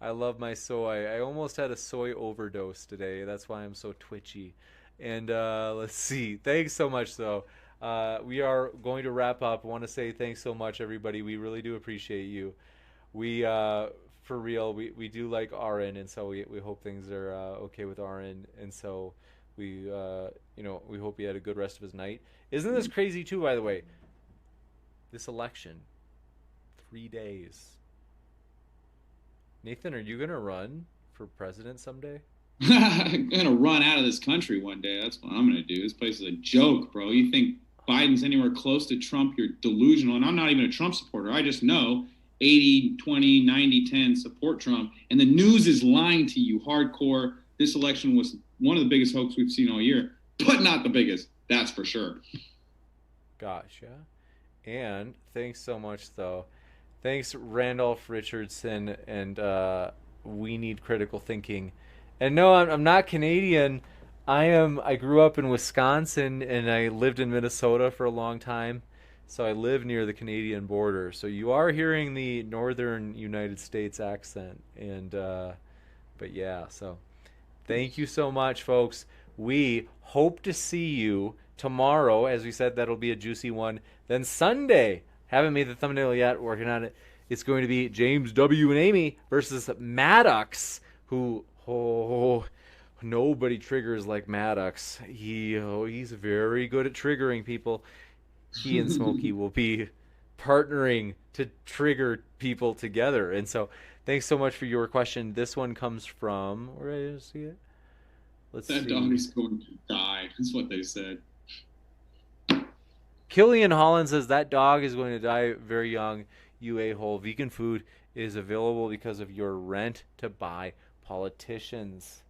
I love my soy. I almost had a soy overdose today. That's why I'm so twitchy. And let's see. Thanks so much, though. We are going to wrap up. I want to say thanks so much, everybody. We really do appreciate you. We, for real, we do like Aron, and so we hope things are okay with Aron. And so we hope he had a good rest of his night. Isn't this crazy, too, by the way? This election. 3 days. Nathan, are you going to run for president someday? I'm going to run out of this country one day. That's what I'm going to do. This place is a joke, bro. You think Biden's anywhere close to Trump, you're delusional. And I'm not even a Trump supporter. I just know 80, 20, 90, 10 support Trump. And the news is lying to you hardcore. This election was one of the biggest hoax we've seen all year, but not the biggest. That's for sure. Gotcha. And thanks so much, though. Thanks, Randolph Richardson, and We Need Critical Thinking. And no, I'm not Canadian. I grew up in Wisconsin, and I lived in Minnesota for a long time. So I live near the Canadian border. So you are hearing the northern United States accent. And but yeah, so thank you so much, folks. We hope to see you tomorrow. As we said, that'll be a juicy one. Then Sunday, haven't made the thumbnail yet, working on it. It's going to be James W. and Amy versus Maddox, who, nobody triggers like Maddox. He's very good at triggering people. He and Smokey will be partnering to trigger people together. And so thanks so much for your question. This one comes from, where did I see it? Let's see. That dog is going to die. That's what they said. Killian Holland says that dog is going to die very young. You a-hole. Vegan food is available because of your rent to buy politicians.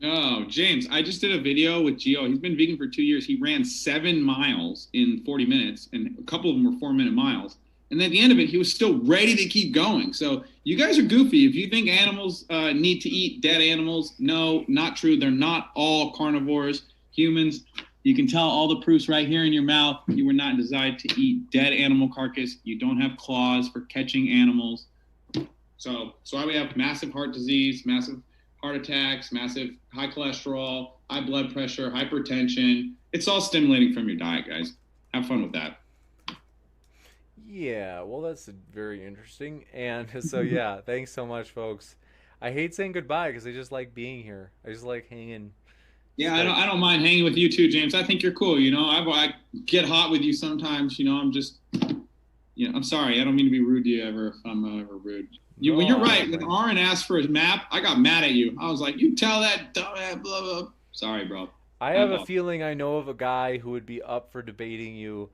No, James, I just did a video with Gio. He's been vegan for 2 years. He ran 7 miles in 40 minutes, and a couple of them were 4-minute miles. And at the end of it, he was still ready to keep going. So you guys are goofy. If you think animals need to eat dead animals, no, not true. They're not all carnivores. Humans, you can tell all the proofs right here in your mouth. You were not designed to eat dead animal carcass. You don't have claws for catching animals. So that's why we have massive heart disease, massive heart attacks, massive high cholesterol, high blood pressure, hypertension. It's all stimulating from your diet, guys. Have fun with that. Yeah, well, that's very interesting. And so, yeah, thanks so much, folks. I hate saying goodbye because I just like being here. I just like hanging. Yeah, I don't mind hanging with you too, James. I think you're cool. You know, I get hot with you sometimes. You know, I'm just, I'm sorry. I don't mean to be rude to you ever if I'm ever rude. Well, you're right. When Aron asked for his map, I got mad at you. I was like, you tell that dumbass, blah, blah. Sorry, bro. I have a feeling I know of a guy who would be up for debating you.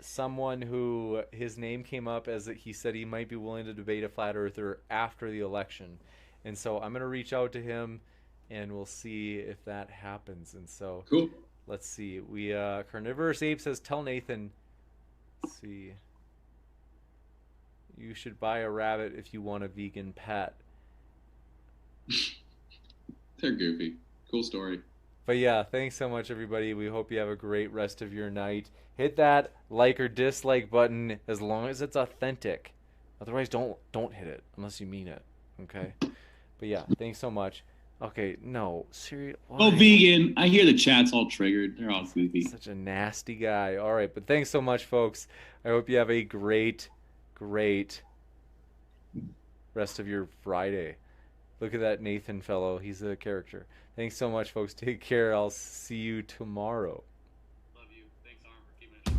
Someone who his name came up as he said he might be willing to debate a flat earther after the election. And so I'm going to reach out to him and we'll see if that happens. And so cool. Let's see. We Carnivorous Ape says, tell Nathan, let's see, you should buy a rabbit if you want a vegan pet. They're goofy. Cool story. But yeah, thanks so much, everybody. We hope you have a great rest of your night. Hit that like or dislike button as long as it's authentic. Otherwise, don't hit it unless you mean it. Okay? But yeah, thanks so much. Okay, no, seriously. Oh, vegan. I hear the chat's all triggered. They're all goofy. Such a nasty guy. All right, but thanks so much, folks. I hope you have a great rest of your Friday. Look at that Nathan fellow. He's a character. Thanks so much, folks. Take care. I'll see you tomorrow. Love you. Thanks, Aron, for keeping it.